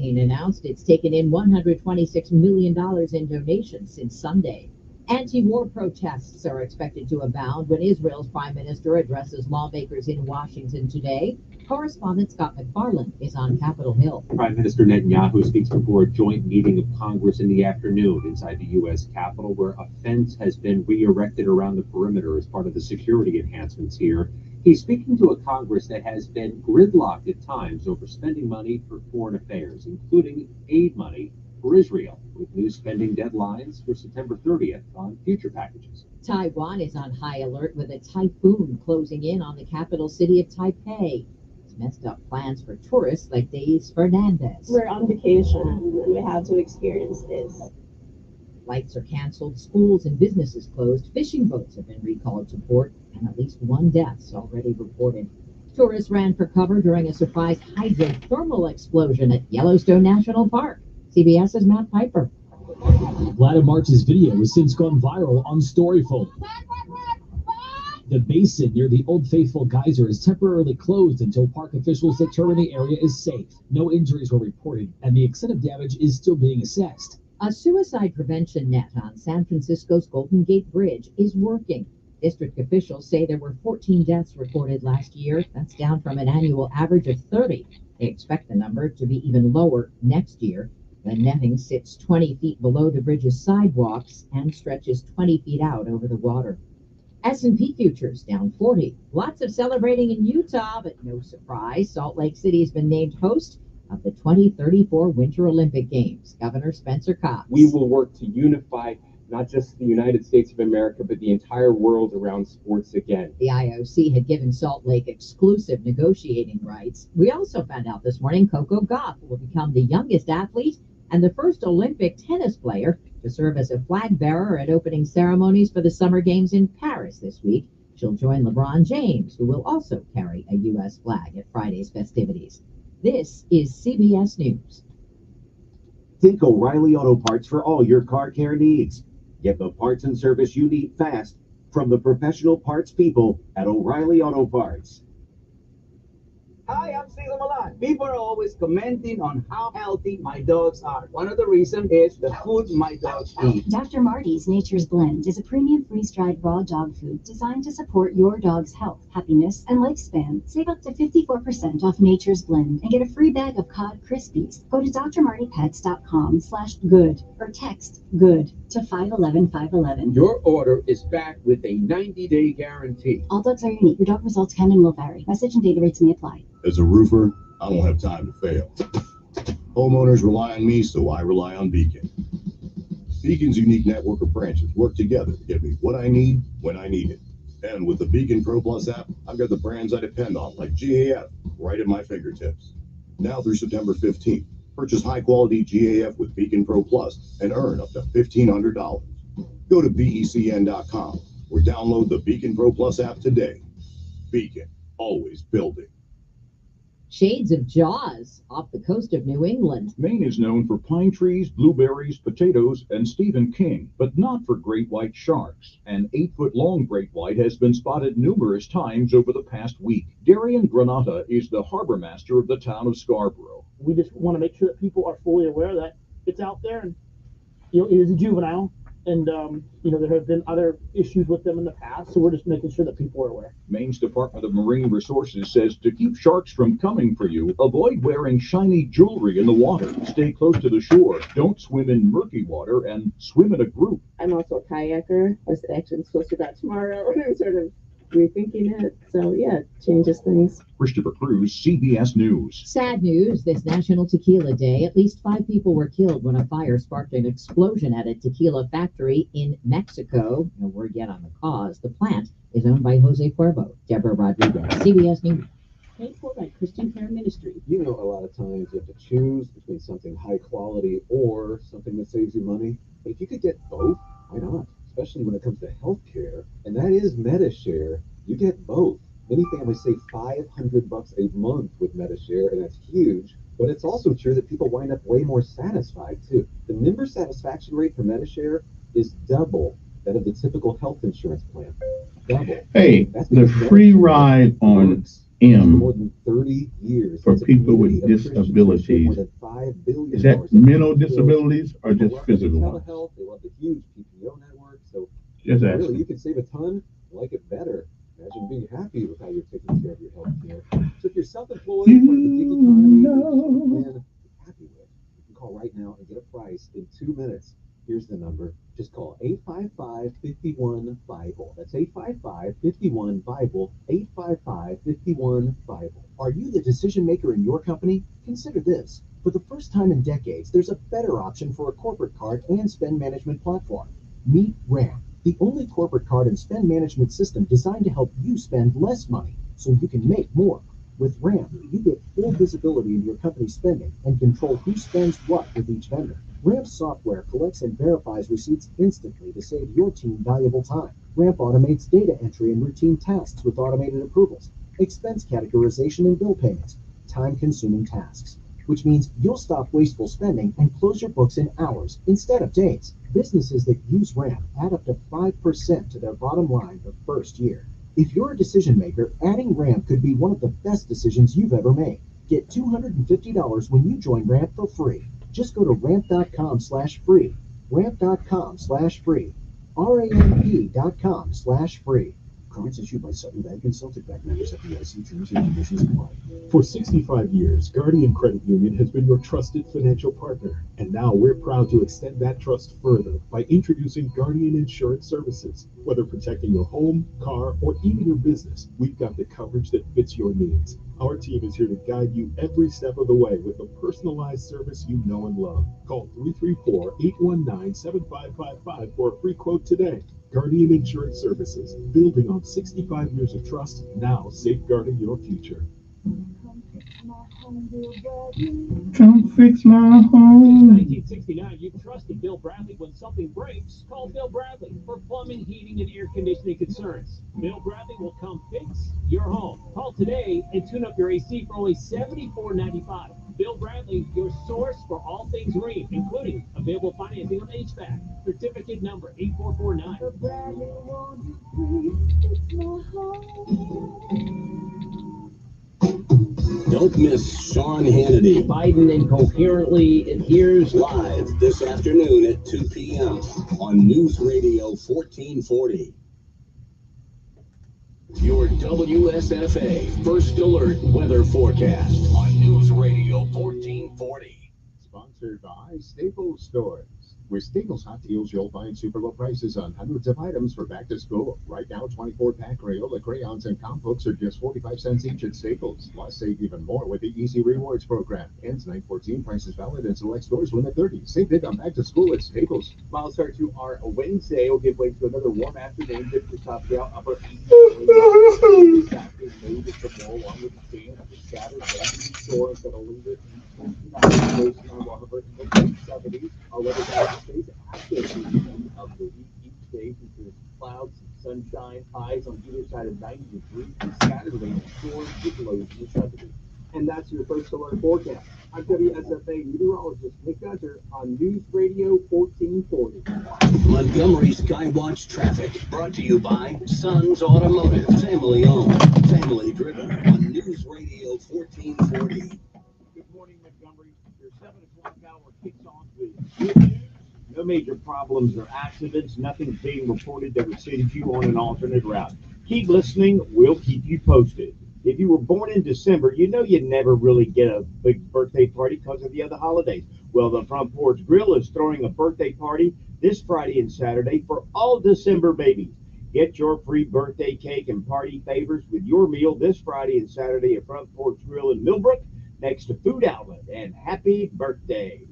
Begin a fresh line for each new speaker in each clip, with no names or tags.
magazine announced it's taken in $126 million in donations since Sunday. Anti-war protests are expected to abound when Israel's prime minister addresses lawmakers in Washington today. Correspondent Scott McFarland is on Capitol Hill.
Prime Minister Netanyahu speaks before a joint meeting of Congress in the afternoon inside the U.S. Capitol, where a fence has been re-erected around the perimeter as part of the security enhancements here. He's speaking to a Congress that has been gridlocked at times over spending money for foreign affairs, including aid money for Israel, with new spending deadlines for September 30th on future packages.
Taiwan is on high alert with a typhoon closing in on the capital city of Taipei. It's messed up plans for tourists like Days Fernandez.
We're on vacation and we have to experience this.
Flights are canceled, schools and businesses closed, fishing boats have been recalled to port, and at least one death's already reported. Tourists ran for cover during a surprise hydrothermal explosion at Yellowstone National Park. CBS's Matt Piper.
Vladimir March's video has since gone viral on Storyful. The basin near the Old Faithful geyser is temporarily closed until park officials determine the area is safe. No injuries were reported, and the extent of damage is still being assessed.
A suicide prevention net on San Francisco's Golden Gate Bridge is working. District officials say there were 14 deaths reported last year. That's down from an annual average of 30. They expect the number to be even lower next year. The netting sits 20 feet below the bridge's sidewalks and stretches 20 feet out over the water. S&P futures down 40. Lots of celebrating in Utah, but no surprise. Salt Lake City has been named host of the 2034 Winter Olympic Games. Governor Spencer Cox.
We will work to unify not just the United States of America, but the entire world around sports again.
The IOC had given Salt Lake exclusive negotiating rights. We also found out this morning Coco Gauff will become the youngest athlete and the first Olympic tennis player to serve as a flag bearer at opening ceremonies for the Summer Games in Paris this week. She'll join LeBron James, who will also carry a U.S. flag at Friday's festivities. This is CBS News.
Think O'Reilly Auto Parts for all your car care needs. Get the parts and service you need fast from the professional parts people at O'Reilly Auto Parts.
Hi, I'm Cesar Milan. People are always commenting on how healthy my dogs are. One of the reasons is the food my dogs eat.
Dr. Marty's Nature's Blend is a premium freeze-dried raw dog food designed to support your dog's health, happiness, and lifespan. Save up to 54% off Nature's Blend and get a free bag of cod Krispies. Go to drmartypets.com/good or text GOOD to 511-511.
Your order is back with a 90-day guarantee.
All dogs are unique. Your dog results can and will vary. Message and data rates may apply.
As a roofer, I don't have time to fail. Homeowners rely on me, so I rely on Beacon. Beacon's unique network of branches work together to get me what I need when I need it. And with the Beacon Pro Plus app, I've got the brands I depend on, like GAF, right at my fingertips. Now through September 15th, purchase high-quality GAF with Beacon Pro Plus and earn up to $1,500. Go to BECN.com or download the Beacon Pro Plus app today. Beacon, always building.
Shades of Jaws off the coast of New England.
Maine is known for pine trees, blueberries, potatoes, and Stephen King, but not for great white sharks. An 8-foot-long great white has been spotted numerous times over the past week. Darian Granata is the harbor master of the town of Scarborough.
We just want to make sure that people are fully aware that it's out there, and it is a juvenile, and there have been other issues with them in the past, so we're just making sure that people are aware.
Maine's Department of Marine Resources says to keep sharks from coming for you, avoid wearing shiny jewelry in the water, stay close to the shore, don't swim in murky water, and swim in a group.
I'm also a kayaker. I was actually supposed to go tomorrow, and I'm sort of rethinking it. So yeah, it changes things.
Christopher Cruz, CBS News.
Sad news this National Tequila Day. At least 5 people were killed when a fire sparked an explosion at a tequila factory in Mexico. No word yet on the cause. The plant is owned by Jose Cuervo. Deborah Rodriguez, CBS News.
Paid for by Christian Care Ministry.
You know, a lot of times you have to choose between something high quality or something that saves you money. But if you could get both, why not? Especially when it comes to health care, and that is MediShare. You get both. Many families save $500 a month with MediShare, and that's huge. But it's also true that people wind up way more satisfied too. The member satisfaction rate for MediShare is double that of the typical health insurance plan. Double.
Hey, the free ride on
more than 30 years.
for people with disabilities. Is that mental disabilities or just physical ones?
Telehealth, they love the huge PPO network. So
Just
really,
asking.
you can save a ton, like it better. Imagine being happy with how you're taking care of your health care. So if you're self-employed, part of the gig economy, or just want a plan you're happy with, you can call right now and get a price in 2 minutes. Here's the number. Just call 855-51-BIBLE. That's 855-51-BIBLE, 855-51-BIBLE. Are you the decision maker in your company? Consider this. For the first time in decades, there's a better option for a corporate card and spend management platform. Meet RAM, the only corporate card and spend management system designed to help you spend less money so you can make more. With RAM, you get full visibility into your company's spending and control who spends what with each vendor. RAMP's software collects and verifies receipts instantly to save your team valuable time. RAMP automates data entry and routine tasks with automated approvals, expense categorization and bill payments, time-consuming tasks, which means you'll stop wasteful spending and close your books in hours instead of days. Businesses that use RAMP add up to 5% to their bottom line the first year. If you're a decision maker, adding RAMP could be one of the best decisions you've ever made. Get $250 when you join RAMP for free. Just go to ramp.com/free. Ramp.com/free. RAMP.com/free. Cards issued by Southern Bank and Celtic Bank, members FDIC. Terms and conditions apply.
For 65 years, Guardian Credit Union has been your trusted financial partner. And now we're proud to extend that trust further by introducing Guardian Insurance Services. Whether protecting your home, car, or even your business, we've got the coverage that fits your needs. Our team is here to guide you every step of the way with the personalized service you know and love. Call 334-819-7555 for a free quote today. Guardian Insurance Services, building on 65 years of trust, now safeguarding your future.
Come fix my home.
Since 1969, you've trusted Bill Bradley when something breaks. Call Bill Bradley for plumbing, heating, and air conditioning concerns. Bill Bradley will come fix your home. Call today and tune up your AC for only $74.95. Bill Bradley, your source for all things Rheem, including available financing on HVAC. Certificate number 8449.
Don't miss Sean Hannity. Biden incoherently adheres live this afternoon at 2 p.m. on News Radio 1440. Your WSFA First Alert Weather Forecast on News Radio 1440.
Sponsored by Staples Stores. With Staples Hot Deals, you'll find super low prices on hundreds of items for back to school. Right now, 24-pack Crayola crayons and comp books are just 45 cents each at Staples. Plus, save even more with the Easy Rewards program. Ends 9/14. Prices valid in select stores when at 30. Save big on back to school at Staples.
Miles start to our Wednesday will give way to another warm afternoon. Temperatures top down, upper 80s. Saturday, May with some more along with the change. Saturday, shores that'll linger in the 70s. Our weather guide stays active through the end of the week. Each day features clouds and sunshine. Highs on either side of 90 degrees. And Saturday, storms with lows in the 70s. And that's your First Alert forecast. I'm WSFA meteorologist Nick Gunter on News Radio 1440.
Montgomery Skywatch traffic brought to you by Sons Automotive, family owned, family driven on News Radio 1440.
Good morning, Montgomery. Your 7 o'clock hour kicks off with good news. No major problems or accidents. Nothing's being reported that would send you on an alternate route. Keep listening. We'll keep you posted. If you were born in December, you know you'd never really get a big birthday party because of the other holidays. Well, the Front Porch Grill is throwing a birthday party this Friday and Saturday for all December babies. Get your free birthday cake and party favors with your meal this Friday and Saturday at Front Porch Grill in Millbrook next to Food Outlet. And happy birthday.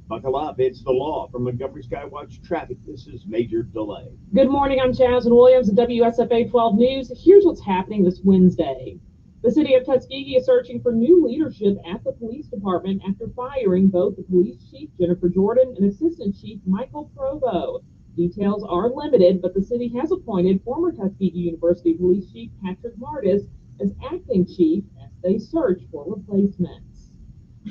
Buckle up, it's the law. From Montgomery Skywatch Traffic, this is Major Delay.
Good morning, I'm Jasmine Williams at WSFA 12 News. Here's what's happening this Wednesday. The city of Tuskegee is searching for new leadership at the police department after firing both the police chief, Jennifer Jordan, and assistant chief, Michael Provo. Details are limited, but the city has appointed former Tuskegee University Police Chief Patrick Martis as acting chief as they search for replacements.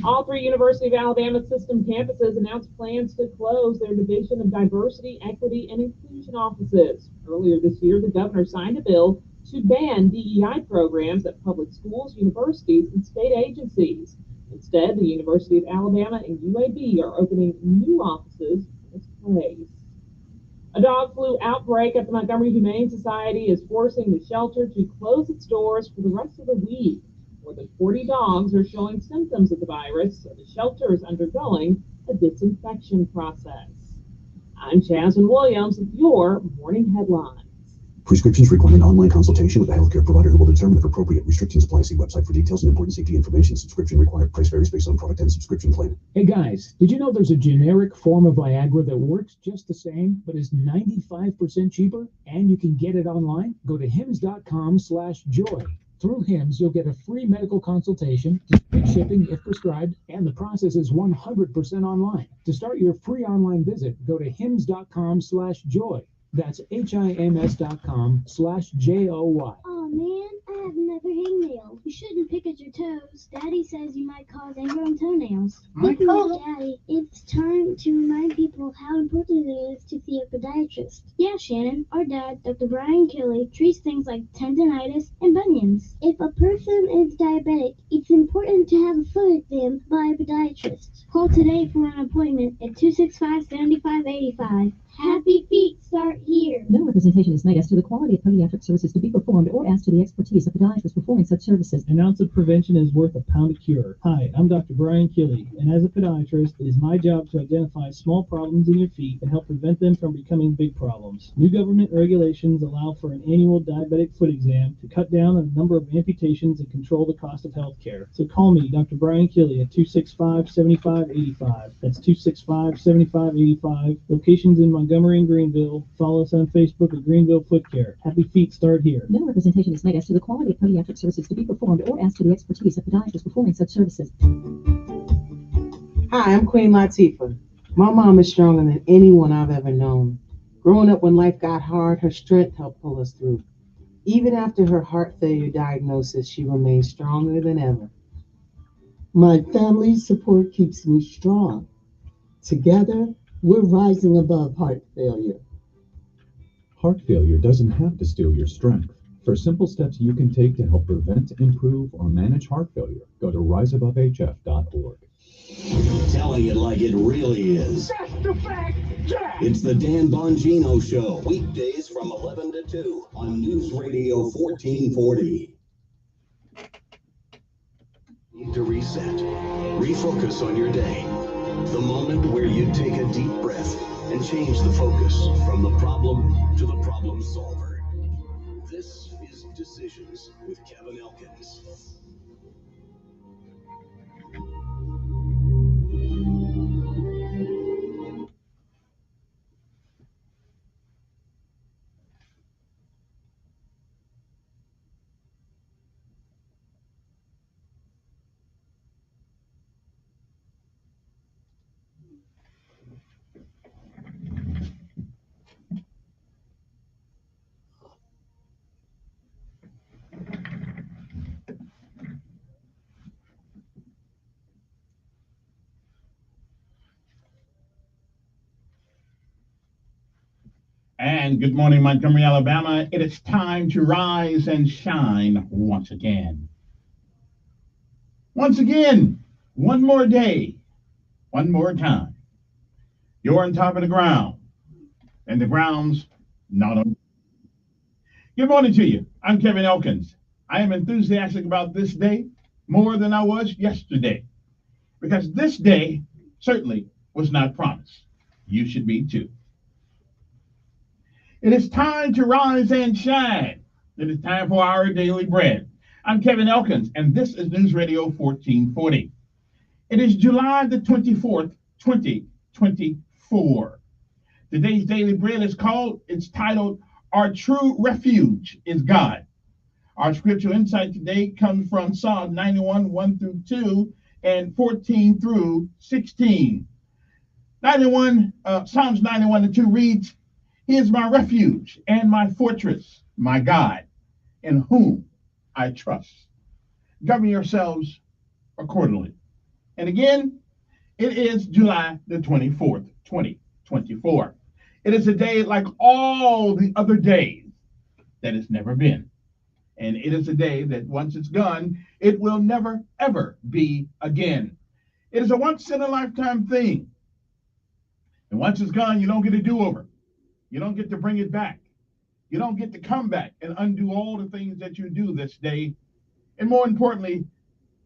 All 3 University of Alabama system campuses announced plans to close their Division of Diversity, Equity, and Inclusion offices. Earlier this year, the governor signed a bill to ban DEI programs at public schools, universities, and state agencies. Instead, the University of Alabama and UAB are opening new offices in its place. A dog flu outbreak at the Montgomery Humane Society is forcing the shelter to close its doors for the rest of the week. More than 40 dogs are showing symptoms of the virus, so the shelter is undergoing a disinfection process. I'm Jasmine Williams with your morning headlines.
Prescriptions require an online consultation with a healthcare provider who will determine if appropriate. Restrictions apply. See website for details and important safety information. Subscription required. Price varies based on product and subscription plan.
Hey guys, did you know there's a generic form of Viagra that works just the same, but is 95% cheaper? And you can get it online? Go to hims.com/joy. Through HIMS, you'll get a free medical consultation, discreet shipping if prescribed, and the process is 100% online. To start your free online visit, go to hims.com/joy. That's HIMS.com/JOY.
Oh man, I have another hangnail. You shouldn't pick at your toes. Daddy says you might cause ingrown toenails. Daddy, it's time to remind people how important it is to see a podiatrist. Yeah, Shannon, our dad, Dr. Brian Kelly, treats things like tendonitis and bunions. If a person is diabetic, it's important to have a foot exam by a podiatrist. Call today for an appointment at 265-7585. Happy feet start here.
No representation is made as to the quality of podiatric services to be performed or as to the expertise of podiatrists performing such services.
An ounce of prevention is worth a pound of cure. Hi, I'm Dr. Brian Kelly, and as a podiatrist, it is my job to identify small problems in your feet and help prevent them from becoming big problems. New government regulations allow for an annual diabetic foot exam to cut down on the number of amputations and control the cost of health care. So call me, Dr. Brian Kelly, at 265-7585. That's 265-7585. Locations in Montgomery and Greenville. Follow us on Facebook at Greenville Foot Care. Happy feet start here.
No representation is made as to the quality of podiatric services to be performed or as to the expertise of podiatrists performing such services.
Hi, I'm Queen Latifah. My mom is stronger than anyone I've ever known. Growing up when life got hard, her strength helped pull us through. Even after her heart failure diagnosis, she remained stronger than ever.
My family's support keeps me strong. Together, we're rising above heart failure.
Heart failure doesn't have to steal your strength. For simple steps you can take to help prevent, improve, or manage heart failure, go to riseabovehf.org.
Telling it like it really is. It's the Dan Bongino Show, weekdays from 11 to 2 on News Radio 1440. Need to reset, refocus on your day. The moment where you take a deep breath and change the focus from the problem to the problem solver. This is Decisions with Kevin Elkins.
And good morning, Montgomery, Alabama. It is time to rise and shine once again. Once again, one more day, one more time. You're on top of the ground, and the ground's not on. Good morning to you. I'm Kevin Elkins. I am enthusiastic about this day more than I was yesterday, because this day certainly was not promised. You should be too. It is time to rise and shine. It is time for our daily bread. I'm Kevin Elkins, and this is News Radio 1440. It is July the 24th, 2024. Today's daily bread it's titled, Our True Refuge is God. Our scriptural insight today comes from Psalm 91, 1 through 2, and 14 through 16. Psalms 91 and 2 reads, He is my refuge and my fortress, my God, in whom I trust. Govern yourselves accordingly. And again, it is July the 24th, 2024. It is a day like all the other days that has never been. And it is a day that once it's gone, it will never, ever be again. It is a once in a lifetime thing. And once it's gone, you don't get a do-over. You don't get to bring it back. You don't get to come back and undo all the things that you do this day. And more importantly,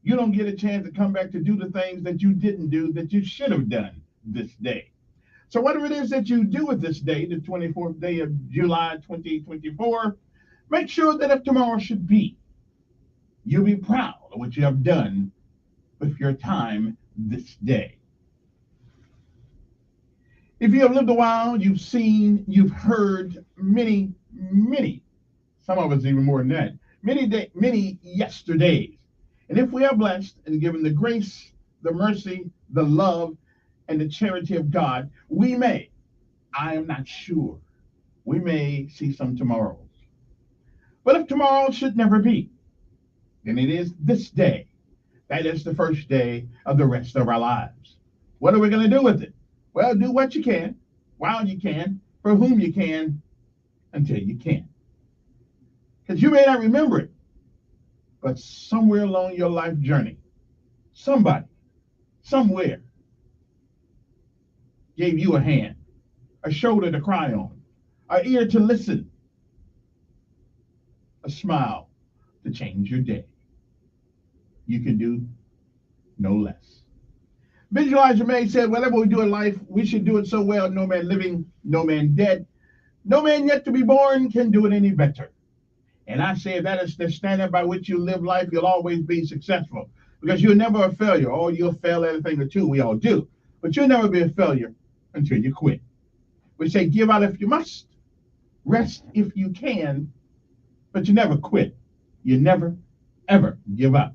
you don't get a chance to come back to do the things that you didn't do that you should have done this day. So whatever it is that you do with this day, the 24th day of July 2024, make sure that if tomorrow should be, you'll be proud of what you have done with your time this day. If you have lived a while, you've seen, you've heard many, some of us even more than that, many yesterdays. And if we are blessed and given the grace, the mercy, the love, and the charity of God, we may, I am not sure, we may see some tomorrows. But if tomorrow should never be, then it is this day. That is the first day of the rest of our lives. What are we going to do with it? Well, do what you can, while you can, for whom you can, until you can. Because you may not remember it, but somewhere along your life journey, somebody, somewhere, gave you a hand, a shoulder to cry on, an ear to listen, a smile to change your day. You can do no less. Visualizer May said, whatever we do in life, we should do it so well, no man living, no man dead, no man yet to be born can do it any better. And I say if that is the standard by which you live life, you'll always be successful. Because you're never a failure. Or you'll fail at a thing or two, we all do. But you'll never be a failure until you quit. We say give out if you must, rest if you can, but you never quit. You never, ever give up.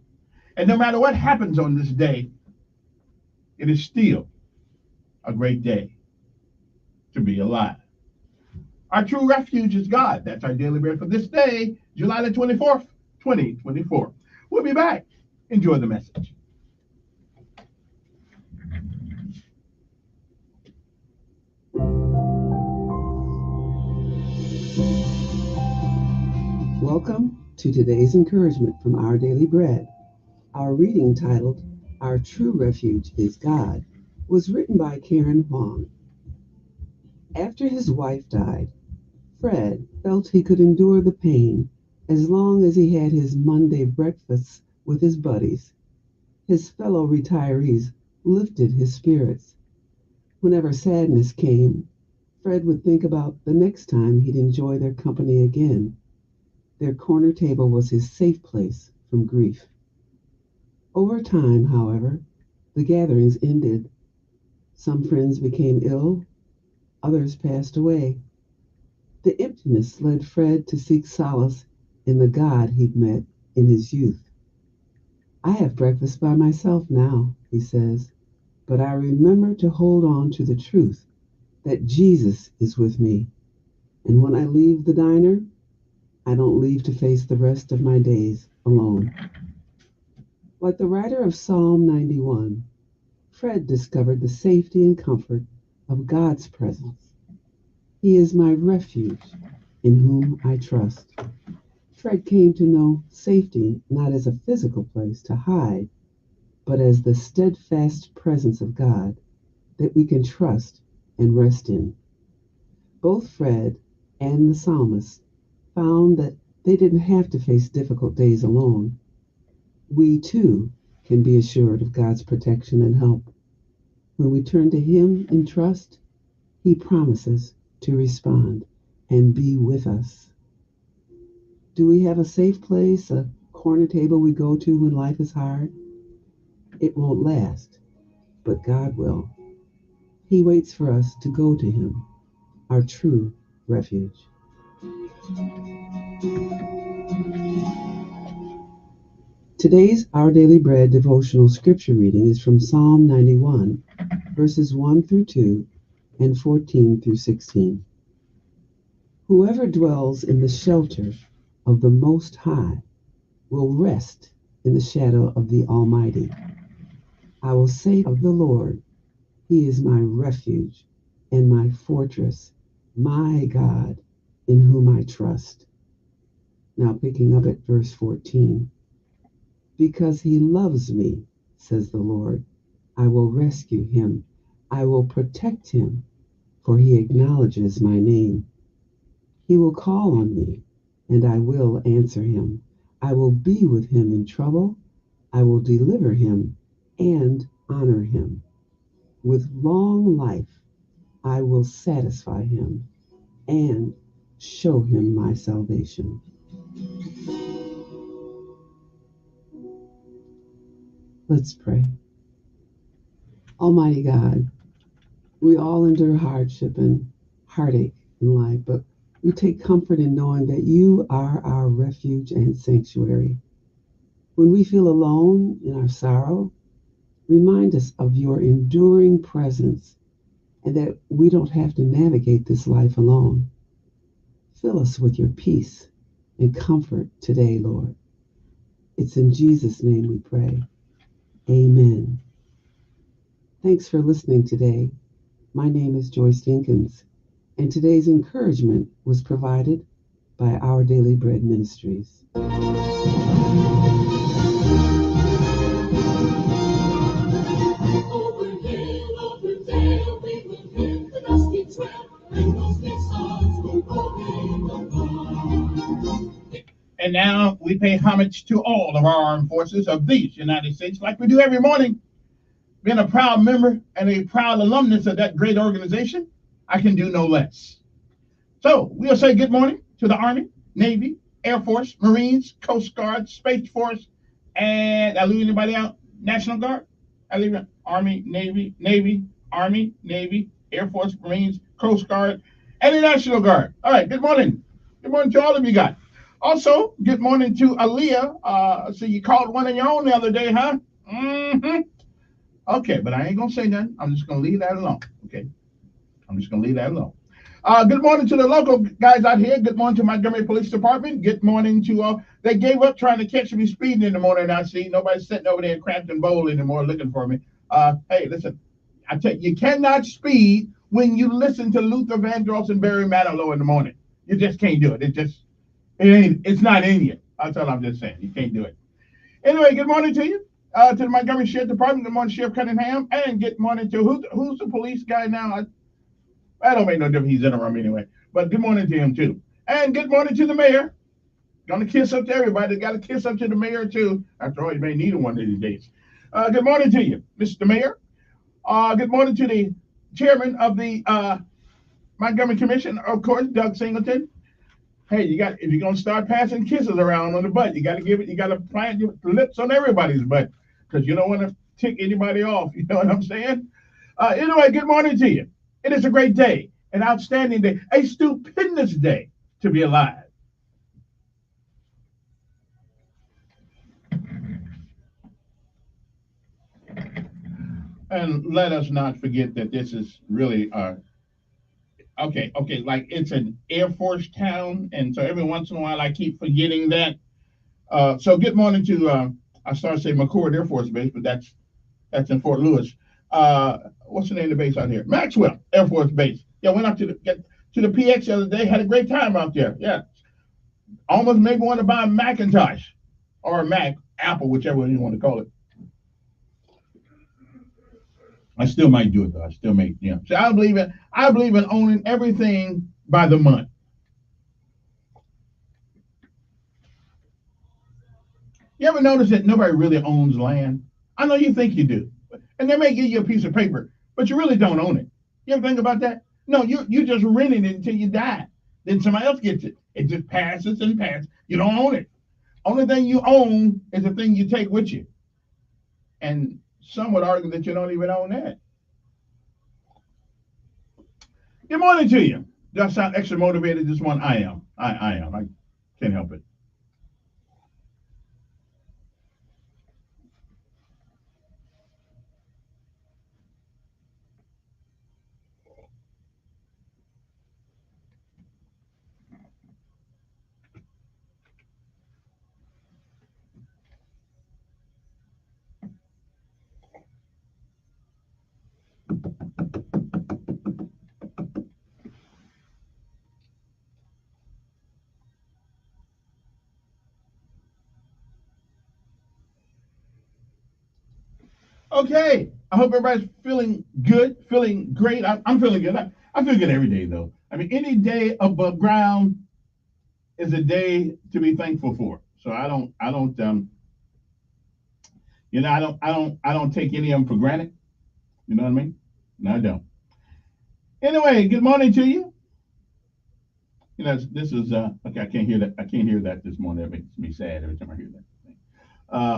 And no matter what happens on this day, it is still a great day to be alive. Our true refuge is God. That's our daily bread for this day, July the 24th, 2024. We'll be back. Enjoy the message.
Welcome to today's encouragement from Our Daily Bread. Our reading, titled Our True Refuge is God, was written by Karen Huang. After his wife died, Fred felt he could endure the pain as long as he had his Monday breakfasts with his buddies. His fellow retirees lifted his spirits. Whenever sadness came, Fred would think about the next time he'd enjoy their company again. Their corner table was his safe place from grief. Over time, however, the gatherings ended. Some friends became ill, others passed away. The emptiness led Fred to seek solace in the God he'd met in his youth. I have breakfast by myself now, he says, but I remember to hold on to the truth that Jesus is with me. And when I leave the diner, I don't leave to face the rest of my days alone. Like the writer of Psalm 91, Fred discovered the safety and comfort of God's presence. He is my refuge, in whom I trust. Fred came to know safety not as a physical place to hide, but as the steadfast presence of God that we can trust and rest in. Both Fred and the psalmist found that they didn't have to face difficult days alone. We, too, can be assured of God's protection and help. When we turn to Him in trust, He promises to respond and be with us. Do we have a safe place, a corner table we go to when life is hard? It won't last, but God will. He waits for us to go to Him, our true refuge. Today's Our Daily Bread devotional scripture reading is from Psalm 91, verses 1 through 2 and 14 through 16. Whoever dwells in the shelter of the Most High will rest in the shadow of the Almighty. I will say of the Lord, He is my refuge and my fortress, my God, in whom I trust. Now, picking up at verse 14. Because he loves me, says the Lord, I will rescue him. I will protect him, for he acknowledges my name. He will call on me, and I will answer him. I will be with him in trouble. I will deliver him and honor him. With long life, I will satisfy him and show him my salvation. Let's pray. Almighty God, we all endure hardship and heartache in life, but we take comfort in knowing that you are our refuge and sanctuary. When we feel alone in our sorrow, remind us of your enduring presence and that we don't have to navigate this life alone. Fill us with your peace and comfort today, Lord. It's in Jesus' name we pray. Amen. Thanks for listening today. My name is Joyce Jenkins, and today's encouragement was provided by Our Daily Bread Ministries.
And now we pay homage to all of our armed forces of these United States, like we do every morning. Being a proud member and a proud alumnus of that great organization, I can do no less. So we'll say good morning to the Army, Navy, Air Force, Marines, Coast Guard, Space Force, and I leave anybody out? National Guard? I leave it. Army, Army, Navy, Air Force, Marines, Coast Guard, and the National Guard. All right, good morning. Good morning to all of you guys. Also, good morning to Aaliyah. So you called one of your own the other day, huh? Mm-hmm. Okay, but I ain't gonna say nothing. I'm just gonna leave that alone. Okay, I'm just gonna leave that alone. Good morning to the local guys out here. Good morning to Montgomery Police Department. Good morning to they gave up trying to catch me speeding in the morning. I see nobody's sitting over there in Crampton Bowl anymore looking for me. Hey, listen, I tell you, you cannot speed when you listen to Luther Vandross and Barry Manilow in the morning. You just can't do it. It's not in you. That's all I'm just saying. You can't do it. Anyway, good morning to you. To the Montgomery Sheriff Department. Good morning, Sheriff Cunningham. And good morning to who's the police guy now? I don't make no difference. He's in a room anyway. But good morning to him, too. And good morning to the mayor. Gonna kiss up to everybody. Got to kiss up to the mayor, too. After all, you may need one of these days. Good morning to you, Mr. Mayor. Good morning to the chairman of the Montgomery Commission, of course, Doug Singleton. Hey, if you're gonna start passing kisses around on the butt, you gotta plant your lips on everybody's butt, because you don't want to tick anybody off. You know what I'm saying? Anyway, good morning to you. It is a great day, an outstanding day, a stupendous day to be alive. And let us not forget that this is really okay, like it's an Air Force town, and so every once in a while I keep forgetting that. So good morning to I started saying McCord Air Force Base, but that's in Fort Lewis. What's the name of the base out here? Maxwell Air Force Base. Yeah, went up to the PX the other day. Had a great time out there. Yeah, almost made me want to buy a Macintosh or a Mac, Apple, whichever one you want to call it. I still might do it though. I still may, yeah. So I believe in owning everything by the month. You ever notice that nobody really owns land? I know you think you do, and they may give you a piece of paper, but you really don't own it. You ever think about that? No, you just renting it until you die. Then somebody else gets it. It just passes and passes. You don't own it. Only thing you own is the thing you take with you. And some would argue that you don't even own that. Good morning to you. Do I sound extra motivated this morning? I am. I am. I can't help it. Okay, I hope everybody's feeling good, feeling great. I'm feeling good. I feel good every day, though. I mean, any day above ground is a day to be thankful for. So I don't take any of them for granted. You know what I mean? No, I don't. Anyway, good morning to you. You know, this is okay. I can't hear that. I can't hear that this morning. That makes me sad every time I hear that.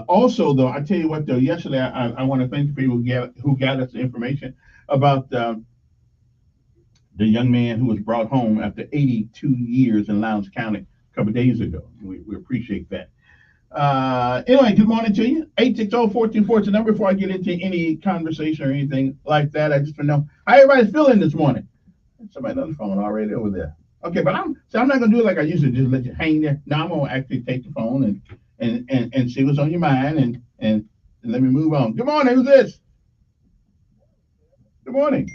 Also, though, I tell you what, though, yesterday I want to thank the people who got us the information about the young man who was brought home after 82 years in Lowndes County a couple of days ago. We appreciate that. Anyway, good morning to you. 860-1440 is the number. Before I get into any conversation or anything like that, I just want to know how everybody's feeling this morning. Somebody on the phone already over there. Okay, but I'm not gonna do it like I usually just let you hang there. Now I'm gonna actually take the phone and see what's on your mind and let me move on. Good morning. Who's this? Good morning.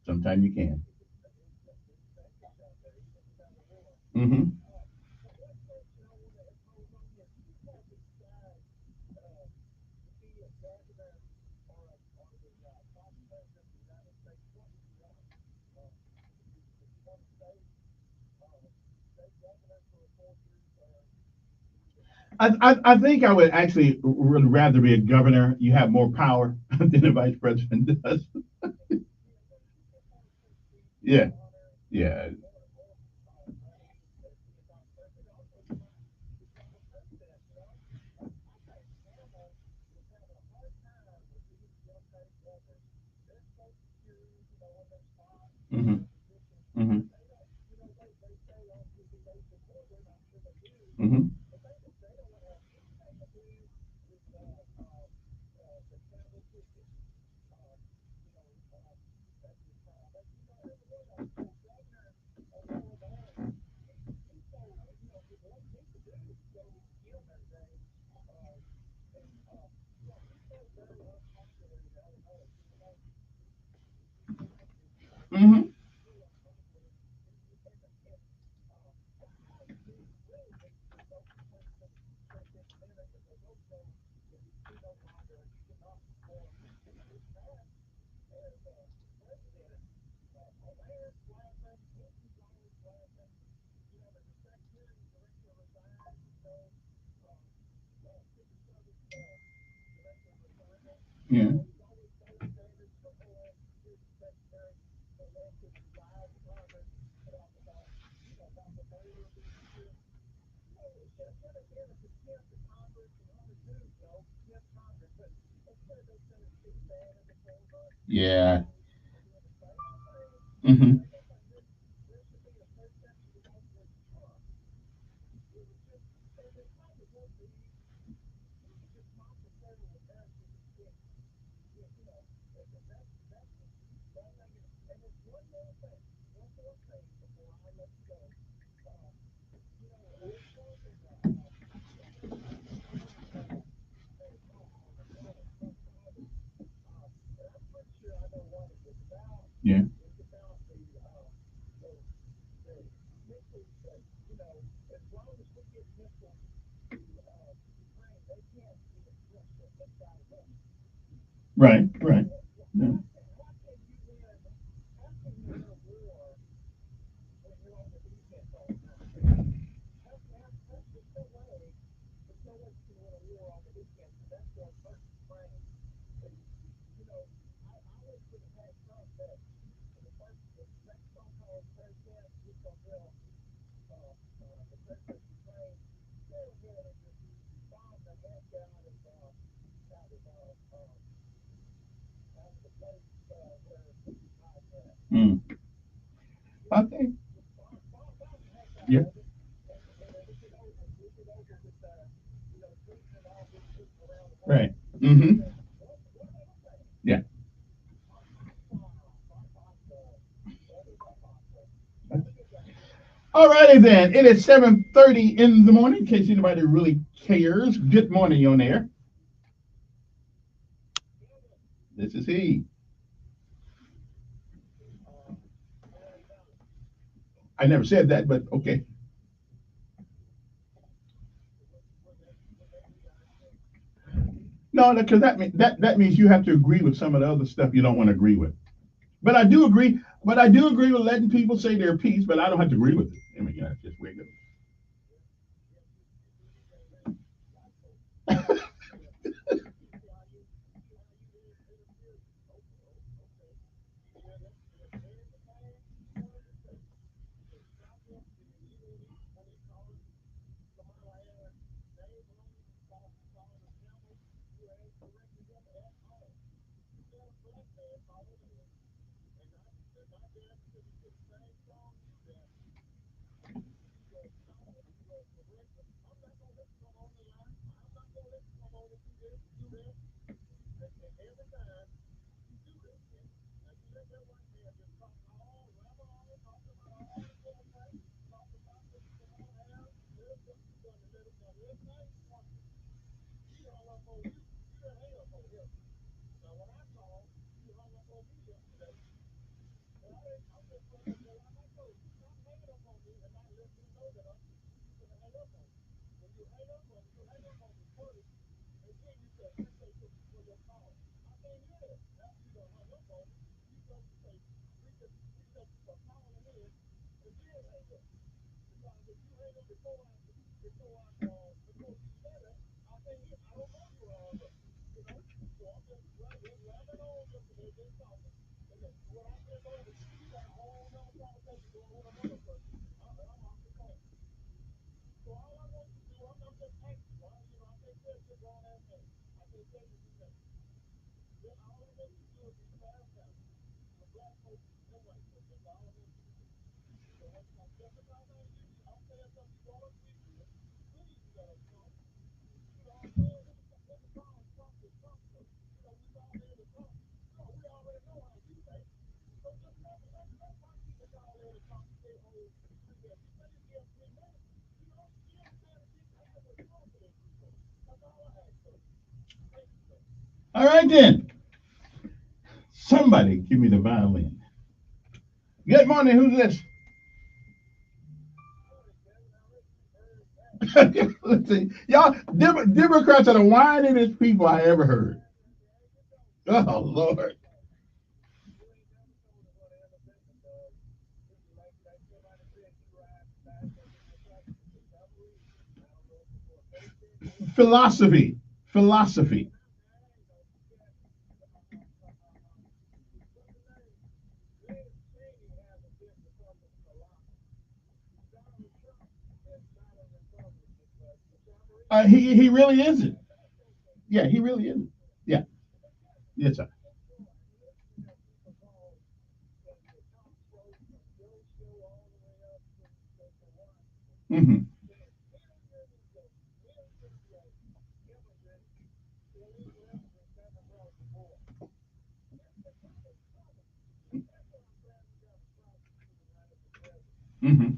Sometimes you can. Mm-hmm. I think I would actually would rather be a governor. You have more power than a vice president does. Yeah, yeah. Mm-hmm. Mm-hmm. Mm-hmm. Mm-hmm. Yeah. Yeah. Mm-hmm. Yeah. Right. Right. Yeah. Mm. Okay. Yeah. Right. Mm-hmm. Yeah. All righty. righty then. It is 7:30 in the morning, in case anybody really cares. Good morning on air. This is he. I never said that, but okay. No, because that means you have to agree with some of the other stuff you don't want to agree with. But I do agree. But I do agree with letting people say their piece, but I don't have to agree with it. I mean, that's just where it goes. All right then. Somebody give me the violin. Good morning. Who's this? Let's see. Y'all, Democrats are the whiningest people I ever heard. Oh, Lord. Philosophy. Philosophy. He really isn't. Yeah, he really isn't. Yeah. Yes, sir. Mm-hmm. Mm-hmm.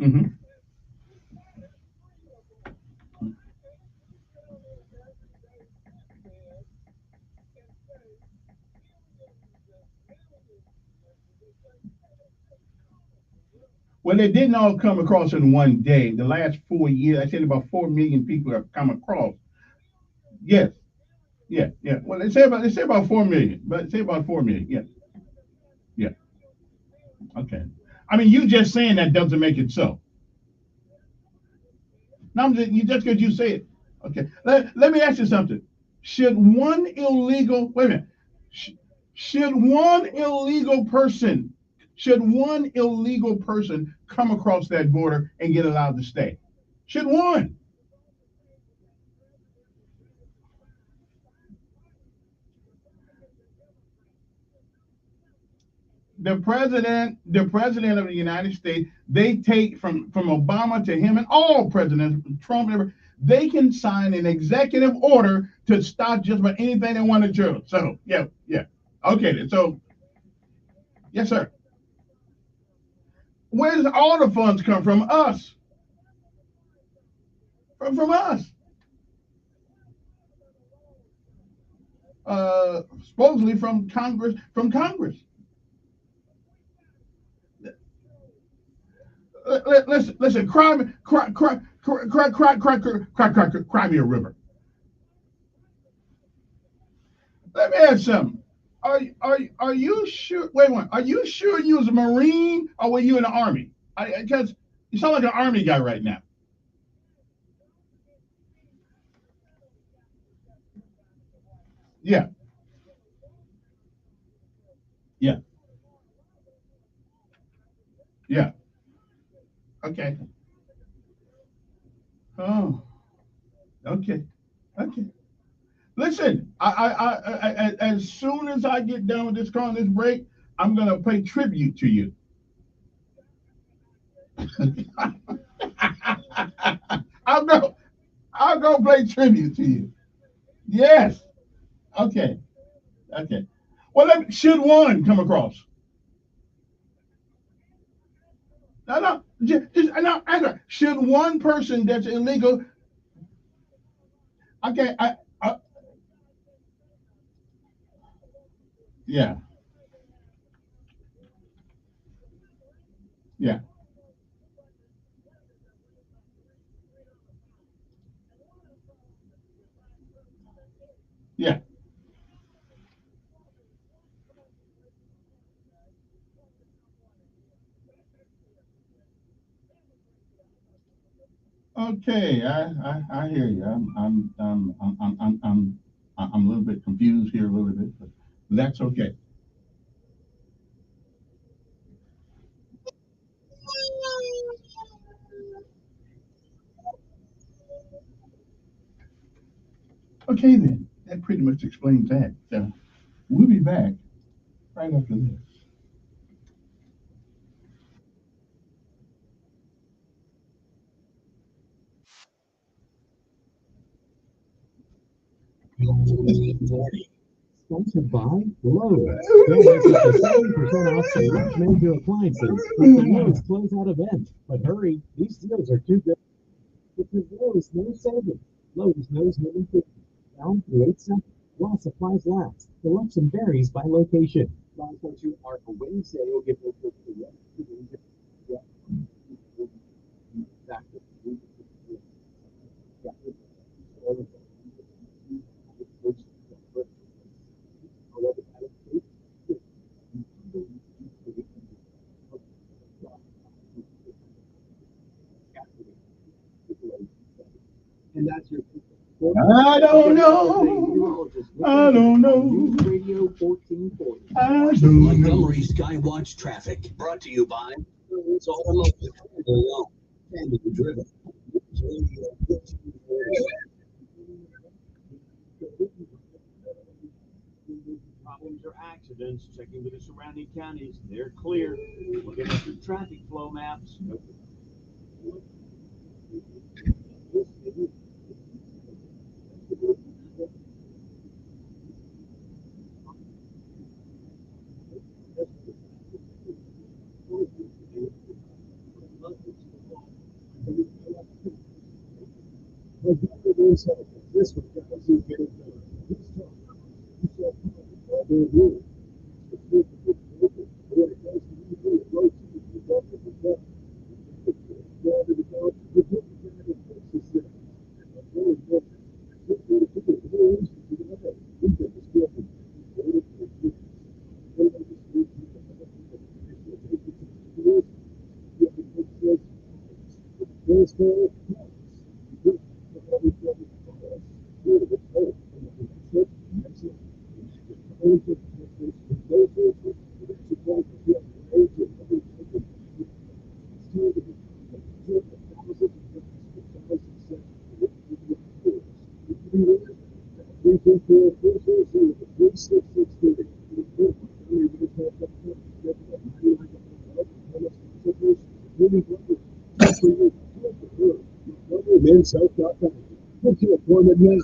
Mm-hmm. Well, it didn't all come across in one day. The last 4 years, I said about 4 million people have come across. Yes, yeah, yeah. Well, they say about 4 million, but say about 4 million. Yeah. Okay. I mean, you just saying that doesn't make it so. No, you just because you say it. Okay. Let me ask you something. Should one illegal wait a minute? Sh- should one illegal person should one illegal person come across that border and get allowed to stay? Should one? The president of the United States, they take from Obama to him and all presidents, Trump, they can sign an executive order to stop just about anything they want to do. So yeah, yeah. Okay, so yes, sir. Where does all the funds come from? Us. From us. Supposedly from Congress. From Congress. Listen. Cry me a river. Let me ask something. Are you sure? Wait one. Are you sure you was a Marine or were you in the Army? Because you sound like an Army guy right now. Yeah. Yeah. Yeah. Okay. Oh. Okay. Okay. Listen. As soon as I get done with this call, this break, I'm gonna pay tribute to you. I'll go. I'll go play tribute to you. Yes. Okay. Okay. Well, should one come across? No. No. Should one person that's illegal? Okay. Yeah. Yeah. Yeah. Okay. I hear you. I'm a little bit confused here a little bit, but that's okay. Okay then. That pretty much explains that. We'll be back right after this.
Sponsored by Lowe's. Now that's up to 70% off select major appliances with the Lowe's closeout event. But hurry, these deals are too good. Because Lowe's knows savings. Lowe's knows home improvement. Down through 8 seconds while supplies last. Selection varies by location. Last what you are a wing sale, give those and that's your
I don't know. I don't know.
Radio 1440.
I don't know.
Montgomery Skywatch Traffic, brought to you by It's Automotive. Family driven.
Problems or accidents, checking with the surrounding counties, they're clear. Looking at your traffic flow maps.
Men's Health.com. Book your appointment now.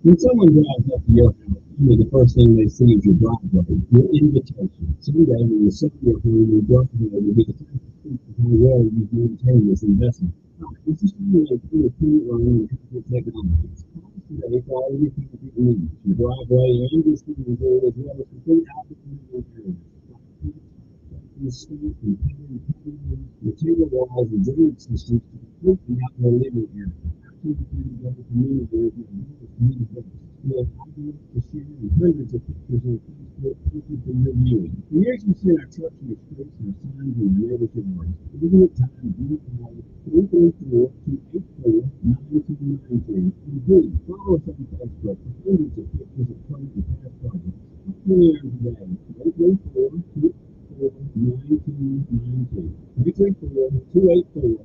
When someone drives up to your house, the first thing they see is your driveway, your invitation. Someday, when you sell your home, your driveway will be the time to speak of how well you've maintained this investment. This is really a cool line of technologies. Today, for all your people need, your driveway and your swimming pool, as well as complete opportunity areas. Material walls and drainage systems to complete the outdoor living area. Hundreds of pictures on Facebook, pictures from your viewing. And here's you see our trucks and our streets and our signs and our neighborhood works. Even at times, you call 334-284-9293. And please, follow us on Facebook for hundreds of pictures of current and past projects. How many are today? 334-284-9292. 334-284-9292.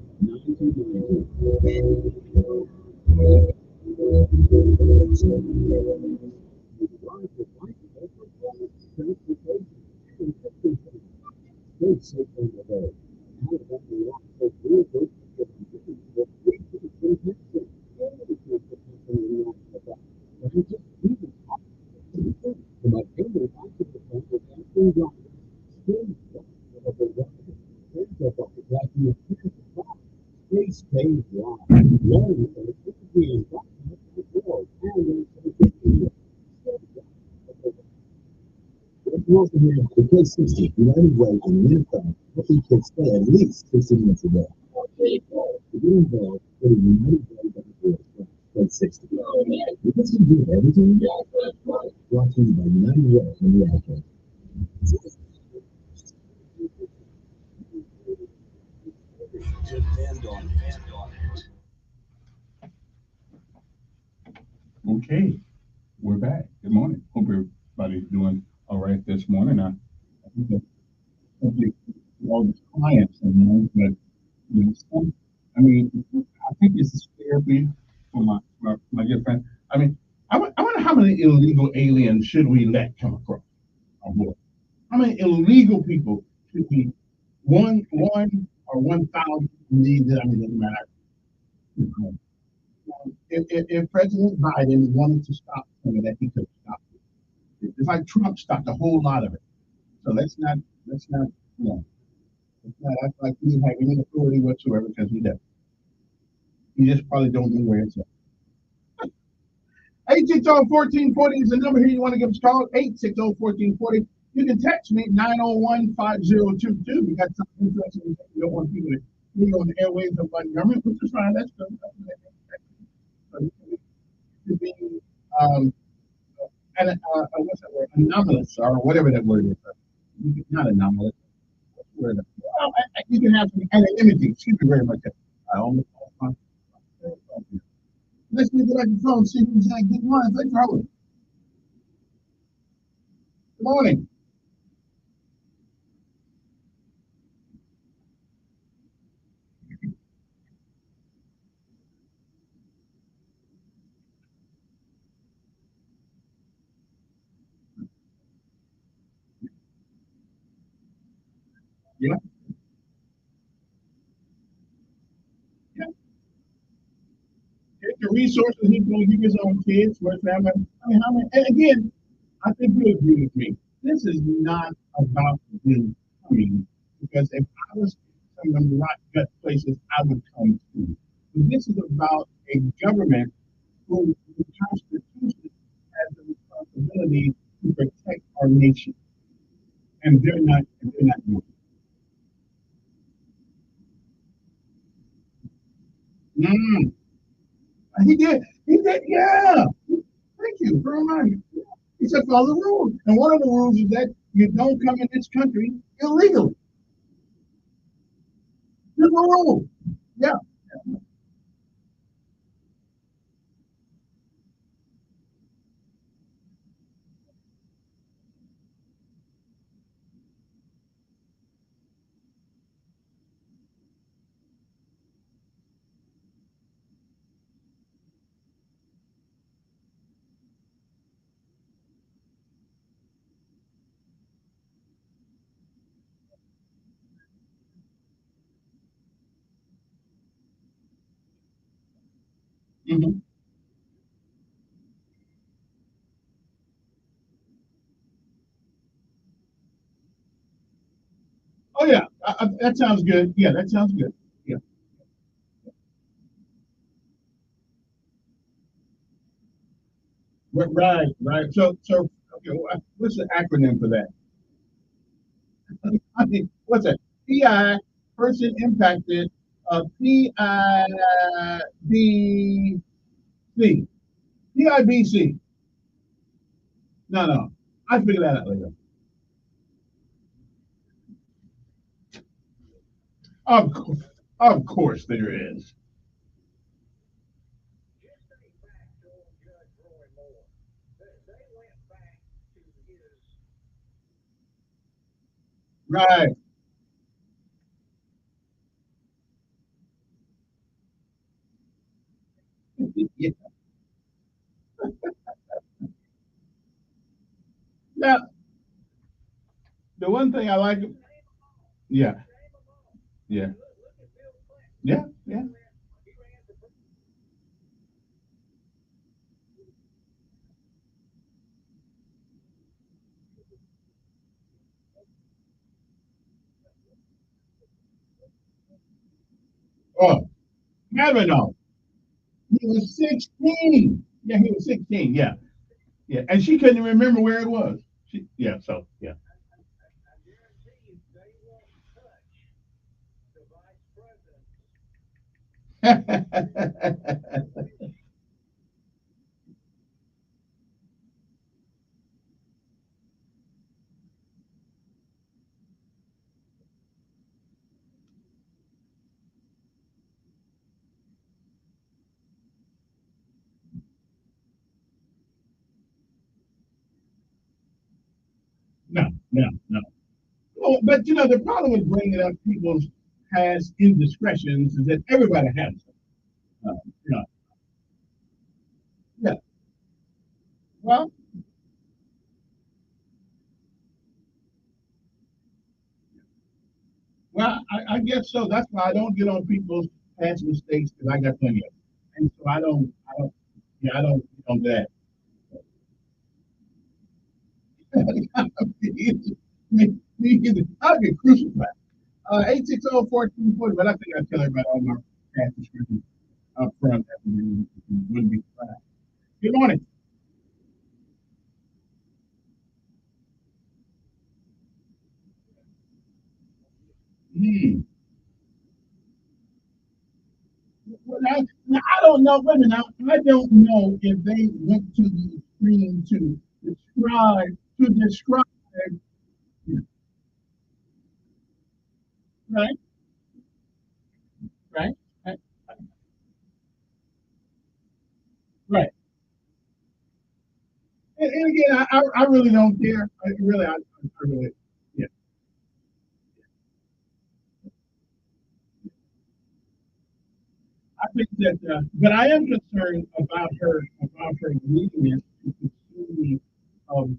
The Kids 60 United Way in Minnesota, helping kids stay at least 60 minutes a day. To get involved, go to unitedway.org. Kids 60. You can still do it every time. Brought to you by United Way and the Advocate.
Depend on it.
Okay, we're back. Good morning. Hope everybody's doing all right this morning. I think that hopefully all the clients are known, but some, I think this is therapy for my good friend. I wonder how many illegal aliens should we let come across our board? How many illegal people should we, one or 1,000 need? It doesn't matter. If President Biden wanted to stop some of that, he could stop it. It's like Trump stopped a whole lot of it. So let's not act like we have any authority whatsoever, because we don't. You just probably don't know where it's at. 860-1440 is the number here you want to give us a call. 860-1440. You can text me 901-5022. We got something interesting. We don't want people to hear on the airwaves of like government, which is fine. That's good. To be what's that word? Anomalous or whatever that word is. Not anomalous. Well, you can have some anonymity. Excuse me very much. I almost lost my. Let's get back to the phone. See who's that. Good morning. Thanks for holding. Good morning. Yeah. Yeah. Take the resources he's going to give his own kids, for family. How many? And again, I think you agree with me. This is not about them coming, because if I was some of the right gut places I would come to. But this is about a government who the Constitution has the responsibility to protect our nation, and they're not doing it. He did, yeah. Thank you for reminding me. He said follow the rules, and one of the rules is that you don't come in this country illegally. There's a rule. Yeah. Mm-hmm. Oh yeah, that sounds good. Yeah, that sounds good. Yeah. Right, right. So, okay, what's the acronym for that? I mean, what's that? PI, person impacted. PIBC. PIBC. No, no. I figure that out later. Of course, of course there is. Right. Yeah. Now, the one thing I like, yeah, yeah, yeah, yeah. Oh, Kavanaugh. He was 16. Yeah, he was 16. Yeah, yeah. And she couldn't remember where it was. Yeah, so, yeah. No, no, no. Well, but the problem with bringing up people's past indiscretions is that everybody has them. You know, yeah. Well, I guess so. That's why I don't get on people's past mistakes because I got plenty of them. And so I don't get on that. Me either. I'll get crucified. 860-1440, but I think I tell everybody all my past descriptions up front. That wouldn't be fine. Good morning. Hmm. Well, now, I don't know. Wait a minute. Now, I don't know if they went to the extreme to describe. Right, right, right, right. And again, I really don't care. I really, yeah. I think that, but I am concerned about her willingness to continue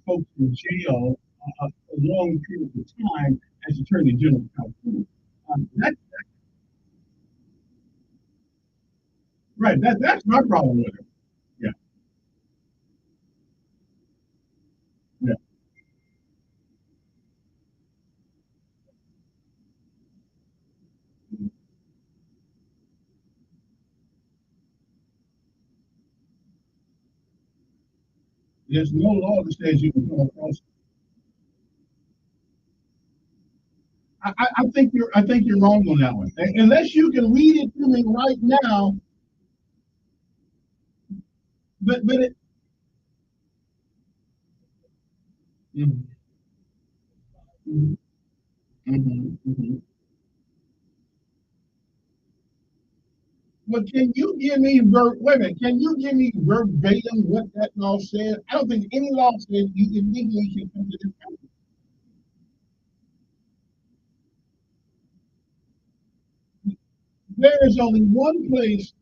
folks in jail a long period of time as Attorney General of California. That, right, that's my problem with her. Yeah, yeah. There's no law that says you can come across. I think you're wrong on that one. Unless you can read it to me right now, but it. Mhm, mhm, mhm. But can you give me wait a minute? Can you give me verbatim what that law says? I don't think any law says you illegally can come to this country. There is only one place.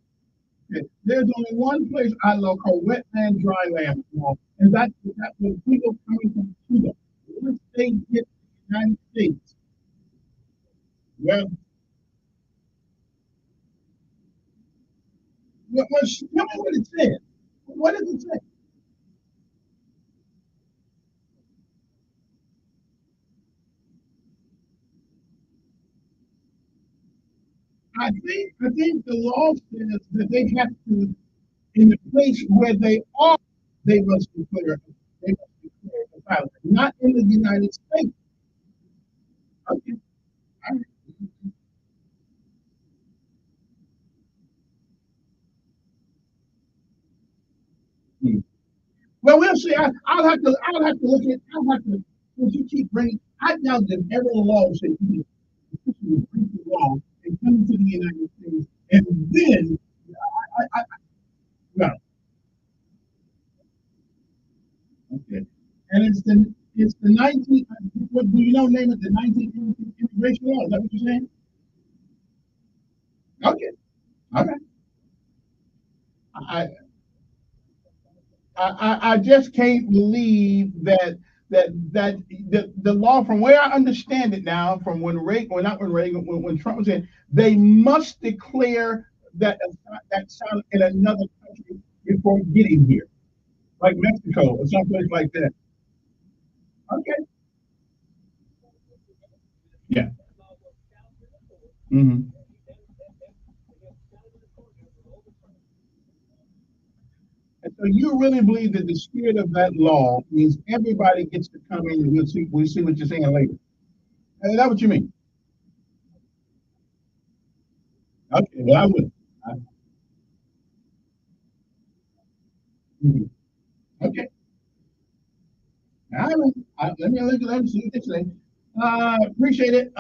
There's only one place I know called wetland dryland law, and that's when people coming from Cuba. Once they get to the United States, well, tell me what it says. What does it say? I think the law says that they have to, in the place where they are, they must declare asylum, not in the United States. Okay. All right. Hmm. Well, we'll see. I'll have to look at. I'll have to. Since you keep bringing, I doubt that every law says you can break the law and come to the United States, and then no. Okay. And it's the 19. What do you know? Name it the 19 immigration law. Is that what you're saying? Okay. Okay. I I just can't believe that the law, from where I understand it now, from when Reagan, well, not when Reagan, when Trump was in, they must declare that sound in another country before getting here, like Mexico or someplace like that. Okay. Yeah. Hmm. And so you really believe that the spirit of that law means everybody gets to come in, and we'll see what you're saying later. Is that what you mean? Okay, well, I would. I, mhm. Okay. All right. Let me see what they say. Appreciate it.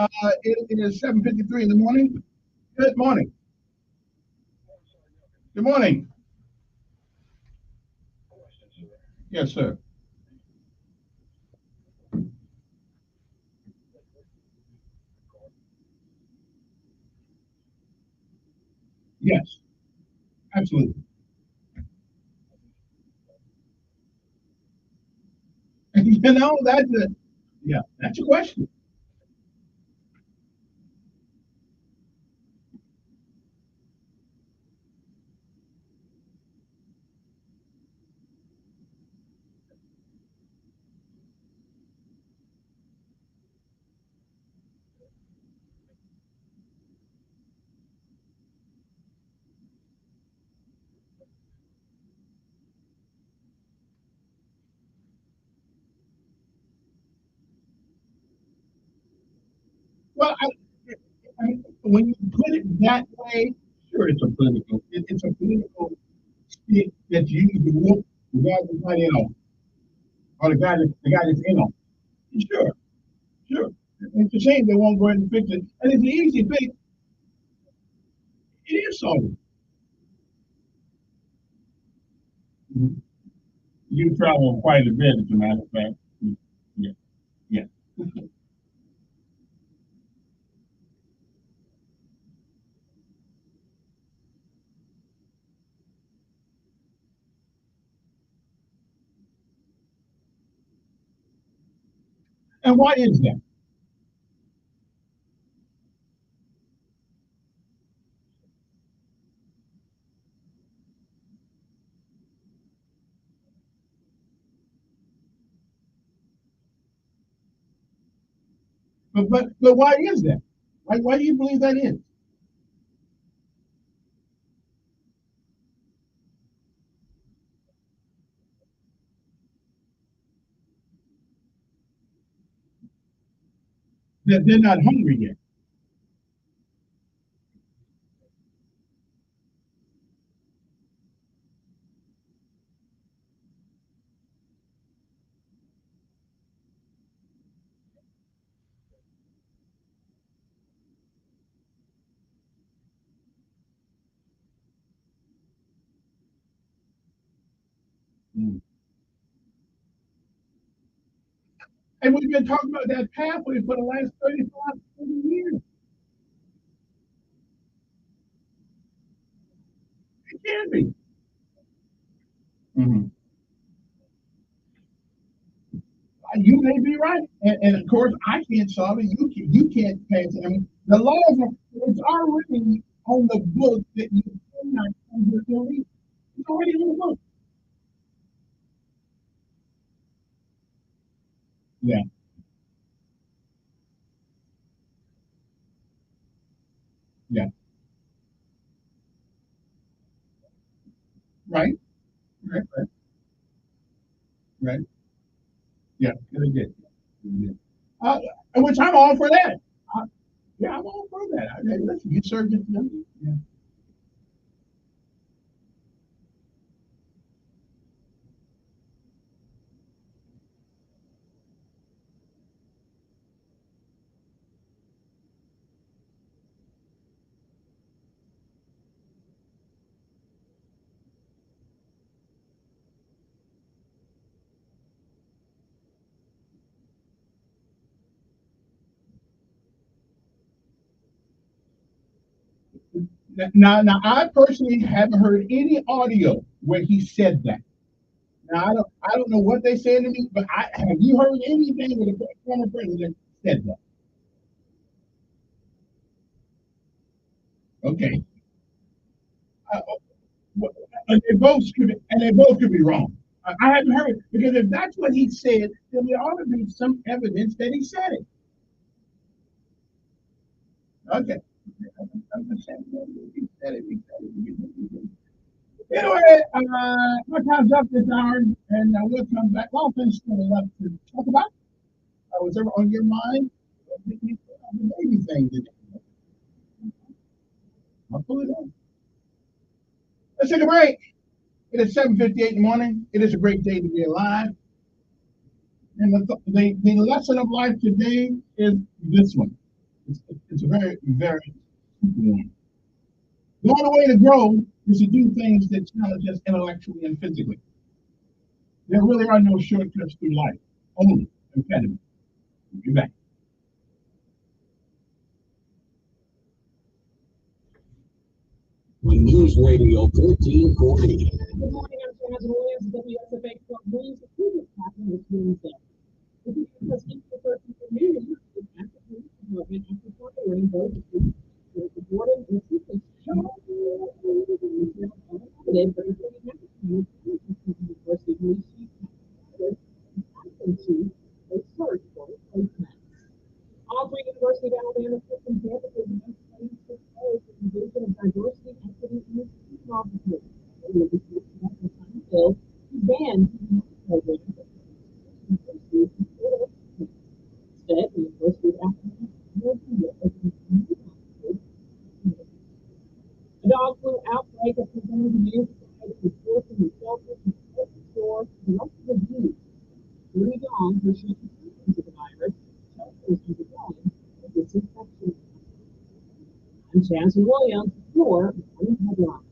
It is 7:53 in the morning. Good morning. Good morning. Yes, sir. Yes, absolutely. That's a yeah, that's a question. Well, when you put it that way, sure, it's a political. It's a political stick that you use to whoop the guy that's not in on, or the guy that's in on. Sure, sure. It's a shame they won't go ahead and fix it. And it's an easy fix. It is solved. Mhm. You travel quite a bit, as a matter of fact. Yeah, yeah. And why is that? But why is that? Why do you believe that is? They're not hungry yet. Mm. And we've been talking about that pathway for the last 35, 40 years. It can be. Mm-hmm. You may be right, and of course I can't solve it. You can't pass it. I mean, the laws are it's already on the book that you cannot change your belief. It's already on the book. Yeah. Yeah. Right. Right. Right. Right. Yeah. They did. They did. Which I'm all for that. Yeah, I'm all for that. Listen, you served it. Yeah. Now, I personally haven't heard any audio where he said that. Now, I don't know what they said to me, but have you heard anything where the former president said that? Okay, uh, and they both could be wrong. I haven't heard it because if that's what he said, then there ought to be some evidence that he said it. Okay. He said it. Anyway, my time's up this hour, and we'll come back. Well, things still left to talk about. Was ever on your mind? The baby thing today. I'll pull it up. Let's take a break. It is 7:58 in the morning. It is a great day to be alive. And the lesson of life today is this one. It's a very, very simple one. The only way to grow is to do things that challenge us intellectually and physically. There really are no shortcuts through life, only impediments. We'll be back.
News Radio 1440.
Good morning, I'm Kevin Williams, WSFA 12 News. Here's what's happening this Wednesday. The City of Tuskegee Person for News is at the police department after firing both the police warden and assistant shot negative, but it's really not the University Police Chief asking to a search for replacements. All three University of Alabama system campuses and plans to close the Division of Diversity, Equity, and Inclusion offices. They will be national time bill to ban programs at universities and schools. Instead, the University of Alabama will be opening new offices. A dog flu outbreak has continued to be emphasized with forcing the shelters and grocery stores and lots of abuse. 30 dogs are showing symptoms of the virus. Shelters are deploying disinfection. I'm Jasmine Williams, your morning headline.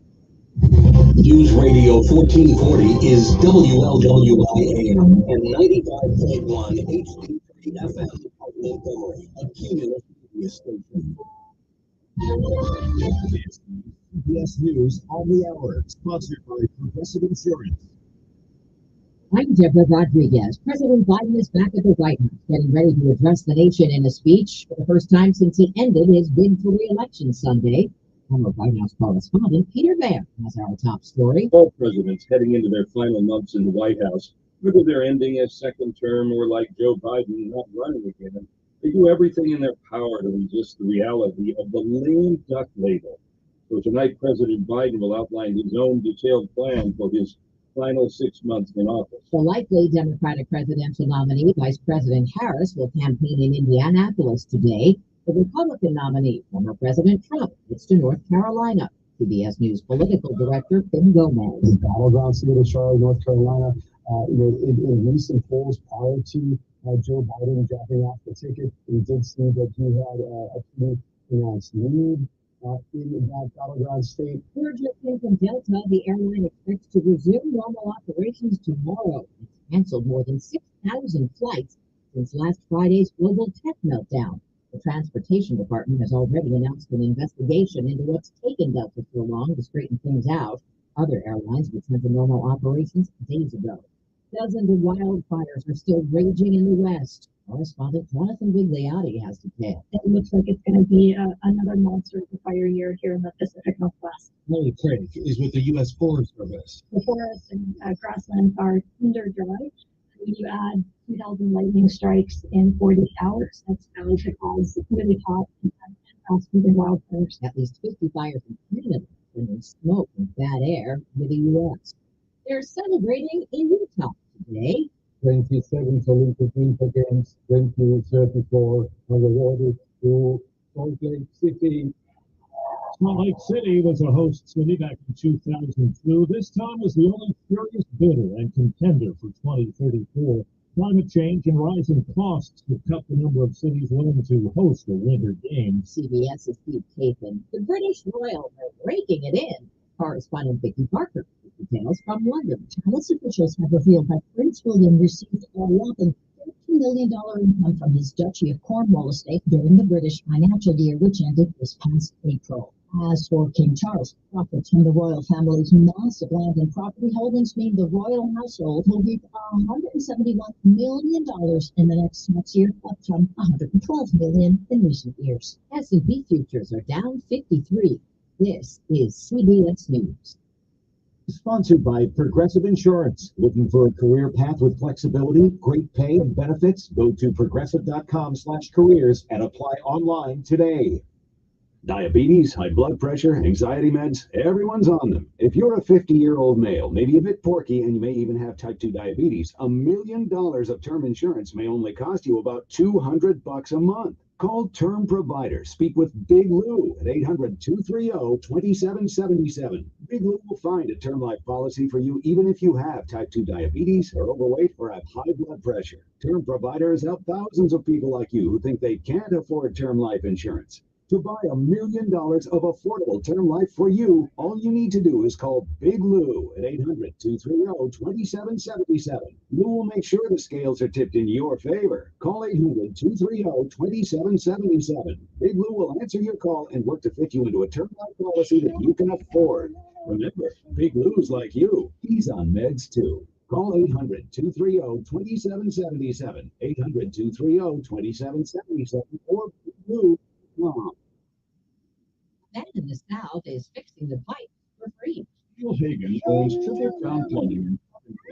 News Radio 1440 is WLWIAM and 95.1 HD3 FM Montgomery, a cumulative media station.
CBS News on the Hour, sponsored by Progressive Insurance.
I'm Deborah Rodriguez. President Biden is back at the White House, getting ready to address the nation in a speech for the first time since he ended his bid for re-election Sunday. Former White House correspondent Peter Baer has our top story.
All presidents heading into their final months in the White House, whether they're ending a second term or like Joe Biden, not running again, they do everything in their power to resist the reality of the lame duck label. So tonight, President Biden will outline his own detailed plan for his final 6 months in office.
The likely Democratic presidential nominee, Vice President Harris, will campaign in Indianapolis today. The Republican nominee, former President Trump, heads to North Carolina. CBS News political director Tim Gomez.
The battleground state of Charlotte, North Carolina, in recent polls prior to Joe Biden dropping off the ticket, we did see that he had a pretty pronounced lead in that battleground state.
Purchasing from Delta, the airline expects to resume normal operations tomorrow. It's canceled more than 6,000 flights since last Friday's global tech meltdown. The Transportation Department has already announced an investigation into what's taken Delta so long to straighten things out. Other airlines returned to normal operations days ago. Dozens of wildfires are still raging in the West. Correspondent Jonathan Bigliotti has details.
It looks like it's going to be another monster of a fire year here in the Pacific Northwest.
Molly Craig is with the U.S. Forest Service.
The forests and grasslands are tinder dry. When you add 2,000 lightning strikes in 48 hours, that's bound to cause really hot and fast-moving wildfires.
At least 50 fires in Canada bringing smoke and bad air to the U.S. They're celebrating in Utah today.
27 Olympic Winter Games, 2034 on the road to Salt Lake City.
Salt Lake City was a host city back in 2002. This time was the only serious bidder and contender for 2034. Climate change and rising costs have cut the number of cities willing to host a winter game.
CBS's Steve Chafin. The British Royals are raking it in. Correspondent Vicky Parker with details from London.
Palace officials have revealed that Prince William received a whopping $13 million income from his Duchy of Cornwall estate during the British financial year, which ended this past April. As for King Charles, profits from the royal family's massive land and property holdings mean the royal household will reap $171 million in the next year, up from $112 million in recent years.
S&P futures are down 53. This is CBS News.
Sponsored by Progressive Insurance. Looking for a career path with flexibility, great pay, and benefits? Go to progressive.com/careers and apply online today. Diabetes, high blood pressure, anxiety meds, everyone's on them. If you're a 50-year-old male, maybe a bit porky, and you may even have type 2 diabetes, $1 million of term insurance may only cost you about $200 a month. Call Term Provider. Speak with Big Lou at 800-230-2777. Big Lou will find a term life policy for you even if you have type 2 diabetes, are overweight, or have high blood pressure. Term Provider has helped thousands of people like you who think they can't afford term life insurance. To buy $1 million of affordable term life for you, all you need to do is call Big Lou at 800-230-2777. Lou will make sure the scales are tipped in your favor. Call 800-230-2777. Big Lou will answer your call and work to fit you into a term life policy that you can afford. Remember, Big Lou's like you. He's on meds too. Call 800-230-2777. 800-230-2777 or Big Lou.
Man in the South is fixing the pipe for free.
Bill Hagan owns Triple Crown Plumbing in Kentucky.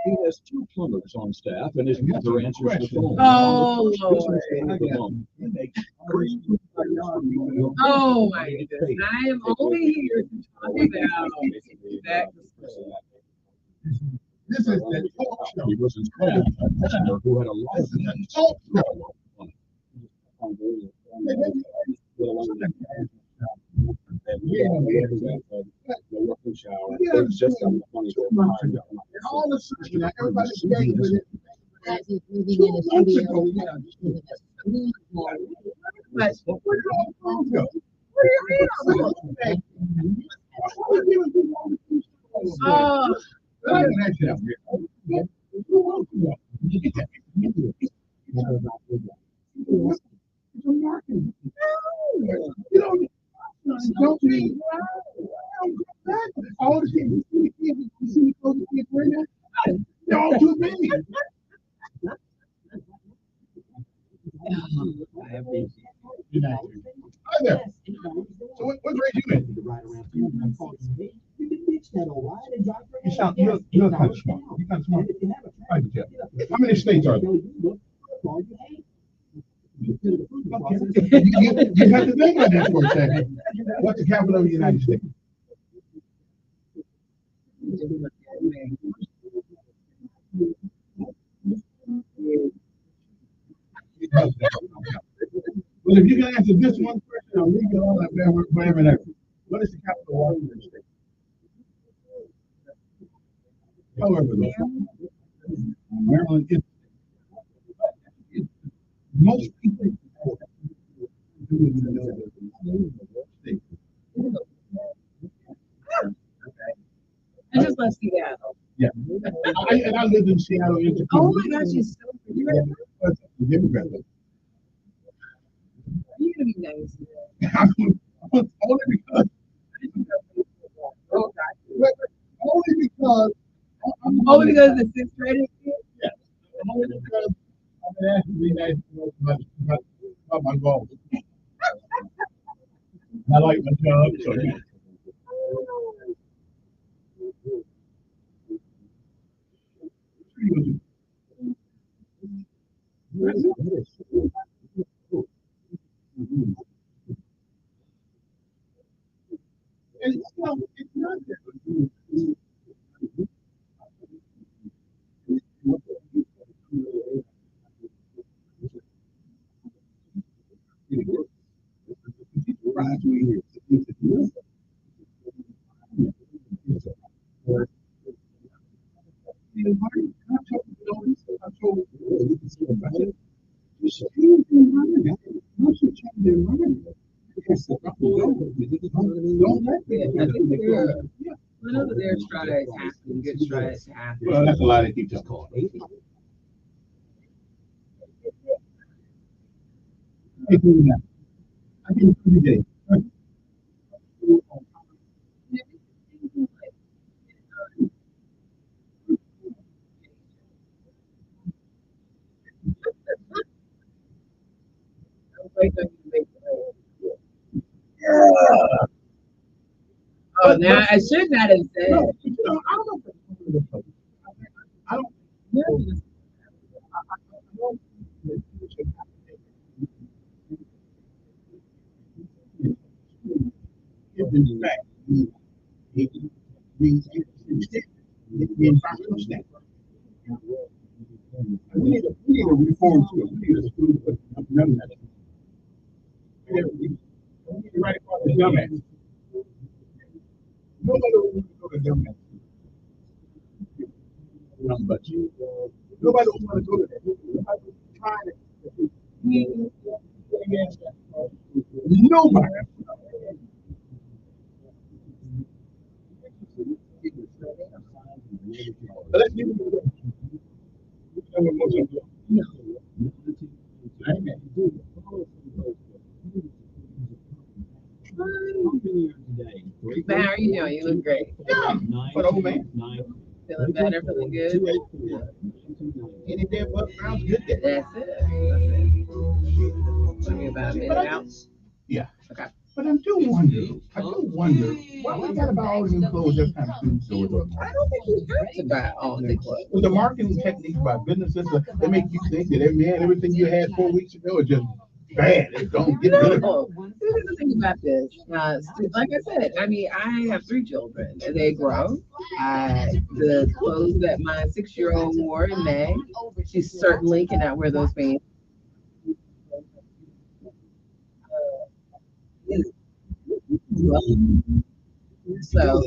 He has 2 plumbers on staff, and his mother answers the phone.
Oh, Lord. Oh, my goodness. I am only here to talk about that.
This is the talk show.
He was his friend, a listener who had a lot of
talk show.
It's just a funny
all the sudden, now everybody's staying with it.
As he's living in a studio.
But
Where do you don't mean all the people you see close to people right now, they're all too big. Hi there. So what grade you in? You sound you're kind of smart. You're kind of smart. I can tell. How many states are there? You have to think about this for a second. What's the capital of the United States? Well, if you can answer this one question, I'll leave you alone for every next. What is the capital of Washington State? However, Maryland is most people do even know that the state.
I just left Seattle.
Yeah. I lived in Seattle.
Oh my gosh, you're so
Democrat.
You're gonna be nice.
Only because. Only because.
Only because the sixth grade.
Yes. Only because I've been asked to be nice about my goals. I like my job, so yeah. And you know, it's not that.
Their strides happen, good strides happen.
Well, that's a lot of keep just calling. I can do the day.
Oh, now I should not have said.
No, I don't know. I don't know. In fact, the environmental standard. We need a reform school. We need a school with none of that. We need to write about the dumbass. Nobody wants to go to dumbass. Nobody wants to go to that. Nobody trying to. Nobody. But let's give it
How are you doing? You look great.
But old man.
Feeling better, feeling good.
Any damn butt sounds good.
That's it. Tell me about a minute out.
Yeah.
Okay.
But I do wonder, why we gotta buy all the new clothes every time food stores open?
I don't think we have to buy all the clothes.
Well, the marketing techniques by businesses, they make you think that everything you had 4 weeks ago is just bad. It's gonna get rid of it.
Here's the thing about this. Like I said, I mean, I have 3 children. They grow. The clothes that my 6-year-old wore in May, she certainly cannot wear those pants. So,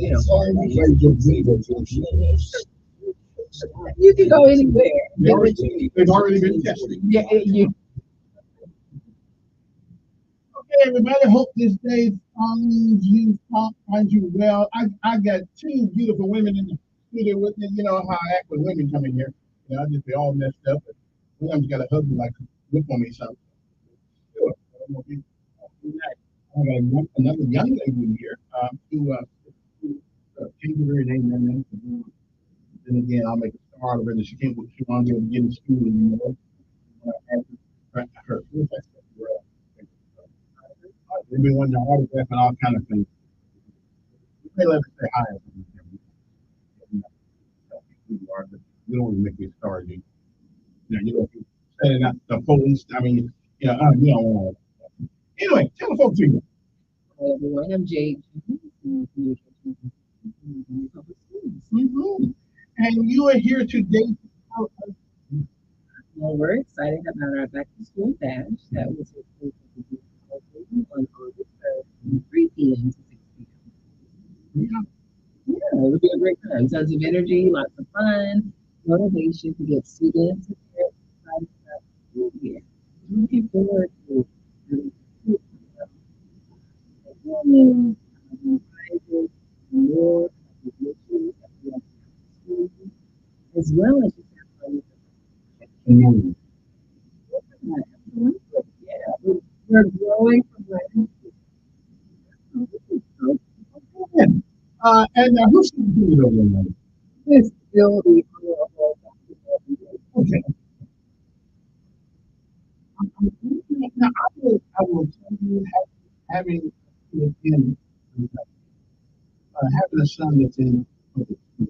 you can go anywhere.
They've already been tested.
Yeah,
Okay, everybody, hope this day finds you well. I got 2 beautiful women in the studio with me. You know how I act when women come in here. You know, I just be all messed up. But one of them's got a husband like look on me something. Sure. I got another young lady in here who change her name and then again I'll make a star of her that she can't she won't be able to get in school anymore. Her they've been wanting to autograph and all kind of things. They let us say hi. You don't want to make me a star, you know, setting up the police. I mean, you know, anyway, tell the folks you.
Hi everyone, I'm Jade.
And you are here today.
Well, we're excited about our back to school bash that was on August 3rd from 3 p.m. to 6 p.m. Yeah, it'll be a great time. Tons of energy, lots of fun, motivation to get students and parents excited about the school year. I'm looking forward to performing, prizes, more recognition that we have to school, as well as just have fun with the community. Yeah, absolutely. Yeah, we're growing from learning.
And who's the leader over there?
It's still the
Okay. Now, I will tell you, having in having a son that's in public school,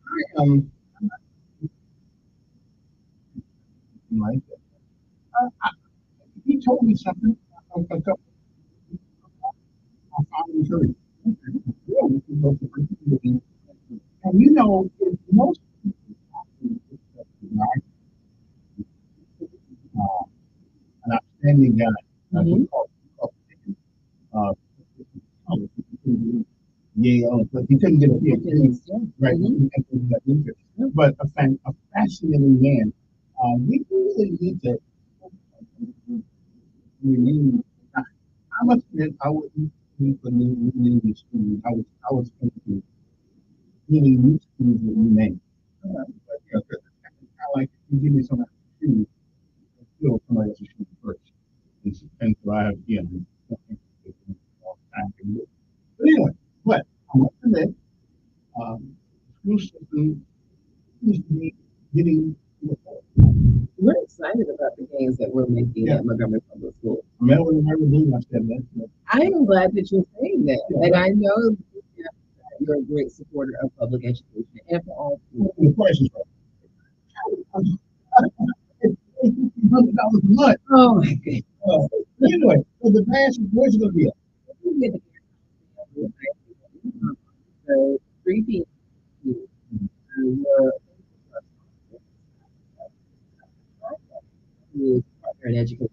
I am like that. He told me something. I found encouraging. Yeah, we can go for it. And you know, if most an outstanding guy, uh, Yale, but he couldn't get a PhD, right? But a fascinating man. We really need to. We need. I must admit, I wouldn't need for new schools. I was thinking many new schools that we name. But yeah, I like you give me some shoes, still somebody else's shoes first. And so I have but anyway, but I must admit, school system seems to be getting.
We're excited about the gains that we're making at Montgomery Public Schools.
Melvin never knew I said that.
I am glad that you're saying that. And I know you're a great supporter of public education and for all schools.
The price is right. $100 a month.
Oh my goodness.
Anyway, so the bash, where's it going to be at?
So 3 p.m. Partner in education.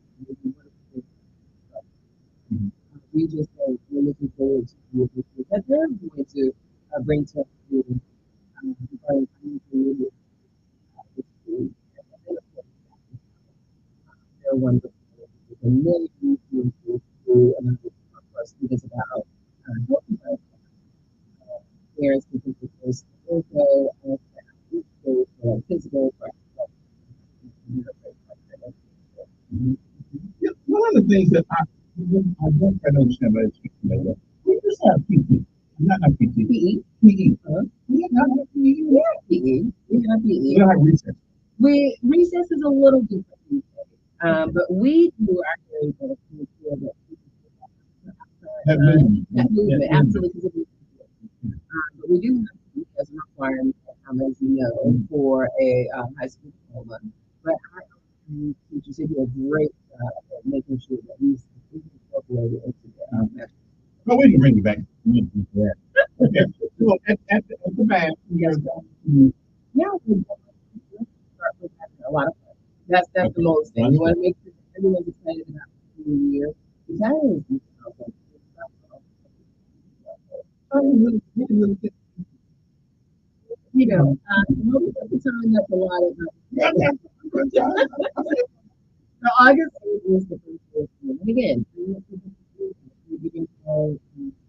We just we're looking forward to that they're going to bring to us they're wonderful. And many people to our students about helping us. Parents can take the first info and physical
One of the things that I don't quite understand about education, we just have PT. Not PT. PE. We not have PE.
We have PE. We have PE.
We don't have recess.
Recess is a little different. But we do our very best to make sure that that movement, absolutely. But we do have to as a requirement, as you know, for a high school diploma. But our teachers do a great job at making sure that we incorporate it into the
Well, we can bring it back. Okay. So at the back,
yeah, we start with having a lot of fun. That's the most thing. You want to make sure that everyone's excited about the new year. Because you know, most of the time that's a lot of so August 8th was the first day of school. And again, we begin to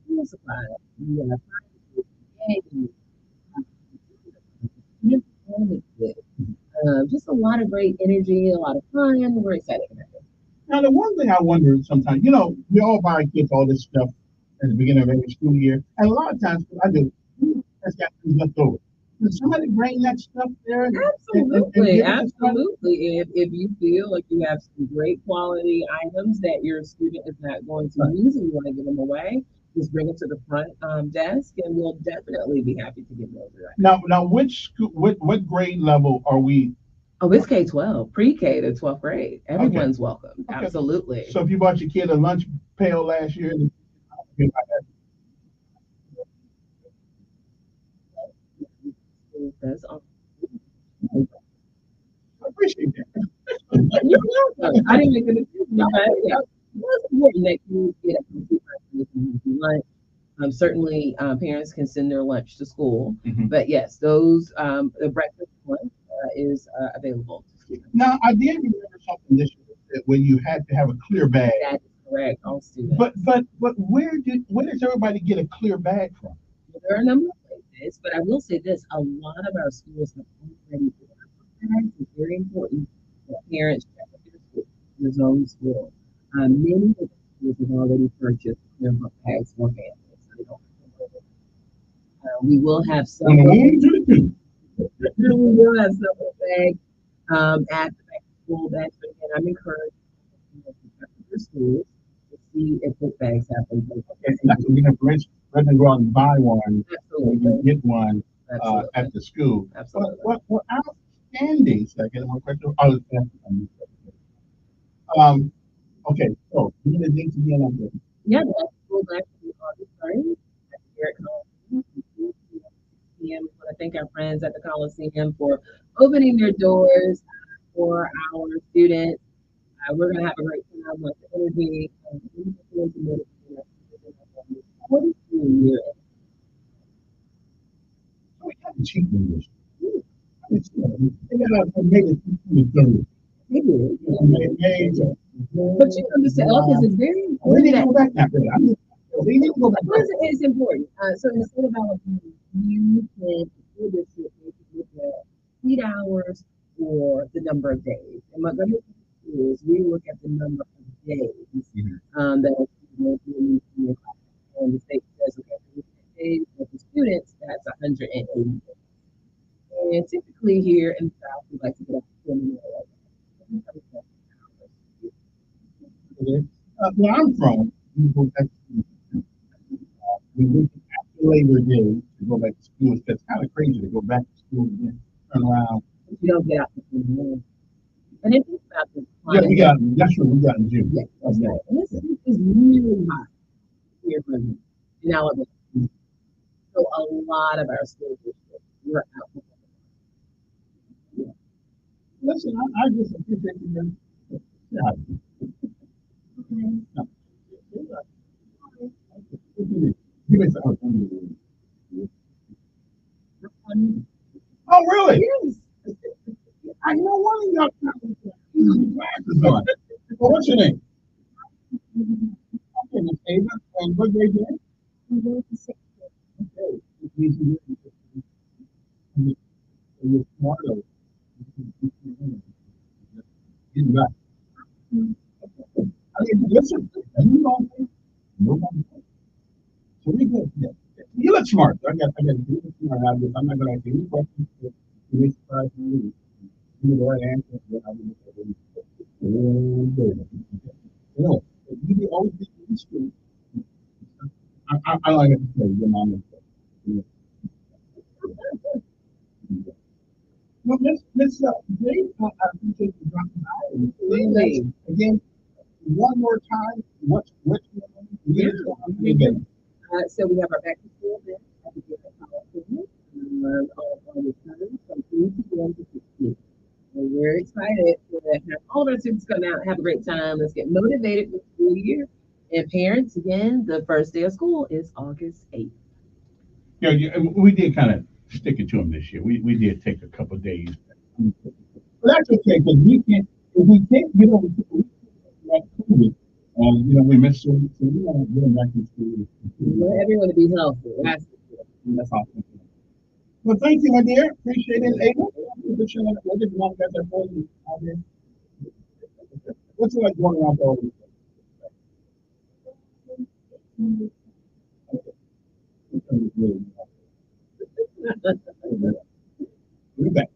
school supplies. We have just a lot of great energy, a lot of fun. We're excited about it.
Now, the one thing I wonder sometimes, you know, we all buy kids all this stuff at the beginning of every school year. And a lot of times, what I do, that's got things left over. Can somebody bring that stuff there?
Absolutely, absolutely. If you feel like you have some great quality items that your student is not going to use and you want to give them away, just bring it to the front desk, and we'll definitely be happy to give those away.
Now, which school, what grade level are we?
Oh, it's K-12, pre-K to 12th grade. Everyone's welcome.
Okay.
Absolutely.
So if you bought your kid a lunch pail last year,
was on.
I appreciate that.
You're welcome. I didn't make a decision, but yeah, it's important that you get a complete breakfast and lunch. Certainly, parents can send their lunch to school, but yes, those the breakfast lunch is available to students.
Now, I did remember something this year that when you had to have a clear bag.
That is correct, all students.
But where does everybody get a clear bag from?
Well, there are a number of places, but I will say this: a lot of our schools have already put out bags. It's very important that parents check with their school, their zone school. Many of the schools have already purchased clear book bags for families. So they don't have to worry. We will have some. We will have some bags at the back to school bags, but again, I'm encouraged to schools to see if book bags have been purchased.
Okay, so we have rather than go out and buy one, so we can get one at the school.
Absolutely.
What outstanding second one question? Okay, so you need a date to be in there.
Yeah, that's school back to August 3rd here at Coliseum. We want to thank our friends at the Coliseum for opening their doors for our students. We're going to have a great time with the energy. 42 years.
We have a cheap English. They got a made it.
They do. But you understand, Elkins is very important.
We need to go back now. We need to go back.
It's important. So in the state of Alabama, you can do this with the seat hours or the number of days. And Montgomery is we look at the number of days that a student will need to be in class. And the state says, okay, days with the students, that's 180 days. And typically here in the South, we like to get up to 20 minutes.
Where I'm from, we go back to we wait after Labor Day to go back to school. It's kind of crazy to go back to school and then turn around.
But you don't get out the school. And then think about this.
Yeah, we got in June.
Yes, that's right. And this is really hot here in Alabama. So a lot of our school districts were out.
Listen, I just appreciate you. Yeah. Oh, really?
Yes.
I know one of y'all glasses on. Well, what's your name? Okay, Miss Ava. And what grade you in? Okay. You're smart. Get back. I mean, listen, you don't think nobody. So we good. Yeah. You look smart. I got to be smart. I'm not going to ask any questions to make surprise you. You know the right answer. You know, you be always be in the street. I like to say, your mom is. Well, Miss Jay, I appreciate you dropping by. Again, one more time, what's your name?
So we have our back to school event at the on the time from 3 p.m. to 6 p.m. And we're excited to have all of our students come out and have a great time. Let's get motivated for the school year. And parents, again, the first day of school is August 8th.
Yeah, we did kind of stick it to them this year. We did take a couple of days. But that's okay, because if we can't get over to COVID, we miss so we want to get back to school.
We want everyone to be healthy.
That's awesome. Well, thank you, my dear. Appreciate it. Ava, what did you want to get there for you out there? What's it like going around all this? We're back.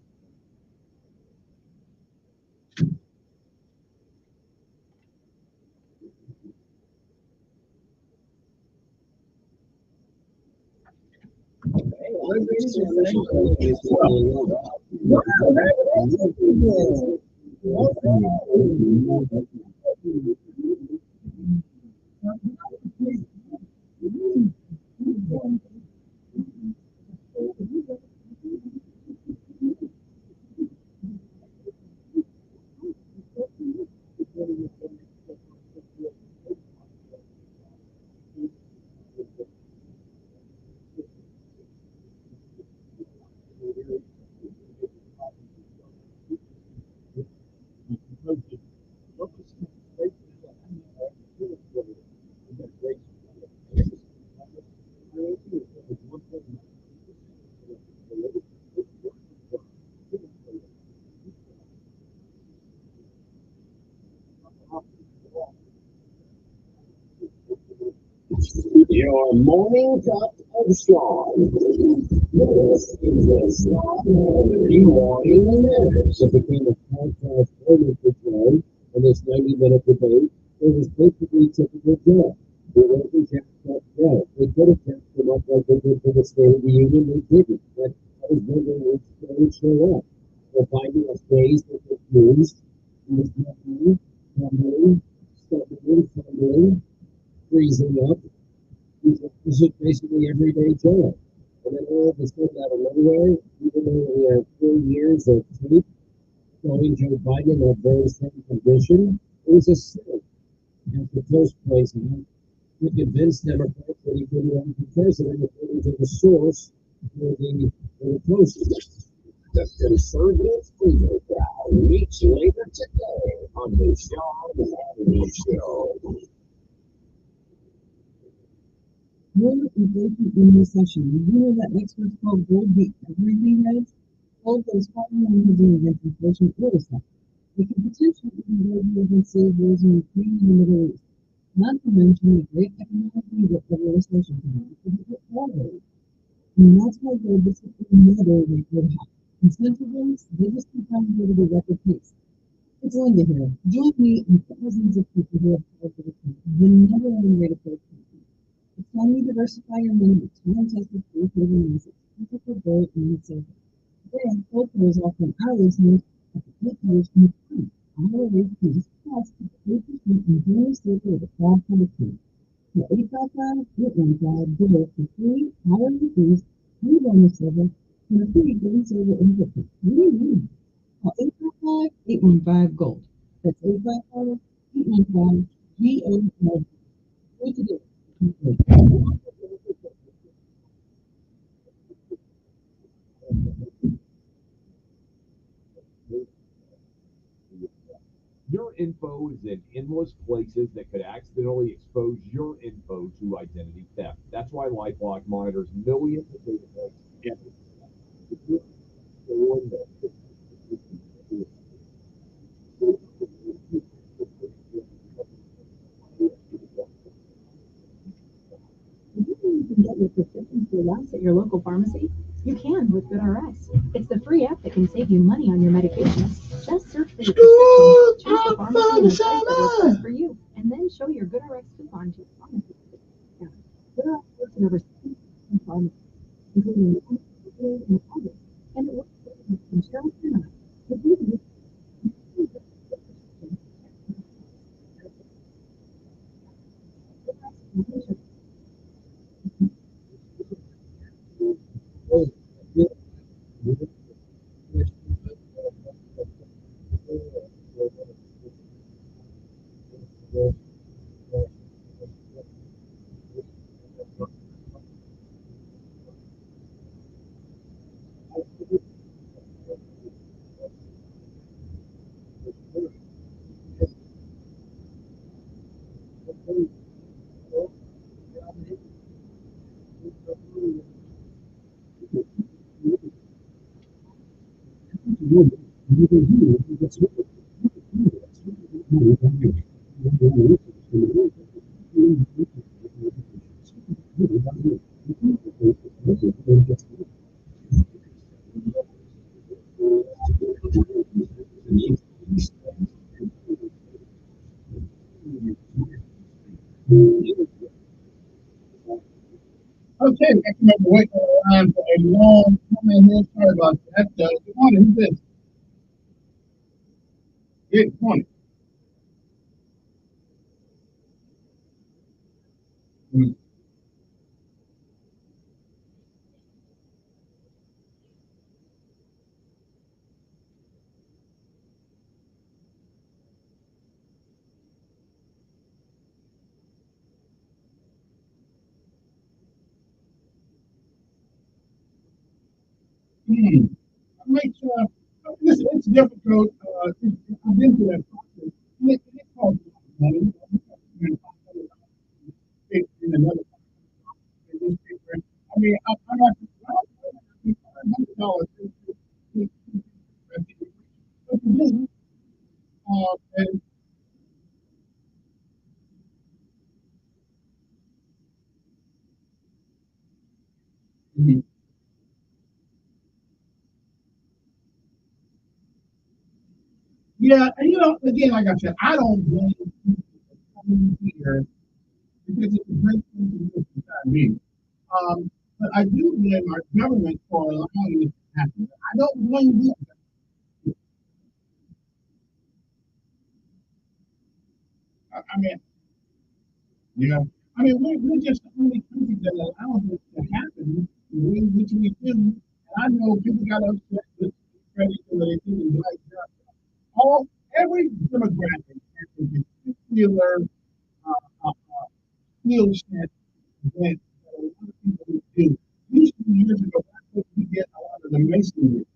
Your morning cup of Sean. This is the Sean Morning Minute. It became a podcast earlier today, and this 90-minute debate. It was basically typical Joe. They wasn't kept up Joe. They could have kept him up like they did for the State of the Union. They didn't. But I was wondering which they would show up. They're finding a phrase that was used. He was happy, humbling, stumbling, freezing up. This is basically everyday Joe. And then all of a sudden, out of nowhere, even though we have 4 years of tape showing Joe Biden in that very same condition, it was a sin. And the first place, to convince Democrats that he couldn't run for president according to the source for the post. The conservative freedom crowd meets later today on the Sean Hannity Show.
We're inflation in recession. You know that experts call gold the everything hedge? Gold is fighting and hedging against inflation or recession. It could potentially even go against civil wars in Ukraine and the Middle East. Not to mention the great economic leader of a recession can hit forward. And that's why gold is another record high. In central banks, they just keep on going to the record pace. It's Linda here. Join me and thousands of people who have called for the number one way to pay attention. It's time you diversify your money with time-tested safe haven assets, typical gold and silver. Today, gold is offering our listeners at the 8 years from the time. Our rate fees plus 8% in junior silver with a fall policy. For 855-815 for free hourly fees, free bonus silver, and a free green silver input kit. What do you need? Call 855-815-GOLD. That's 855-815-GOLD. What to do?
Your info is in endless places that could accidentally expose your info to identity theft. That's why LifeLock monitors millions of data points every second.
You can get your prescriptions to last at your local pharmacy. You can with GoodRx. It's the free app that can save you money on your medications. Just search for your prescription, choose the pharmacy and the price that works best for you, and then show your GoodRx coupon to your pharmacy. GoodRx works in over 60 pharmacies, including and others, and it works with insurance or not. If you use
Okay, I can remember waiting on the line for a long time here. Sorry about that. Good morning. Who's this? Yeah, good morning. I might try. Listen, it's difficult. I've been through that process. It costs a lot of money. In another, I mean, I'm not. $500. And mhm. Yeah, and again, like I said, I don't blame people for coming here because it's a great thing to do for the time being. But I do blame our government for allowing this to happen. I don't blame them. I mean, we're just the only country that allows this to happen the way in which we do. And I know people got upset with credit related and like that. Every demographic has a particular skill set that a lot of people do. Used to be years ago, I we get a lot of the masonry,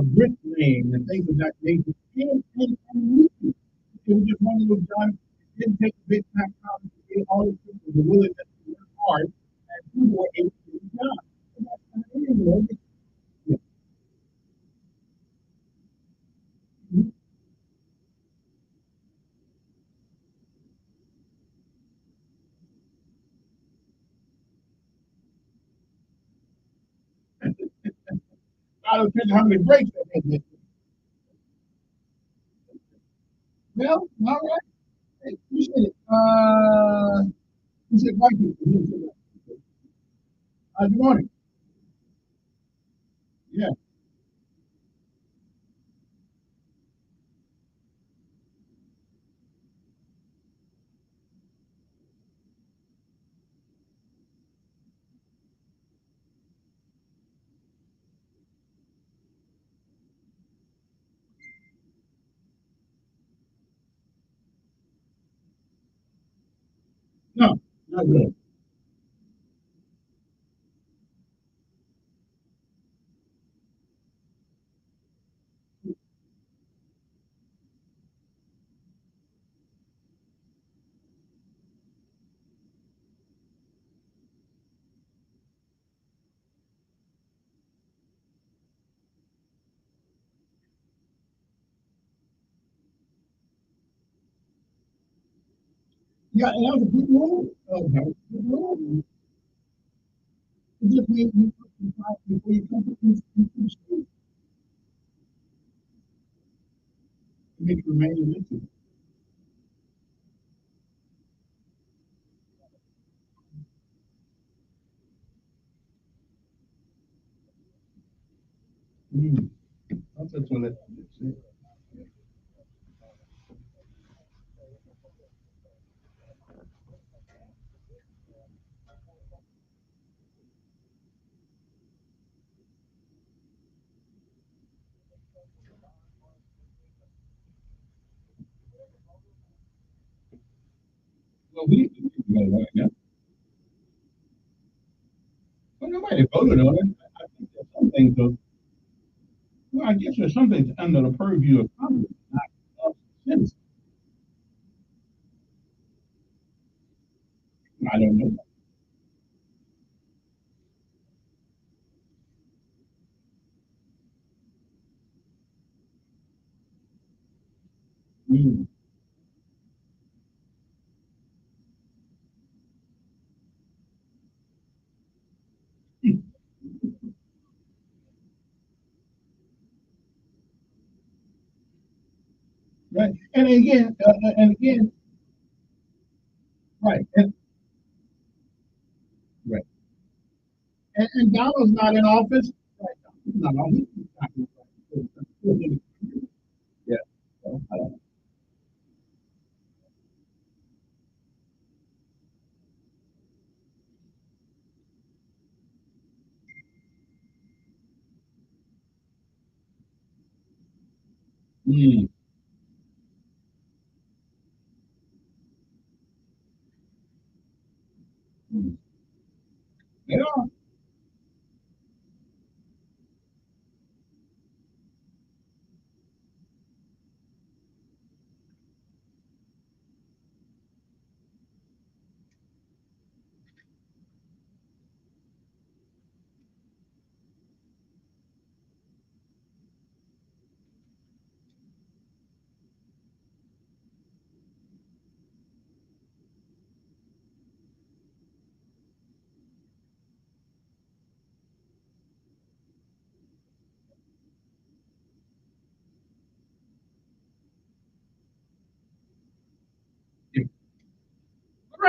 bricklaying, and things of that nature. And it was just one of those jobs. It didn't take a big time college to get all the people the willingness to work hard and people were able to do the job. And that's not it anymore. Yeah. I don't care how many breaks they had. Well, all right. Hey, appreciate it. You said white people. Good morning. Yeah. No, not really. Yeah, and that was a good rule. That was a good rule. It just means you put some time before you come to the street to make it remain in it. That's what it is. Well, we didn't go right now. Well, nobody voted on it. I think there's some things, well, I guess there's some things under the purview of Congress, not of citizens. I don't know. Mm. Right. And again, right. Right. And Donald's not in office. Right. No, he's not in office. Yeah. So, I don't know. Mm. Mm. They are.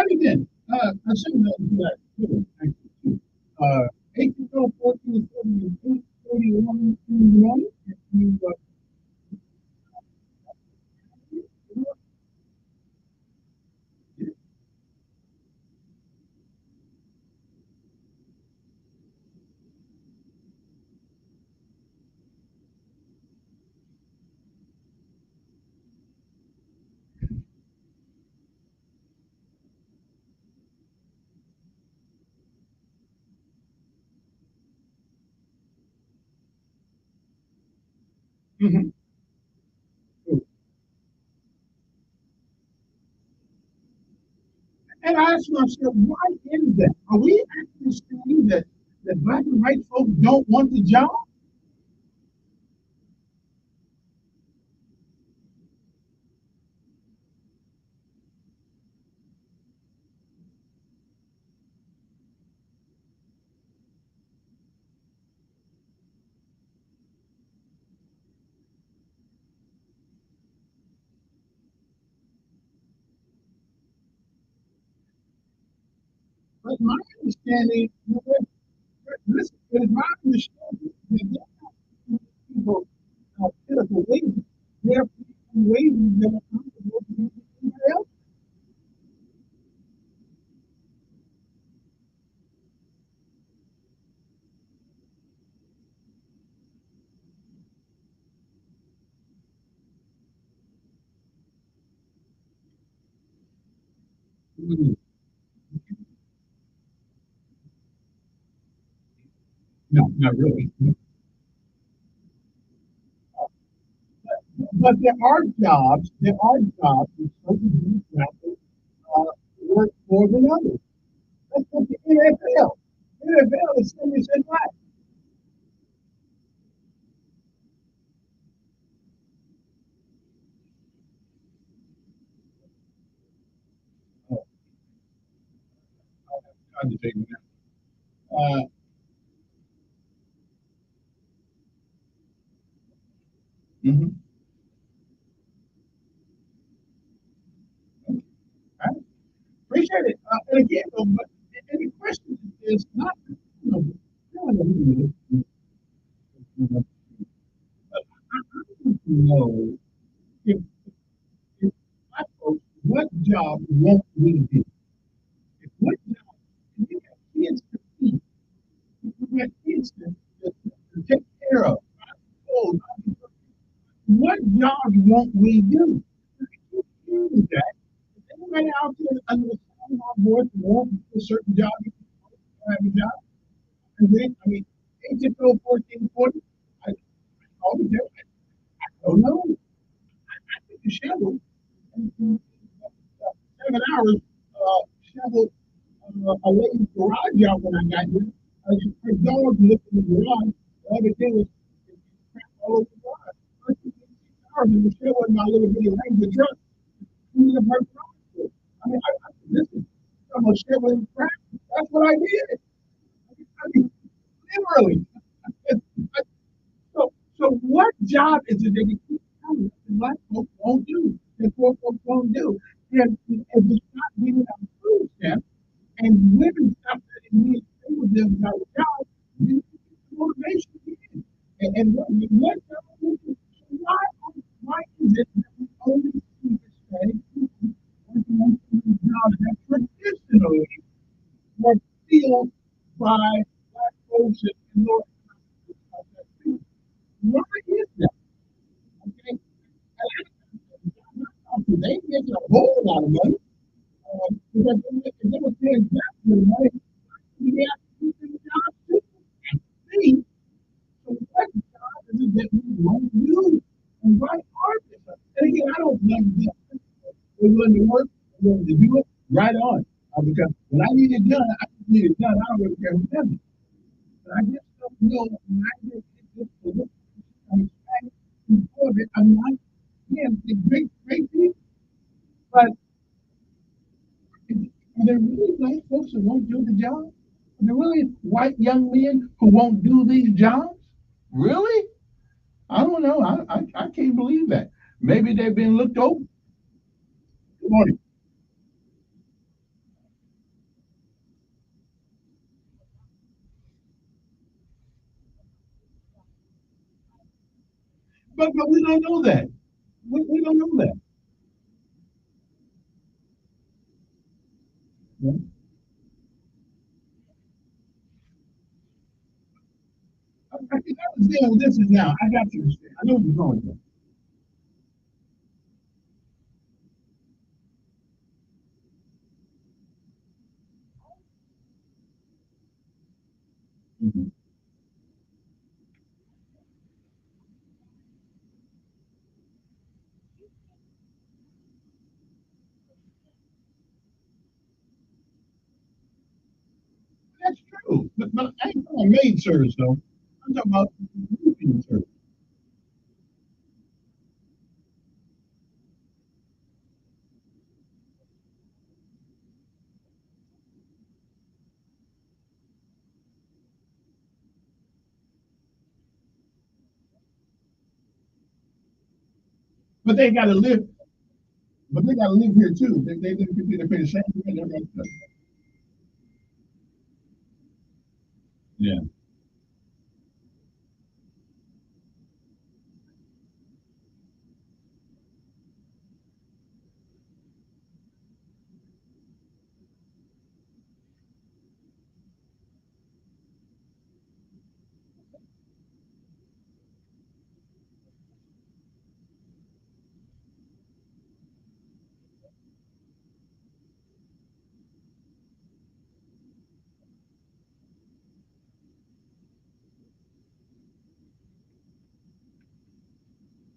righty then. I assume that. Thank you. 8 to 12, 14 to 8, 41 in the morning. If you, Mhm. And I ask myself, why is that? Are we actually saying that black and white folks don't want the job? But my understanding, listen, it is my understanding that they're not people pitiful wages. They're wages that are comparable to anybody else. Mm. No, not really. But there are jobs that certain demographics work more than others. Let's look at the NFL. NFL is 70% black. Oh, I'll have to take it now. Mhm. I appreciate it. And again, but any question is not, I don't know if, if black folks, what job won't we do? If what job, if you have kids to feed, if you have kids to take care of, oh, what job won't we do? If you do that, if anybody out there under the sound of our voice wants a certain job, you can have a job. And then, I mean, 8 to 12, 14, 40, I always do it. I don't know. I think the shovel, and, 7 hours, shoveled a lady's garage out when I got here. Her dog lived in the garage. All they did was crap all over the garage. First 6 hours, and the shovel in my little bitty Ranger truck, cleaning up her garage. I mean, listen, I'm a shoveling crap. That's what I did. I mean, literally. So what job is it that you keep telling us that black folks won't do, that poor folks won't do? And if it's not giving out food stamps and women stop that and being able to about a job, you get motivation again. And what job is it? Why is it that we only see Hispanic people working on these jobs that traditionally were filled by black folks in North Carolina? Why is that? Okay. They get a whole lot of money because they were paying taxes and money. We have to keep them jobs too. See, so what job is it that we won't do? And why aren't they? And again, I don't blame them. They're willing to work, they're willing to do it, right on. Because when I need it done, I just need it done. I don't really care who does it. But I just don't know when I get this to look before that. I'm not, again, it's great people. But are there really black folks who won't do the job? Are there really white young men who won't do these jobs? Really? I don't know. I can't believe that. Maybe they've been looked over. Good morning. But we don't know that. We don't know that. Yeah. I can understand what this is now. I got you. I know what you're going with. Mhm. That's true. But I ain't talking about maid service though. I'm talking about roofing service. But they gotta live. But they gotta live here too. They continue to pay the same rent. Yeah.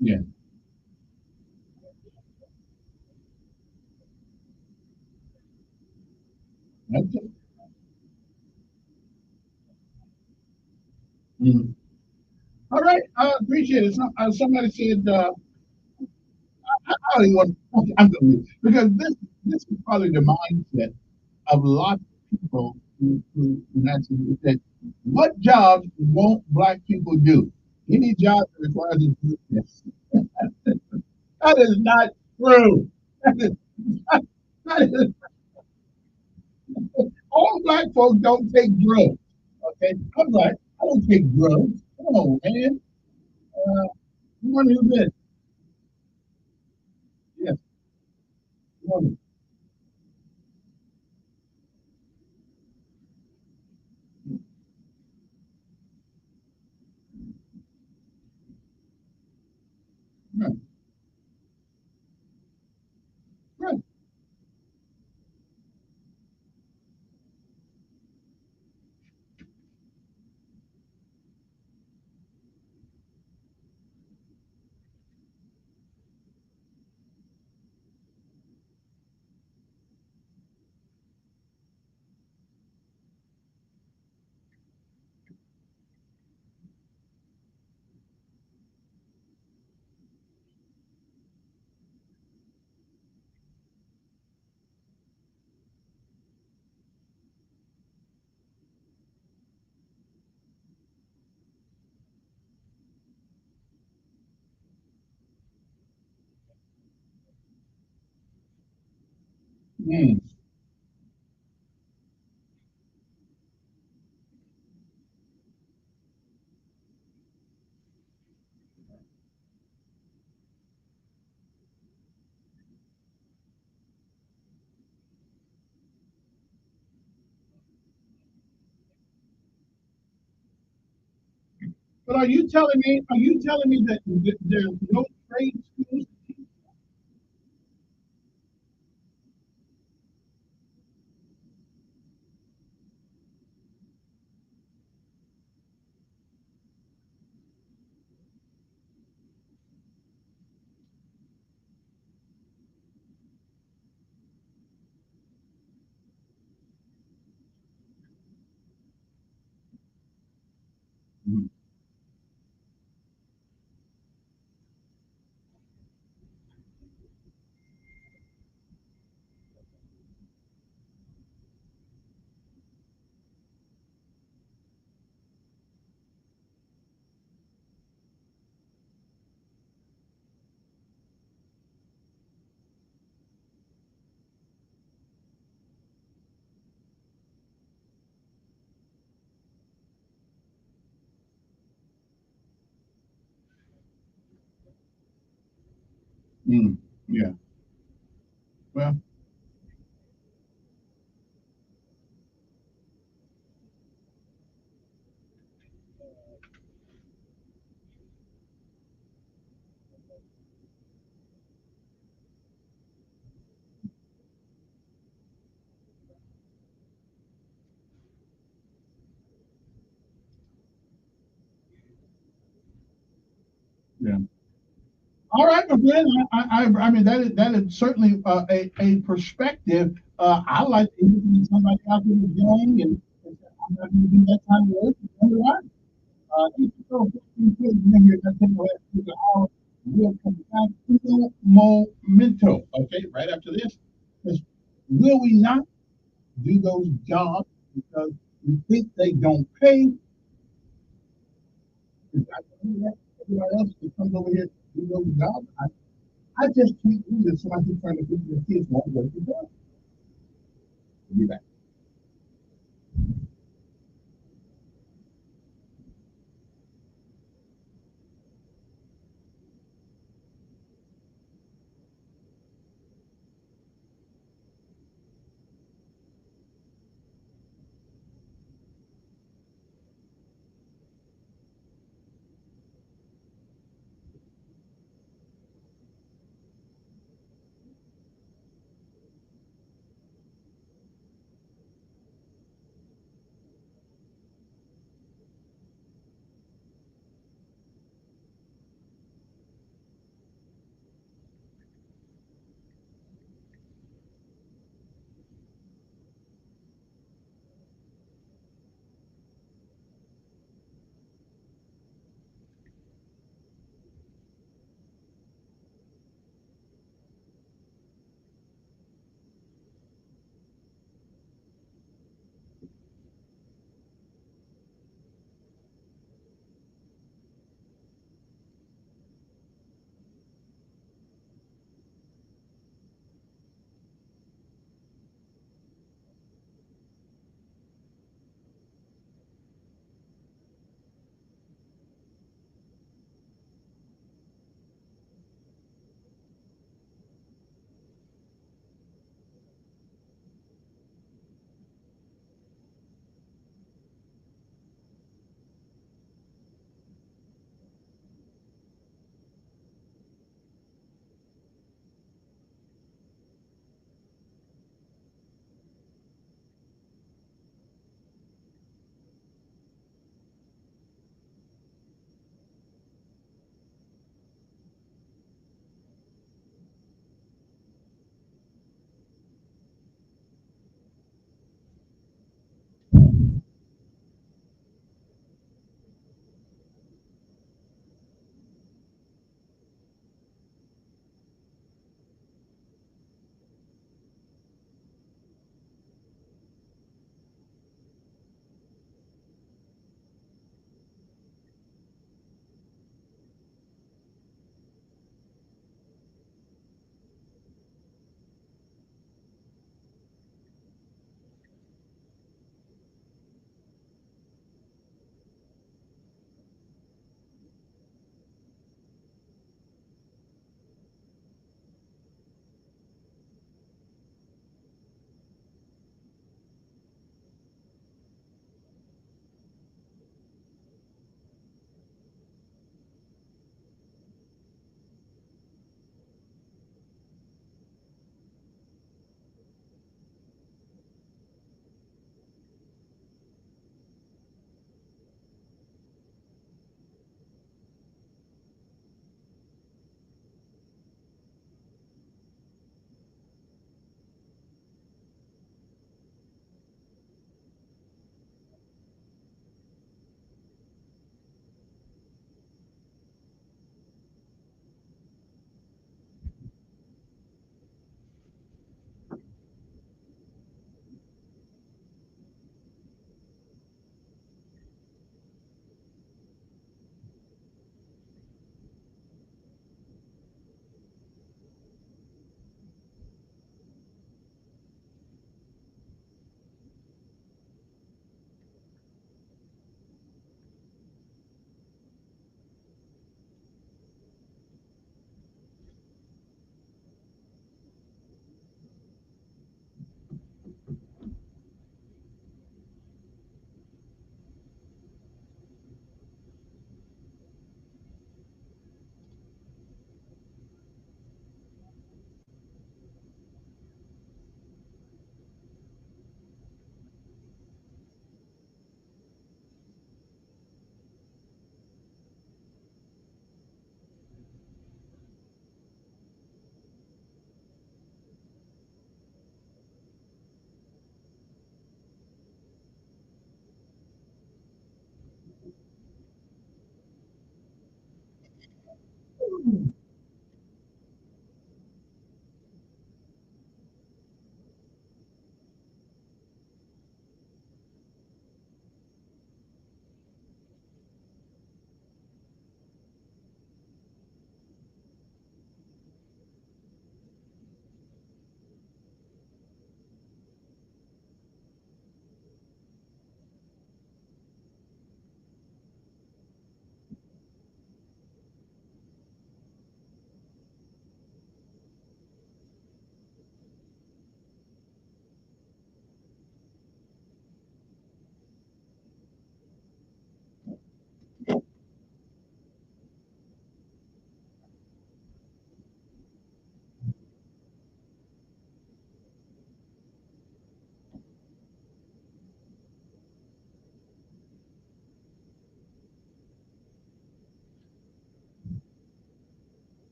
Yeah. That's it. Mhm. All right. I appreciate it. Somebody said I don't even want. Okay, I'm gonna leave. Because this is probably the mindset of a lot of people who actually said, what jobs won't black people do? Any job that requires a do this. That is not true. That is not, that is, all black folks don't take drugs. Okay, I'm black. I don't take drugs. Come on, man. You want to do this? Yes. You want to, right, right. Mm. But are you telling me? Are you telling me that there's no trade schools? Yeah. Well, yeah. All right, my friend. I mean, that is certainly a perspective. I like to hear somebody out there with young and I'm not going to do that kind of work. You're right. Each show, 15 kids in here, that's in the last 2 hours. We'll come back to the momento. Okay, right after this. Is, will we not do those jobs because we think they don't pay? Is that everybody else that comes over here to do those jobs? I just can't do this. Somebody trying to feed their kids won't go to job. We'll be back. Good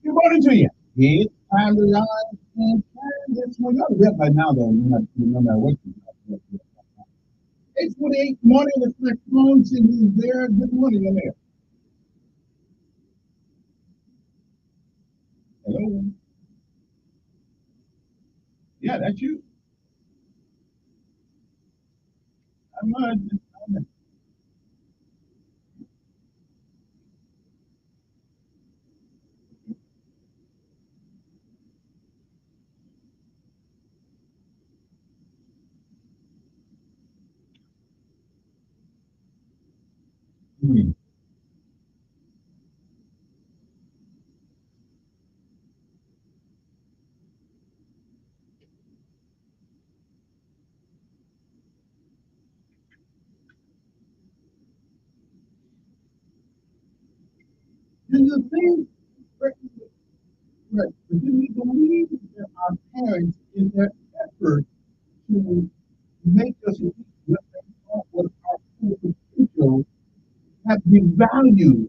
morning to you. It's time to rise and shine this morning. Y'all bet by now, though, no matter what you do. 8:28 morning, the flex phone is there. Good morning in there. Hello. Yeah, that's you. I'm Do you think, right, do you believe that our parents, in their effort to make us reach what they thought was our full potential, have devalued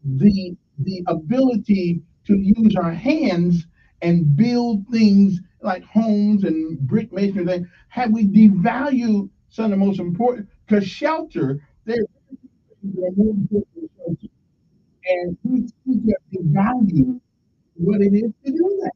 the ability to use our hands and build things like homes and brick masonry? Have we devalued some of the most important? Because shelter, they're more important than shelter, and we have devalued what it is to do that.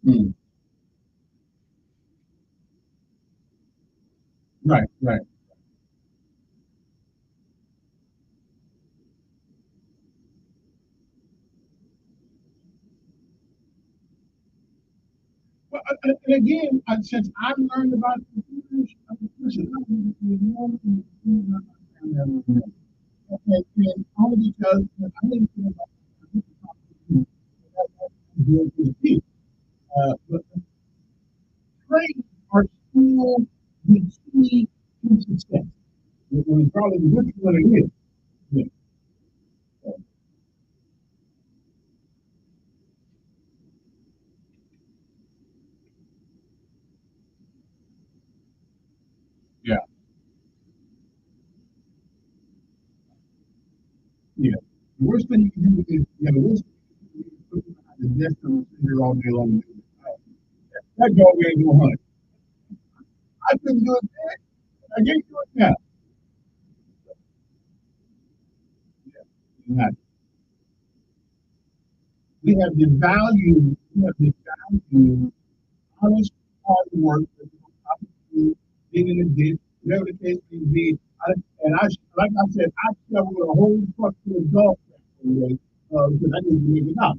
Mm. Right, right. Well, and again, since I've learned about computers, listen, I'm okay, and only because I didn't feel like but trades are still the key to success. Regardless of which one it is. Yeah. Yeah. Yeah. The worst thing you can do is, the worst thing you can do is put behind the desk and sit here all day long. That dog ain't gonna hunt. I couldn't do it then. I can't do it now. Yeah. We have the value, honest, hard work, that we have to do, digging a ditch, whatever the case may be. Like I said, I shoveled a whole truck full of dog crap away because I didn't make it out.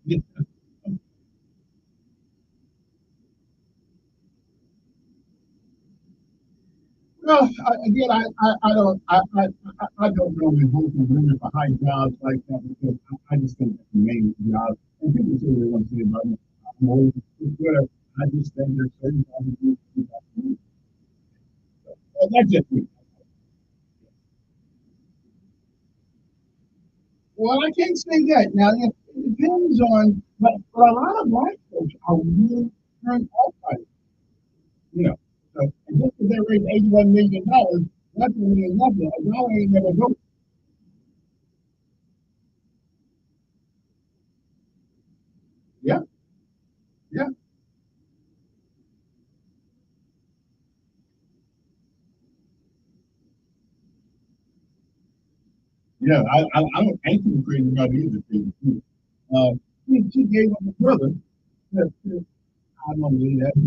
Yeah. Well, again, I don't really vote for women for high jobs like that because I just think that's the main job. And people say what they want to say about me. I'm old, whatever. I just think there's certain jobs that you have to do. That's it. Well, I can't say that. Now, it depends on, but a lot of black folks are really turned off by it. You know, so and just because they raised $81 million, nothing means nothing. A dollar ain't never go. Yeah, yeah, yeah. I ain't too crazy about either thing. Uh, she gave up a brother. I don't believe that. I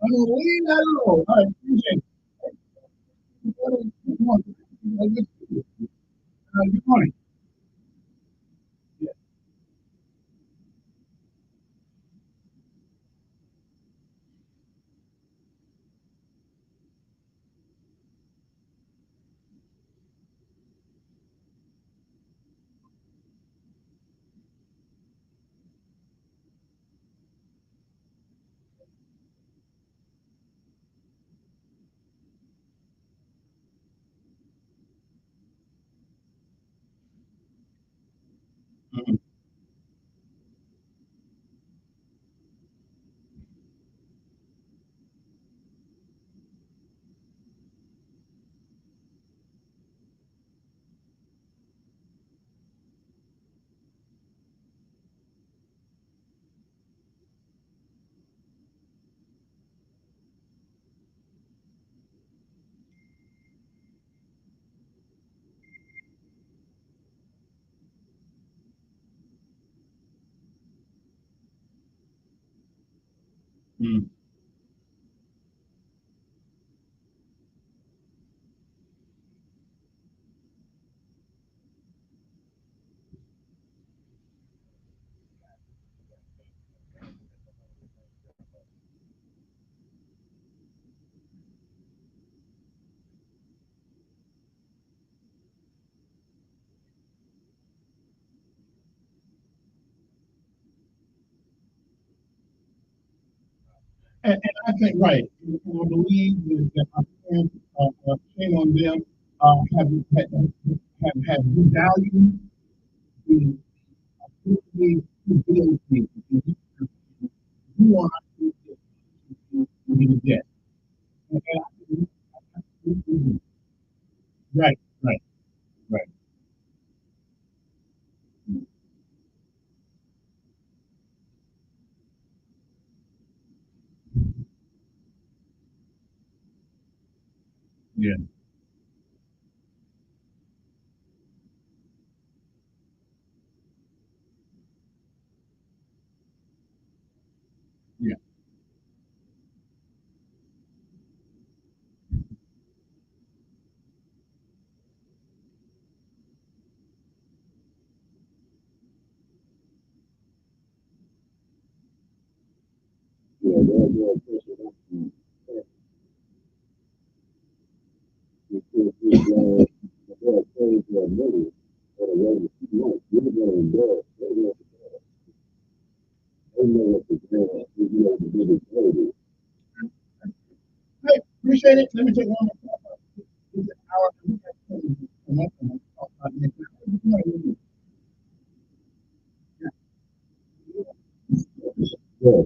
don't believe that at all. All right, appreciate it. Good morning. Good morning. Mm. And I think, right, and I believe that our parents, shame on them, have devalued the ability to build things. You want to be debt. And right, right, right. Yeah, yeah, Hey, appreciate it. Let me take one more call. Is it Yeah.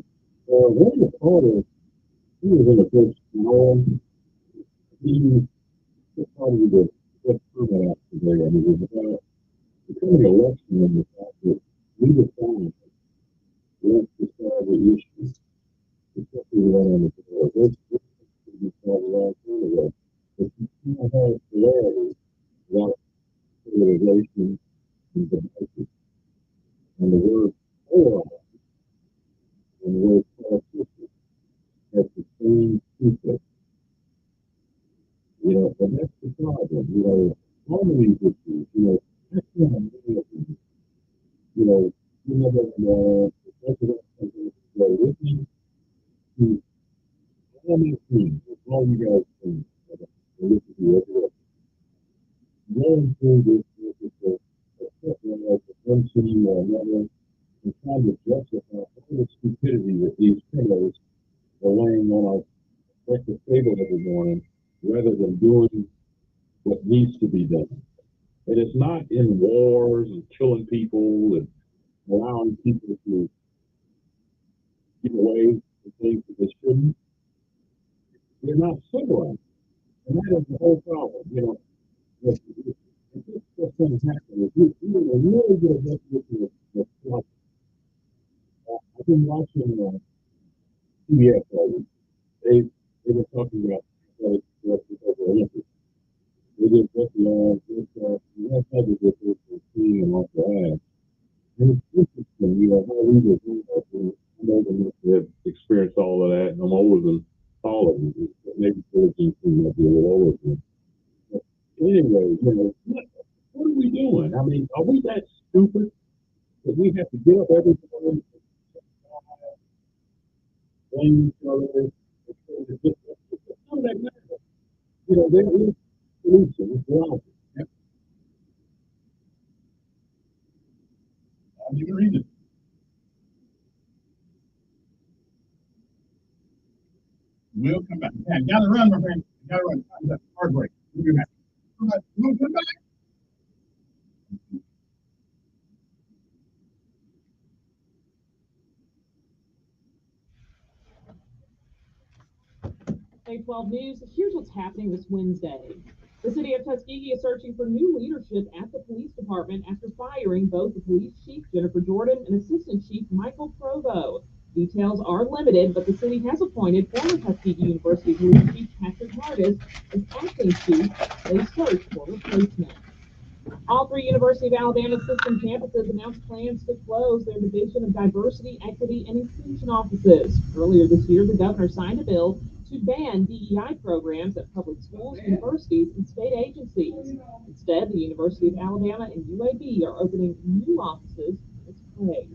One of the artists, he was in a good storm. He was probably the best comment out today. I mean, it was about becoming election and the fact that we were trying to solve the issues, especially the one on the board. This could be solved a long time ago. But you can't have clarity without polarization and devices. And the word polarize and the word politician have the same sequence. And that's the problem. All of these issues, that's not a negative. You never the president go with me to all my teams, all you guys think. This is the other. Going through this is like one team or another and trying to justify all the stupidity that these pillars are laying on our collective table of
doing what needs to be done. And it's not in wars and killing people and allowing people to get away with things that they shouldn't. They're not civilized. And that is the whole problem. If this thing's happening, if you really get a definition of what I've been watching CBS all week. They've been talking about the Olympics. They did what the last time they did this for seeing and off the ads. And it's interesting, how we do it. I'm old enough to have experienced all of that, and I'm older than all of them. Maybe 14 might be a little older than. But anyway, what are we doing? I mean, are we that stupid that we have to get up every morning, blame each other? It's not that matter. There is solution. It's wrong. Yep. You can read it. We'll come back. Yeah, gotta run, my friend. Gotta run. Hard break. We'll be back. We'll come back.
A12 News, here's what's happening this Wednesday. The city of Tuskegee is searching for new leadership at the police department after firing both the police chief, Jennifer Jordan, and assistant chief, Michael Provo. Details are limited, but the city has appointed former Tuskegee University Police Chief Patrick Hardis as acting chief. They search for replacement. All three University of Alabama system campuses announced plans to close their Division of Diversity, Equity, and Inclusion offices. Earlier this year, the governor signed a bill to ban DEI programs at public schools, universities, and state agencies. Instead, the University of Alabama and UAB are opening new offices in its place.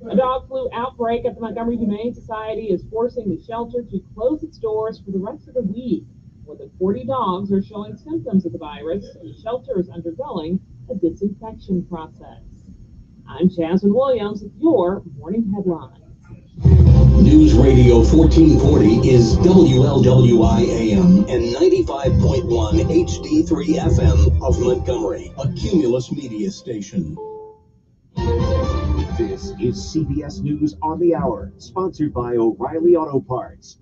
A dog flu outbreak at the Montgomery Humane Society is forcing the shelter to close its doors for the rest of the week. More than 40 dogs are showing symptoms of the virus, and the shelter is undergoing a disinfection process. I'm Jasmine Williams with your morning headlines.
News Radio 1440 is WLWI AM and 95.1 HD3 FM of Montgomery, a Cumulus media station.
This is CBS News on the Hour, sponsored by O'Reilly Auto Parts.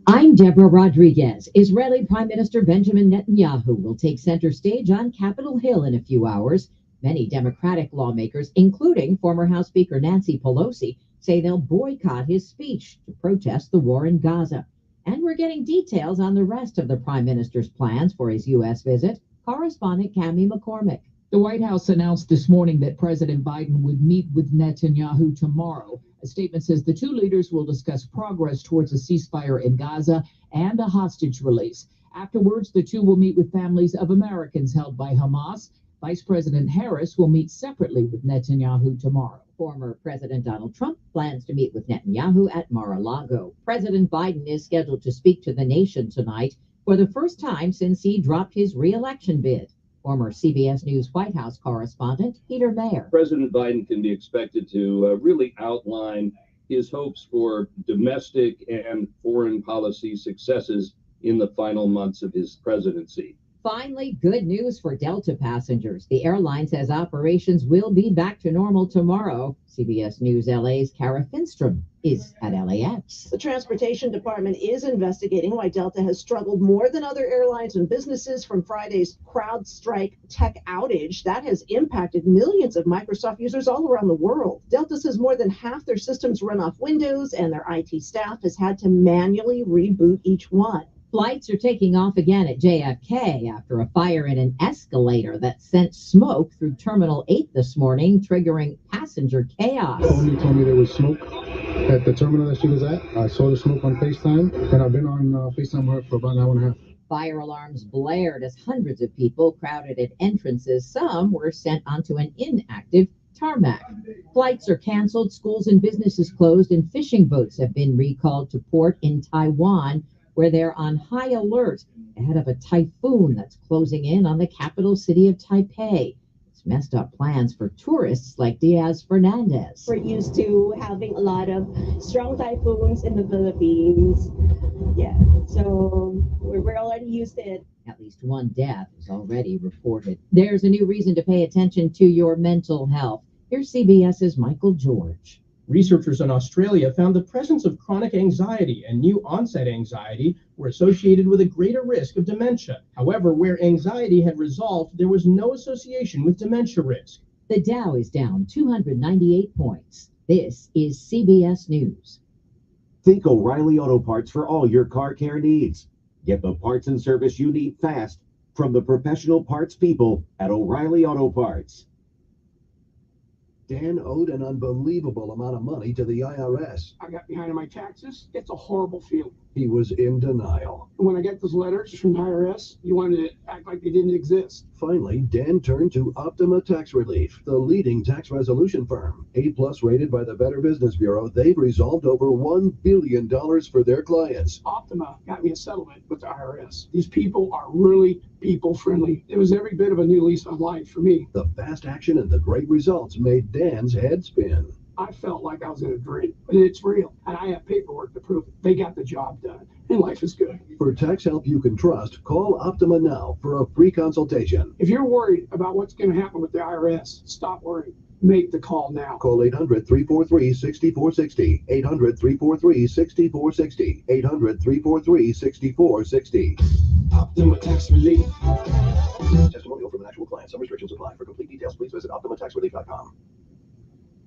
I'm Deborah Rodriguez. Israeli Prime Minister Benjamin Netanyahu will take center stage on Capitol Hill in a few hours. Many Democratic lawmakers, including former House Speaker Nancy Pelosi, say they'll boycott his speech to protest the war in Gaza. And we're getting details on the rest of the Prime Minister's plans for his U.S. visit. Correspondent Cammie McCormick.
The White House announced this morning that President Biden would meet with Netanyahu tomorrow. A statement says the two leaders will discuss progress towards a ceasefire in Gaza and a hostage release. Afterwards, the two will meet with families of Americans held by Hamas. Vice President Harris will meet separately with Netanyahu tomorrow.
Former President Donald Trump plans to meet with Netanyahu at Mar-a-Lago. President Biden is scheduled to speak to the nation tonight for the first time since he dropped his re-election bid. Former CBS News White House correspondent Peter Mayer.
President Biden can be expected to really outline his hopes for domestic and foreign policy successes in the final months of his presidency.
Finally, good news for Delta passengers. The airline says operations will be back to normal tomorrow. CBS News LA's Kara Finstrom is at LAX.
The Transportation Department is investigating why Delta has struggled more than other airlines and businesses from Friday's CrowdStrike tech outage. That has impacted millions of Microsoft users all around the world. Delta says more than half their systems run off Windows, and their IT staff has had to manually reboot each one.
Flights are taking off again at JFK after a fire in an escalator that sent smoke through Terminal 8 this morning, triggering passenger chaos.
Tony told me there was smoke at the terminal that she was at. I saw the smoke on FaceTime, and I've been on FaceTime with her for about an hour and a half.
Fire alarms blared as hundreds of people crowded at entrances. Some were sent onto an inactive tarmac. Flights are canceled, schools and businesses closed, and fishing boats have been recalled to port in Taiwan, where they're on high alert ahead of a typhoon that's closing in on the capital city of Taipei. It's messed up plans for tourists like Diaz Fernandez.
We're used to having a lot of strong typhoons in the Philippines.
yet. So we're already used to it.
At least one death is already reported. There's a new reason to pay attention to your mental health. Here's CBS's Michael George.
Researchers in Australia found the presence of chronic anxiety and new onset anxiety were associated with a greater risk of dementia. However, where anxiety had resolved, there was no association with dementia risk.
The Dow is down 298 points. This is CBS News.
Think O'Reilly Auto Parts for all your car care needs. Get the parts and service you need fast from the professional parts people at O'Reilly Auto Parts.
Dan owed an unbelievable amount of money to the IRS.
I got behind on my taxes. It's a horrible feeling.
He was in denial.
When I get those letters from the IRS, you wanted to act like they didn't exist.
Finally, Dan turned to Optima Tax Relief, the leading tax resolution firm. A-plus rated by the Better Business Bureau, they've resolved over $1 billion for their clients.
Optima got me a settlement with the IRS. These people are really people-friendly. It was every bit of a new lease on life for me.
The fast action and the great results made Dan's head spin.
I felt like I was in a dream, but it's real, and I have paperwork to prove it. They got the job done, and life is good.
For tax help you can trust, call Optima now for a free consultation.
If you're worried about what's going to happen with the IRS, stop worrying. Make the call now.
Call 800-343-6460. 800-343-6460. 800-343-6460.
Optima Tax Relief.
Testimonial from an actual client. Some restrictions apply. For complete details, please visit OptimaTaxRelief.com.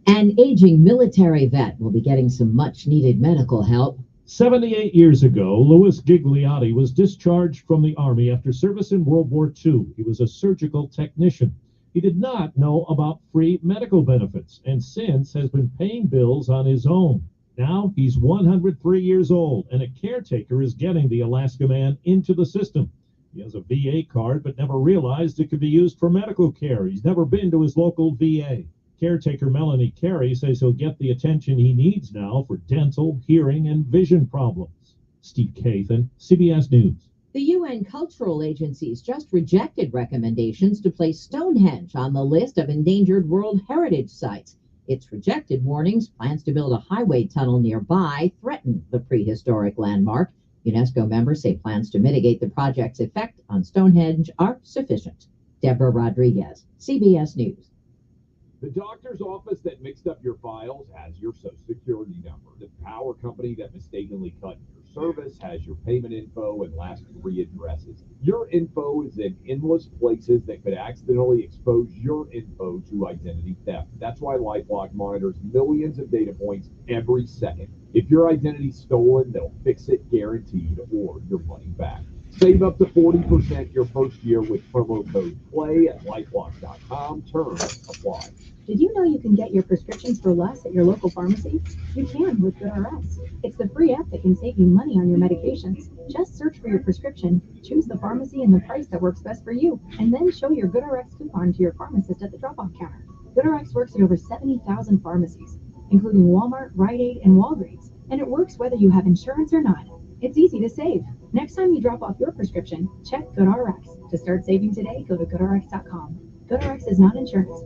An aging military vet will be getting some much-needed medical help.
78 years ago, Louis Gigliotti was discharged from the Army after service in World War II. He was a surgical technician. He did not know about free medical benefits and since has been paying bills on his own. Now he's 103 years old, and a caretaker is getting the Alaska man into the system. He has a VA card but never realized it could be used for medical care. He's never been to his local VA. Caretaker Melanie Carey says he'll get the attention he needs now for dental, hearing, and vision problems. Steve Kathan, CBS News.
The UN cultural agencies just rejected recommendations to place Stonehenge on the list of endangered World Heritage Sites. Its rejected warnings plans to build a highway tunnel nearby threaten the prehistoric landmark. UNESCO members say plans to mitigate the project's effect on Stonehenge are sufficient. Deborah Rodriguez, CBS News.
The doctor's office that mixed up your files has your Social Security number. The power company that mistakenly cut your service has your payment info and last 3 addresses. Your info is in endless places that could accidentally expose your info to identity theft. That's why LifeLock monitors millions of data points every second. If your identity's stolen, they'll fix it guaranteed or your money back. Save up to 40% your first year with promo code PLAY at LifeLock.com. Terms apply.
Did you know you can get your prescriptions for less at your local pharmacy? You can with GoodRx. It's the free app that can save you money on your medications. Just search for your prescription, choose the pharmacy and the price that works best for you, and then show your GoodRx coupon to your pharmacist at the drop-off counter. GoodRx works at over 70,000 pharmacies, including Walmart, Rite Aid, and Walgreens, and it works whether you have insurance or not. It's easy to save. Next time you drop off your prescription, check GoodRx. To start saving today, go to GoodRx.com. GoodRx is not insurance.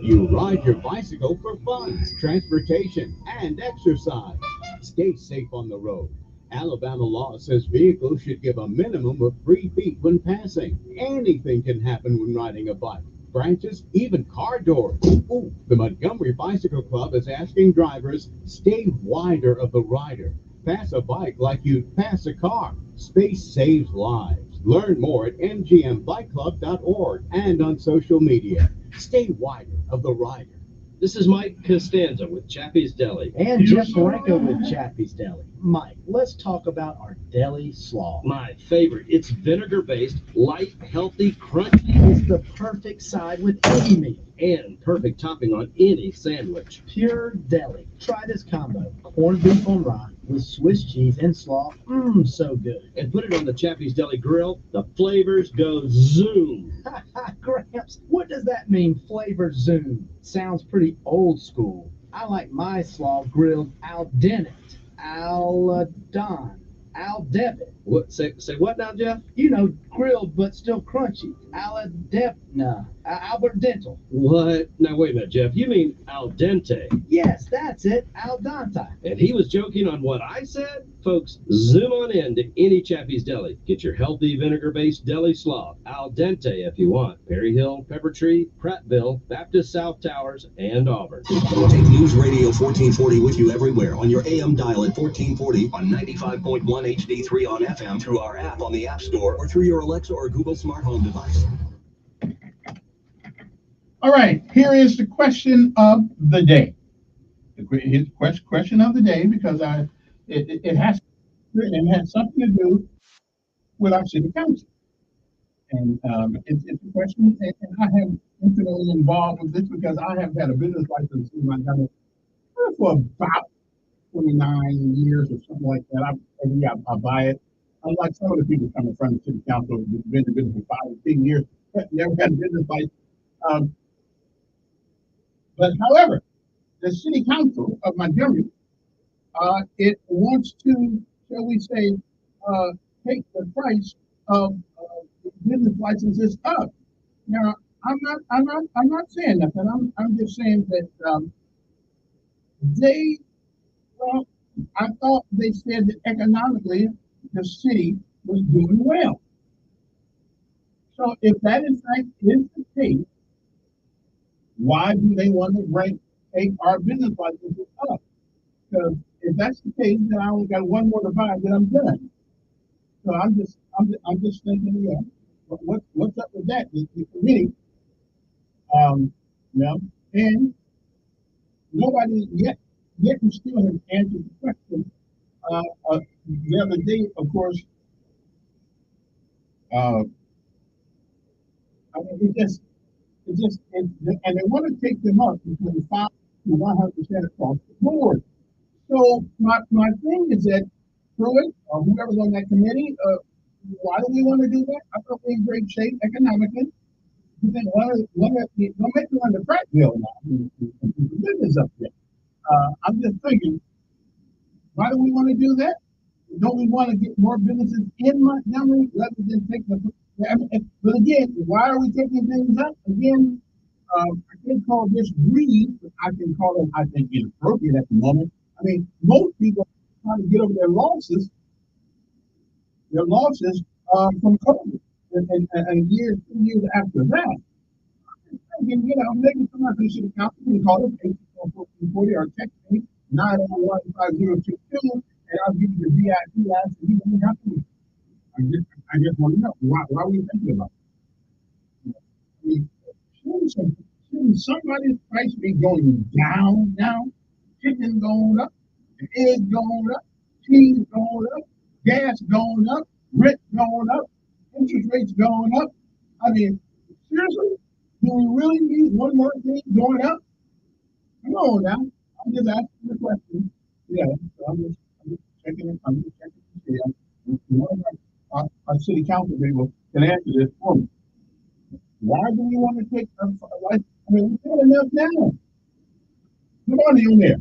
You ride your bicycle for fun, transportation, and exercise. Stay safe on the road. Alabama law says vehicles should give a minimum of 3 feet when passing. Anything can happen when riding a bike. Branches, even car doors. Ooh, the Montgomery Bicycle Club is asking drivers, stay wider of the rider. Pass a bike like you'd pass a car. Space saves lives. Learn more at mgmbikeclub.org and on social media. Stay wider of the rider.
This is Mike Costanza with Chappie's Deli.
And Jeff Marenko with Chappie's Deli. Mike, let's talk about our deli slaw.
My favorite. It's vinegar-based, light, healthy, crunchy.
It's the perfect side with any meal.
And perfect topping on any sandwich.
Pure deli. Try this combo. Corned beef on rye with Swiss cheese and slaw. So good.
And put it on the Chappie's Deli grill. The flavors go zoom.
Gramps, what does that mean, flavor zoom? Sounds pretty old school. I like my slaw grilled al dente. Al al dente.
What? Say what now, Jeff?
You know, grilled but still crunchy. Al dente. Albert Dental.
What? Now wait a minute, Jeff. You mean al dente?
Yes, that's it. Al dente.
And he was joking on what I said? Folks, zoom on in to any Chappie's Deli. Get your healthy vinegar-based deli slaw, al dente if you want. Perry Hill, Pepper Tree, Prattville, Baptist South Towers, and Auburn.
Take News Radio 1440 with you everywhere on your AM dial at 1440, on 95.1 HD3 on FM, through our app on the App Store, or through your Alexa or Google smart home device.
All right, here is the question of the day. His question of the day, because it has something to do with our city council, and it's a question, and I have intimately involved with this because I have had a business license in Montgomery for about 29 years or something like that. Every year I buy it. Unlike some of the people coming from the city council who've been in business for 5 or 10 years, never had a business license. But however, the city council of Montgomery, it wants to, shall we say, take the price of business licenses up. Now, I'm not saying nothing. I'm just saying that I thought they said that economically the city was doing well. So if that in fact is the case, why do they want to take our business licenses up? Because if that's the case, then I only got one more to buy, then I'm done. So I'm just thinking, yeah, what's up with that? The committee, and nobody yet we still have answered the question. The other day, of course, and they want to take them up between 5 to 100% across the board. So my thing is that Pruitt or whoever's on that committee, why do we want to do that? I thought we're in great shape economically. Don't make me run the Prattville now. The business up there. I'm just thinking, why do we want to do that? Don't we want to get more businesses in Montgomery rather than take the? But again, why are we taking things up? Again, I can't call this greed, but I can call it, I think, inappropriate at the moment. I mean, most people are trying to get over their losses from COVID, and years, 2 years after that. Maybe somebody should have can call it 1440 or text me 901-5022, and I'll give you the VIP ask and you don't have to. I just want to know why are we thinking about it? I mean, shouldn't somebody's price be going down now? Chicken going up, eggs going up, cheese going up, gas going up, rent going up, interest rates going up. I mean, seriously, do we really need one more thing going up? Come on now. I'm just asking the question. Yeah, so I'm just checking it. I'm just checking to see. One of our city council people can answer this for me. Why do we want to take life? I mean, we've got enough now. Come on in there.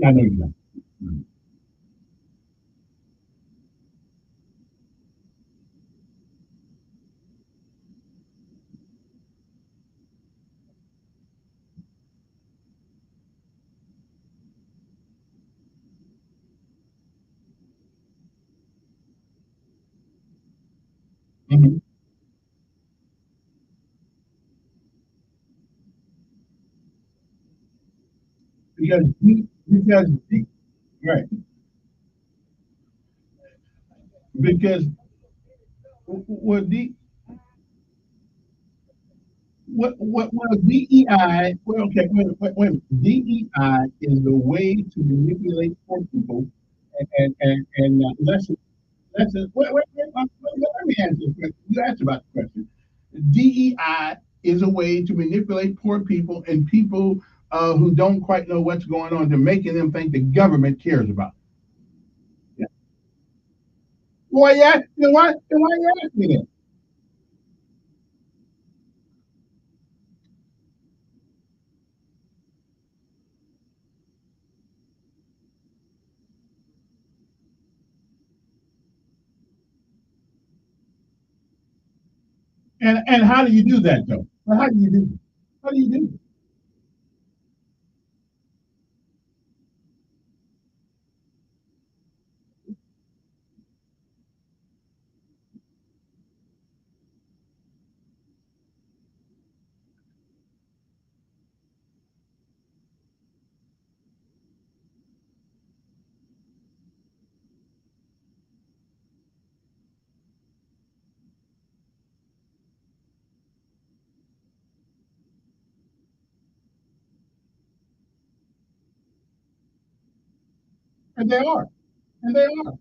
I know you don't. Mm-hmm. Right. Because well, DEI? Well, okay, wait. DEI is the way to manipulate poor people, and let me answer this question. You asked about the question. DEI is a way to manipulate poor people and people who don't quite know what's going on. They're making them think the government cares about them. Yeah. Why you ask me that? And how do you do that though? Well, how do you do it? How do you do it? And they are. And they are.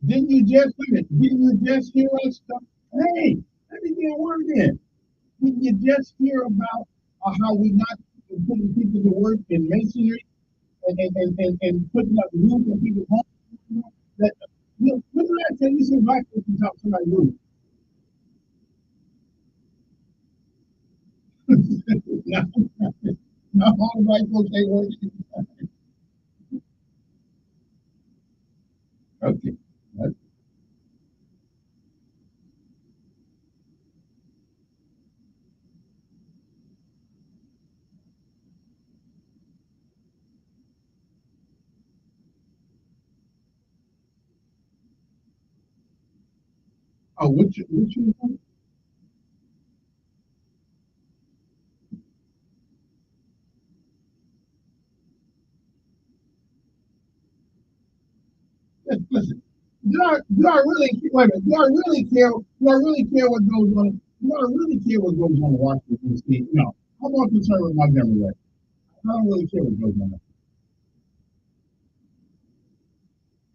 Didn't you just hear us stuff? Hey, let me get a word in. Didn't you just hear about how we not putting people to work in masonry and putting up roofs on people's homes? That, when did I tell you some black people talk to my roof? No, no, all the white folks ain't working. Okay. Oh, which one? Listen, do I really wait a minute, do I really care? Do I really care what goes on? Do I really care what goes on in Washington State? No. I'm more concerned with Montgomery. Right? I don't really care what goes on there.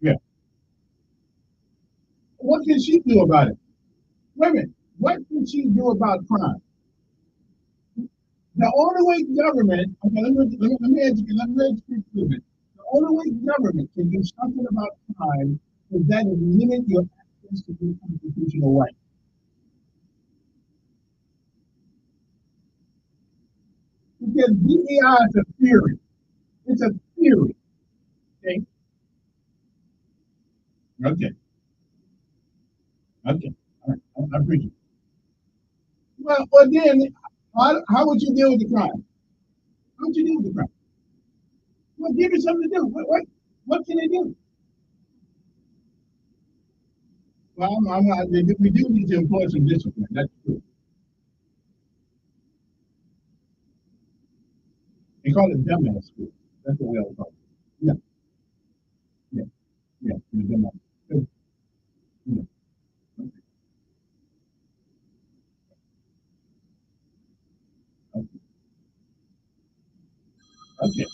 Yeah. What can she do about it? Wait a minute. What can she do about crime? The only way government, okay, let me educate you a bit. The only way government can do something about crime is that it limit your access to your constitutional right. Because DEI is a theory. It's a theory. Okay. Okay. Okay. All right. I appreciate it. Well, then, how would you deal with the crime? How would you deal with the crime? Well, give it something to do. What can they do? Well, we do need to employ some discipline. That's true. They call it dumbass school. That's what we all call it. Yeah, yeah, yeah. Dumbass. Yeah. Okay. Okay.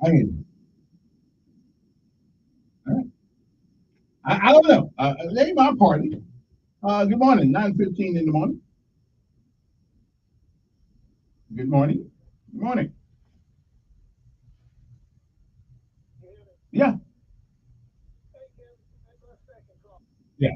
I hear you. All right. I don't know. It ain't my party. Good morning. 9:15 in the morning. Good morning. Good morning. Yeah. Yeah.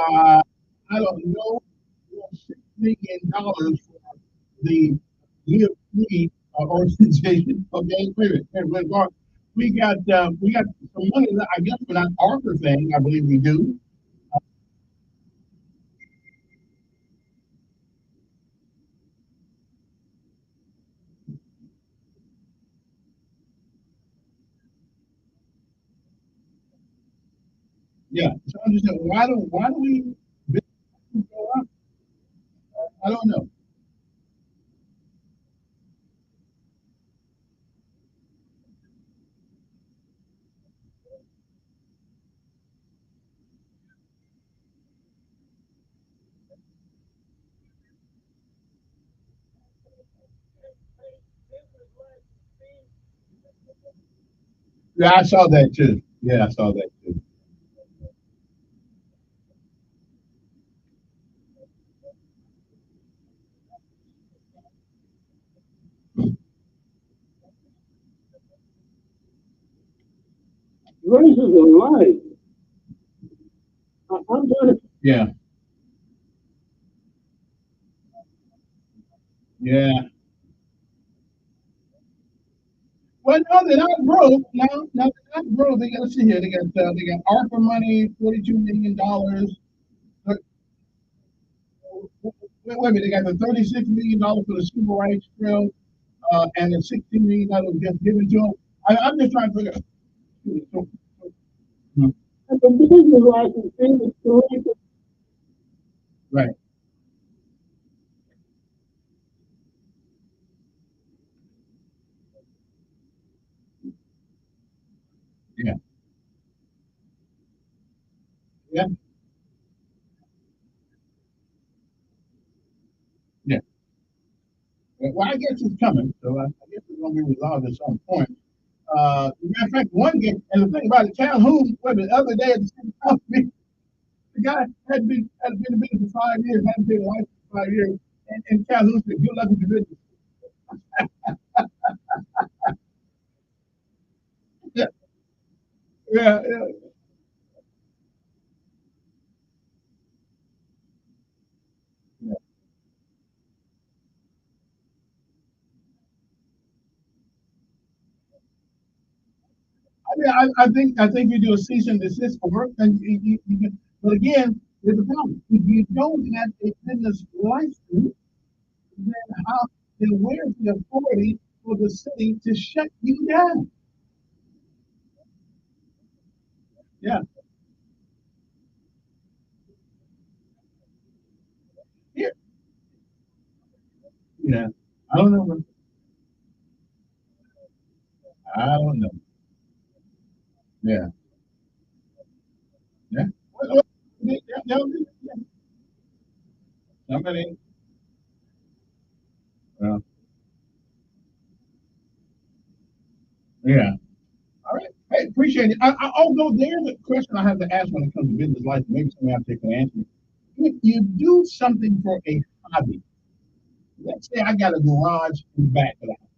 I don't know. $6 million for the UFC organization. Okay, wait a minute. We got some money. I guess for that Arthur thing. I believe we do. Yeah. So I'm just saying, why do we go up? I don't know. Yeah, I saw that too. Yeah, I saw that too.
Racism, right? I'm trying to.
Yeah. Yeah. Well, no, they're not broke. No, they're not broke. They got, let's see here. They got ARPA money, $42 million. Wait, wait a minute. They got the $36 million for the civil rights trail, and the $16 million was just given to them. I'm just trying to figure. So, right. Yeah. Yeah. Yeah. Well, I guess it's coming, so I guess it's going to be resolved at some point. Matter of fact, one game, and the thing about it, Calhoun, well, the other day at the same company, the guy had been in business for 5 years, hadn't paid a license for 5 years, and Calhoun said, "Good luck with your business." Yeah, yeah, yeah. Yeah. I mean, I think you do a cease and desist for work, and you can. But again, there's a problem. If you don't have a business license, then how? Then where's the authority for the city to shut you down? Yeah, yeah, yeah. I don't know. I don't know. Yeah, yeah. Yeah, yeah, yeah. Somebody. Well, yeah. All right. Hey, appreciate it. Although there's a question I have to ask when it comes to business life, maybe somebody else can answer. If you do something for a hobby, let's say I got a garage in the back of the house,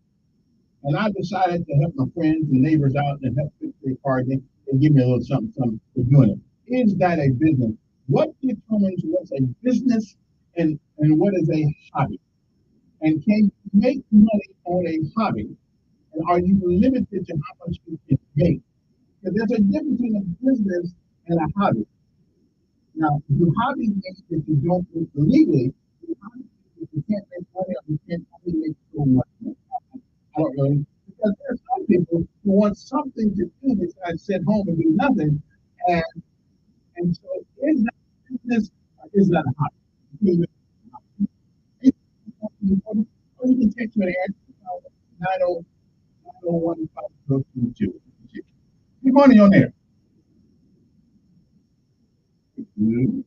and I decided to help my friends and neighbors out and help fix their car, they give me a little something, something for doing it. Is that a business? What determines what's a business and what is a hobby? And can you make money on a hobby? And are you limited to how much you can make? Because there's a difference between a business and a hobby. Now, the hobby means that you don't do legally. The hobby means you can't make money or you can't only make so much money. I don't really, because there's some people who want something to do besides sit home and do nothing. And and so is that a business or is that a hobby? You or you can text me the answer 901 Good morning on there. Mm-hmm.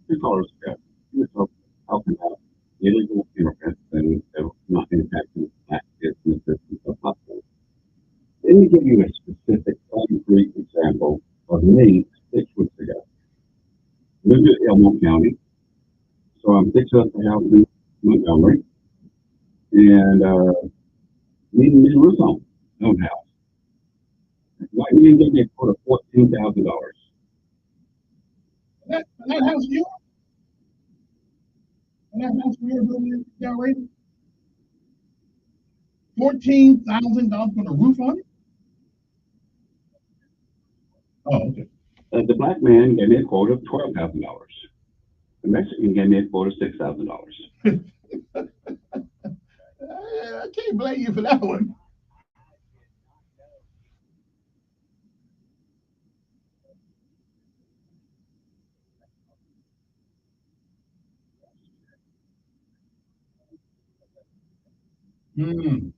Two callers ago, he was helping out illegal immigrants and not impacting black kids in the system of hospitals. Let me give you a specific concrete example of me 6 weeks ago. Moved to Elmore County, so I'm fixing up the house in Montgomery and needing a new roof on own house. Like me and get me a quote of $14,000.
That house you and that house we are doing down right, $14,000 for the roof on it. Oh, okay.
The black man gave me a quote of $12,000. The Mexican gave me a quote of $6,000.
I can't blame you for that one. Mm.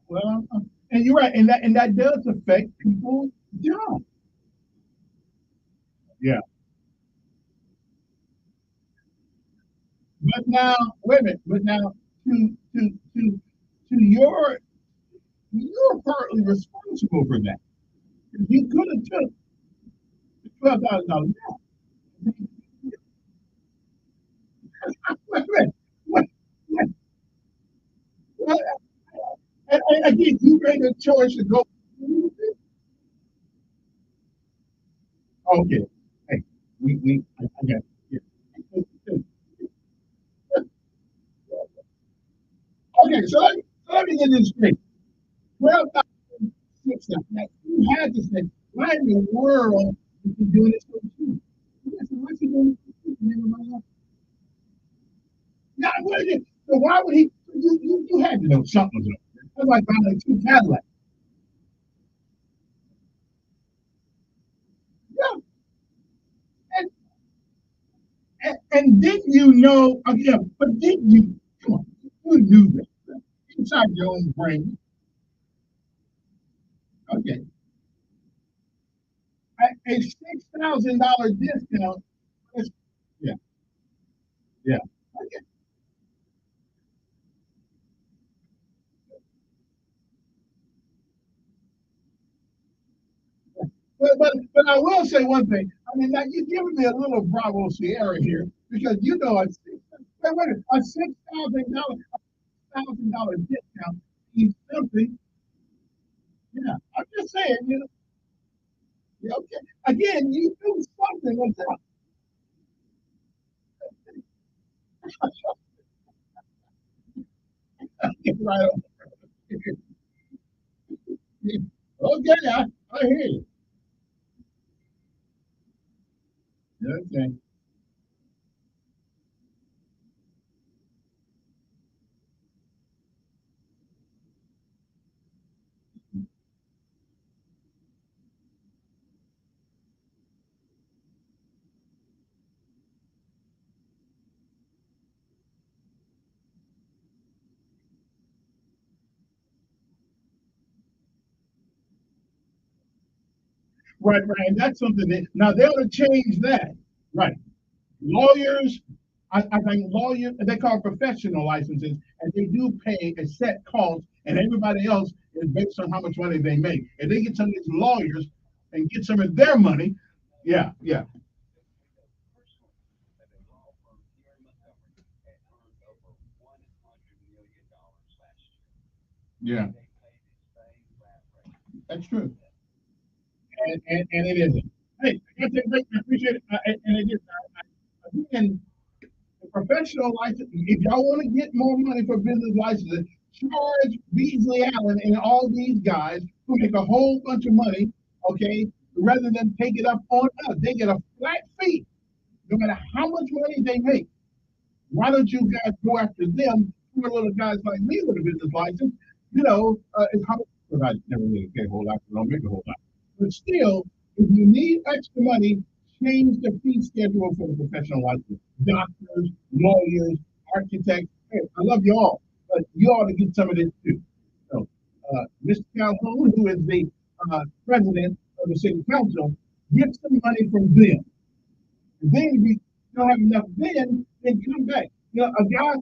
Well, and you're right, and that does affect people's job. Yeah, but now wait a minute. But now to you're partly responsible for that. You could have took $12,000. Wait a minute. Wait. Well, again, you made a choice to go. Okay. Hey, I got it. Okay, so let me get this straight. 12,600. You had to say, why in the world is he doing this for you? What's he doing this for you? Everybody else? Yeah, so why would he? You had to know something was up. That's like buying like two Cadillacs. Yeah. And didn't you know? Yeah, but didn't you? Come on, you knew that inside your own brain. Okay, a $6,000 discount. Yeah, yeah. Okay. But I will say one thing. I mean, now you're giving me a little Bravo Sierra here because you know a $6,000 discount means something. Yeah, I'm just saying. Yeah, okay. Again, you do something with that. Right on. Okay, I hear you. Okay. Right. And that's something that now they ought to change that. Right. Lawyers, I think lawyers, they call professional licenses, and they do pay a set cost, and everybody else is based on how much money they make. If they get some of these lawyers and get some of their money, yeah, yeah, yeah, that's true. And it isn't. Hey, I appreciate it. And it is, again, the professional license, if y'all want to get more money for business licenses, charge Beasley Allen and all these guys who make a whole bunch of money, okay, rather than take it up on us. They get a flat fee, no matter how much money they make. Why don't you guys go after them, poor little guys like me with a business license? It's how much I never really pay a whole lot, so I don't make a whole lot. But still, if you need extra money, change the fee schedule for the professional license. Doctors, lawyers, architects. Hey, I love you all, but you ought to get some of this too. So, Mr. Calhoun, who is the president of the city council, get some money from them. And then if you don't have enough, then come back. A guy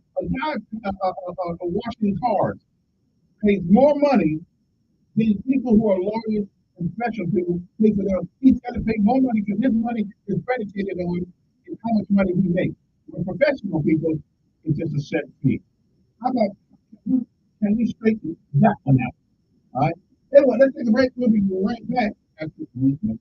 washing cars pays more money than people who are lawyers and professional people pay for their. He's got to pay more money because his money is predicated on how much money he makes. With professional people, it's just a set fee. How about can you straighten that one out? All right. Anyway, let's take a break. We'll be right back after the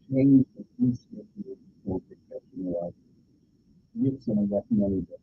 change the fee schedule for professional life. Get some of that money back.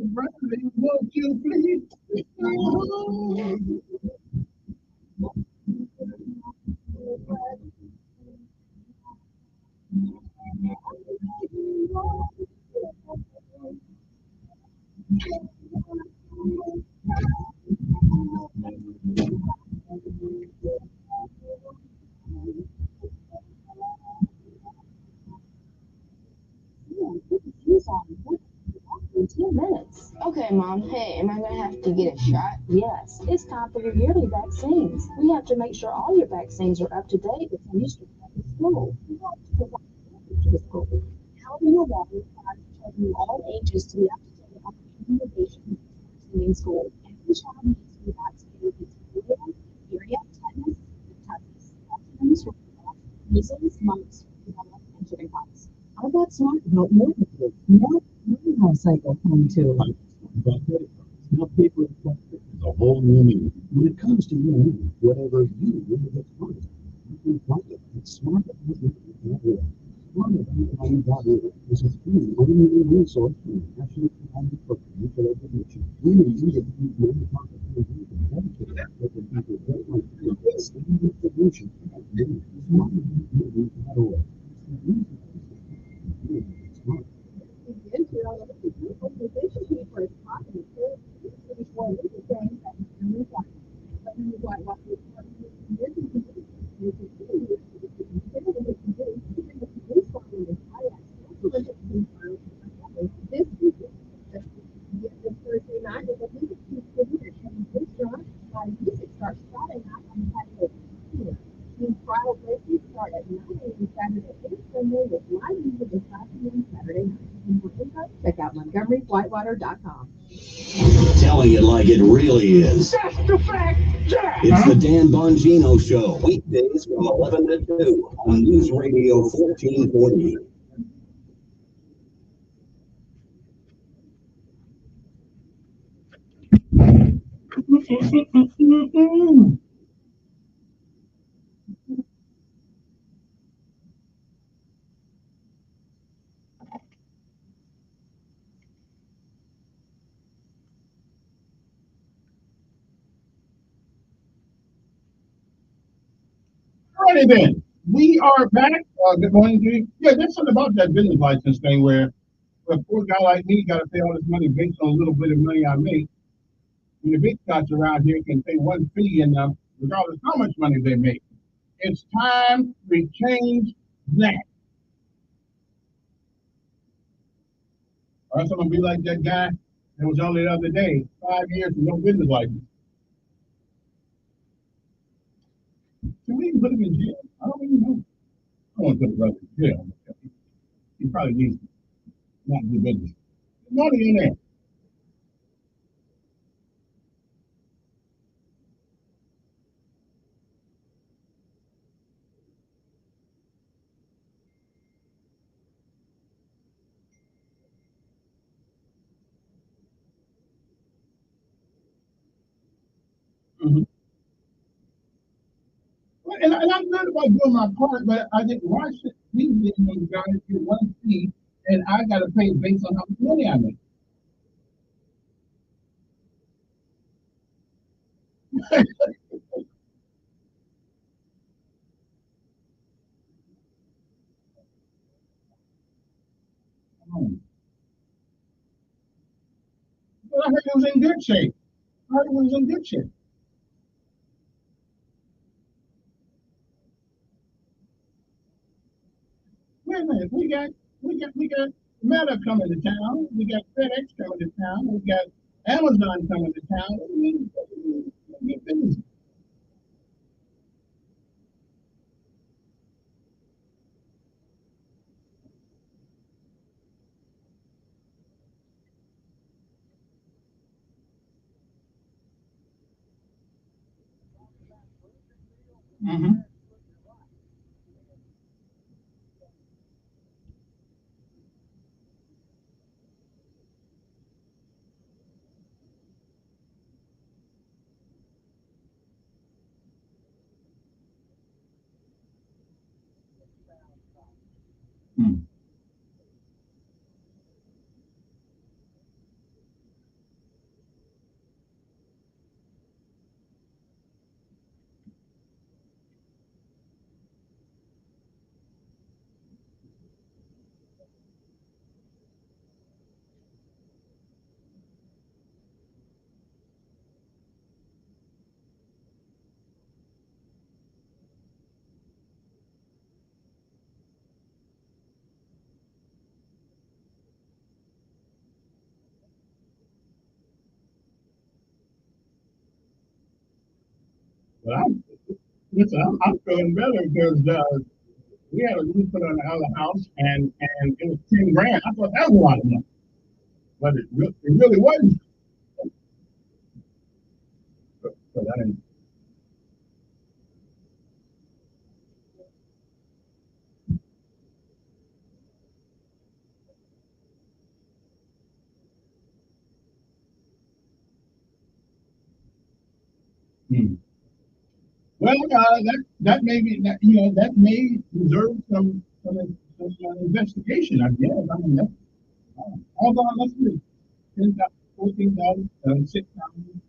President, won't you please?
In 10 minutes. Okay, Mom. Hey, am I going to have to get a shot? Yes. It's time for your yearly vaccines. We have to make sure all your vaccines are up to date before you start back to school. We have to provide to the school. California law requires children of all ages to be up to date on the immunizations in school. Every child needs to be vaccinated against polio, diphtheria, tetanus, pertussis, measles, mumps, rubella, and chickenpox.
How about smart about mortgages? No house cycle coming to.
Now paper and plastic is a whole new meaning. When it comes to your money, whatever you want to get started, you can find it at smartaboutmoney.org. Smartaboutmoney.org is a free, only resource for the National Endowment for Financial Education. We need you to be nonprofit organizations dedicated to helping people get like you stand with solution at smartaboutmoney.org.
Check out MontgomeryWhitewater.com.
Telling it like it really is.
That's the fact, Jack.
It's the Dan Bongino Show, weekdays from 11 to 2 on News Radio 1440.
Alrighty then, we are back. Good morning to you. Yeah, there's something about that business license thing where a poor guy like me got to pay all this money based on a little bit of money I make. And the big shots around here can pay one fee, and regardless how much money they make. It's time we change that. Or else I'm gonna be like that guy that was only the other day, 5 years with no business license. Can we even put him in jail? I don't even know. I want to put a brother in jail. He probably needs to not do business. There's money in there. Mm-hmm. And I'm good about doing my part, but I think why should these guys get one fee and I got to pay based on how much money I make? But I heard it was in good shape. I heard it was in good shape. Wait a minute, we got Meta coming to town. We got FedEx coming to town. We got Amazon coming to town. What do you mean? Get business. Mm-hmm. But I'm feeling better because we had a roof put on the other house and it was 10 grand. I thought that was a lot of money, but it really wasn't. But I didn't. Hmm. Well, that may be that that may deserve some investigation. I guess. I mean, hold on, let's see. 10,000, 14,000, 6,000,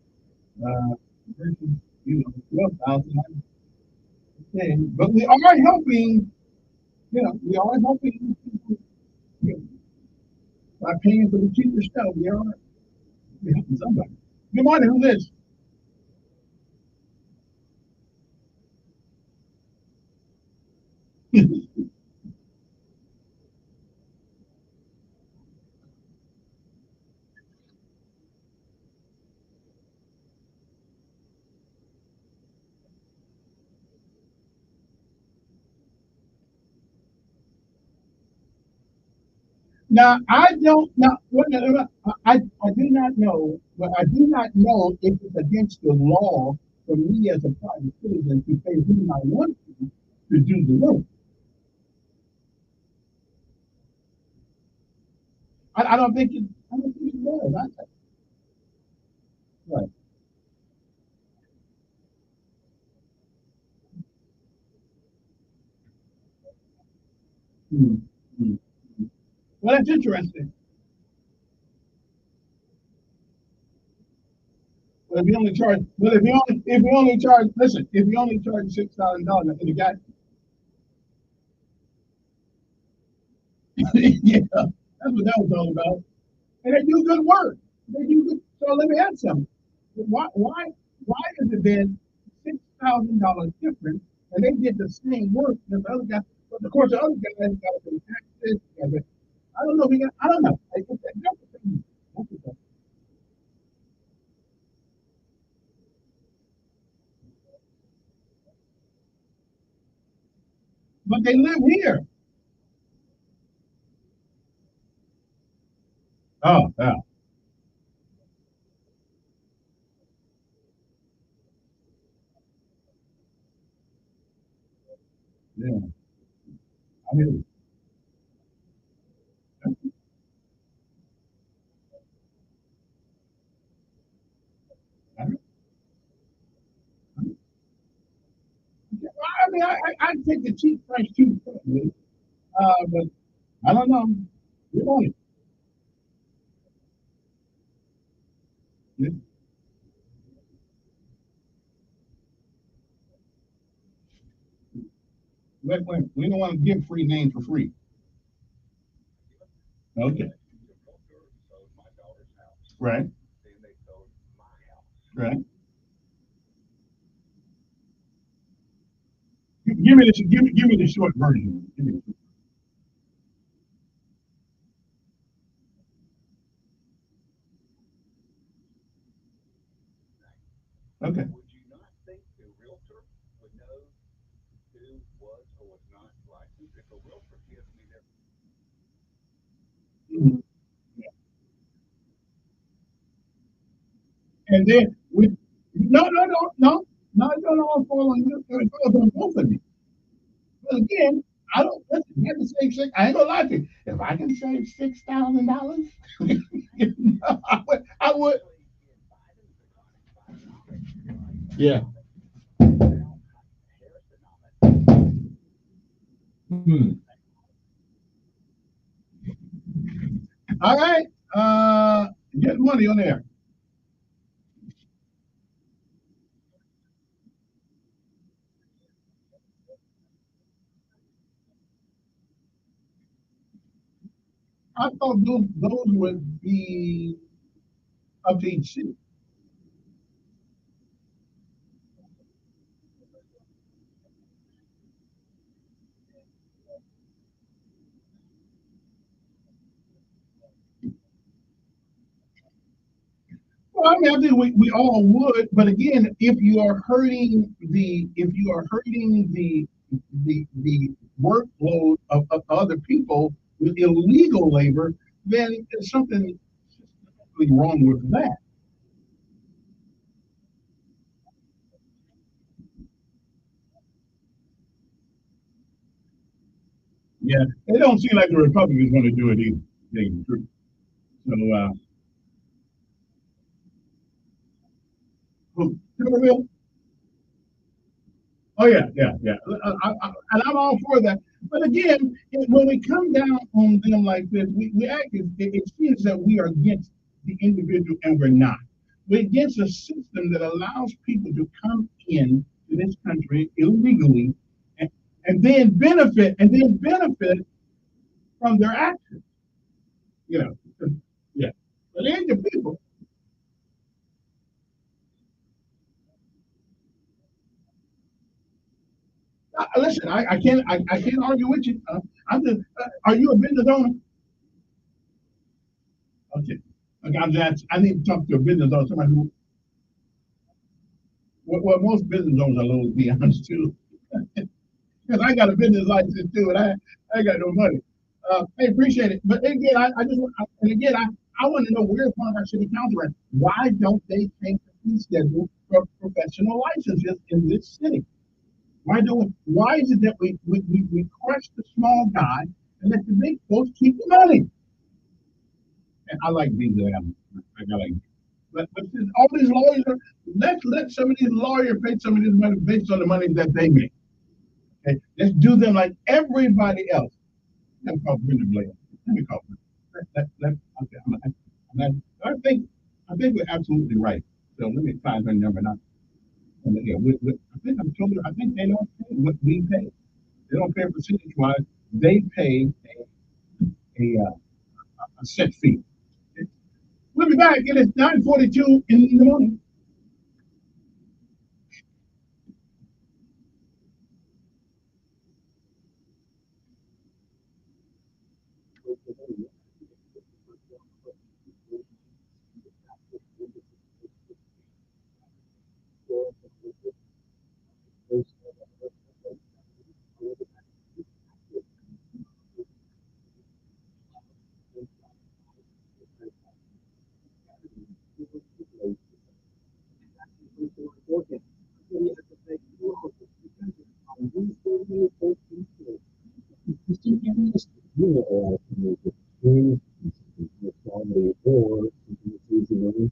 versus 12,000. Okay, but we are helping. We are helping people, by paying for the cheaper stuff. We're helping somebody. Good morning. Who's this? Now I don't know. I do not know, but I do not know if it's against the law for me as a private citizen to pay whom I want to do the work. I don't think it. I don't think it does. Right. Hmm. Hmm. Well, that's interesting. But if you only charge, but if you only charge, listen, if you only charge $6,000, and the guy, yeah, that's what that was all about. And they do good work. They do good. So let me ask something. Why is it then $6,000 different, and they did the same work as the other guy? But of course, the other guy has got to pay taxes. I don't know. I don't know. That's the thing. That's the thing. But they live here. Oh, yeah, yeah. I mean, I take the cheap price too. But I don't know. You want it. Yeah. Wait. We don't want to give free names for free. Okay. Right. Right. Give me the short version. Okay. Mhm. And then no, it don't all fall on you. It falls on both of you. But again, I don't listen. You have to save six. I ain't gonna lie to you. If I can save $6,000, I would. I would. Yeah. Hmm. All right. Get money on there. I thought those would be up to each city. Well, I mean, I think we all would, but again, if you are hurting the workload of other people with illegal labor, then there's something systematically wrong with that. Yeah, it don't seem like the Republicans want to do it either. To tell you the truth. So, who? Oh yeah, yeah, yeah. And I'm all for that. But again, when we come down on them like this, we act. It seems that we are against the individual, and we're not. We're against a system that allows people to come in to this country illegally, and, and then benefit from their actions. You know, yeah. But they ain't the people. Listen, I can't argue with you. I'm just. Are you a business owner? Okay. Okay, I need to talk to a business owner, somebody who, well, most business owners are low, to be honest, too. Because I got a business license, too, and I got no money. I appreciate it. But again, I want to know where's one of our city council at. Why don't they change the fee schedule for professional licenses in this city? Why is it that we crush the small guy and let the big folks keep the money? And I like being there. I got like, but since all these lawyers are, let's let some of these lawyers pay some of this money based on the money that they make. Okay, let's do them like everybody else. Let me call Brenda Blair. Let me call her. Okay, I think we're absolutely right. So let me find her number now. Yeah, I think I'm told her. I think they don't pay what we pay. They don't pay percentage wise. They pay a set fee. We'll be back. It is 9:42 in the morning.
You know, a lot of people get free, quality, or something that's easy money.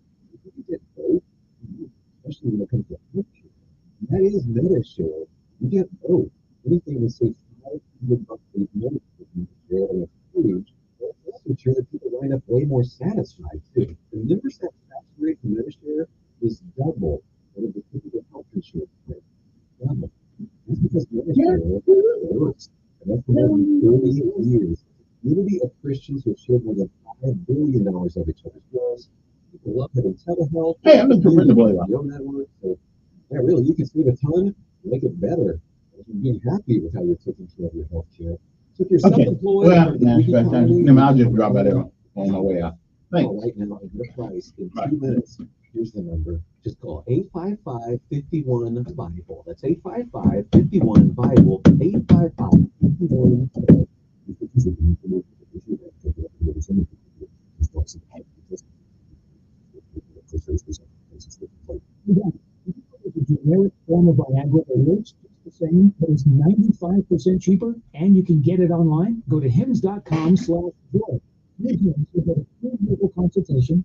You get both, especially when it comes to healthcare. That is Medishare. You get both. Anything that says $500 a month for Medishare and a huge, health insurance, people wind up way more satisfied too. The member satisfaction rate for Medishare is double what of the typical health insurance rate. Double. That's because Medishare works. And that's for more than 30 years. Community of Christians who have shared more than $5 billion of each other's lives. People love it in telehealth.
Hey, I'm Mr. Brenda Blair.
Your network. So, yeah, really, you can save a ton, make it better. And be happy with how you're taking care of your health care. So if you're self-employed,
I'll just drop it on my way out. Thanks.
Right now, at your price in 2 minutes. Here's the number. Just call 855-51-BIBLE. That's 855-51-BIBLE. 855-51-BIBLE.
It's a generic form of Viagra. It works just the same, but it's 95% cheaper, and you can get it online. Go to hims.com/joy. Hims will get a free medical consultation,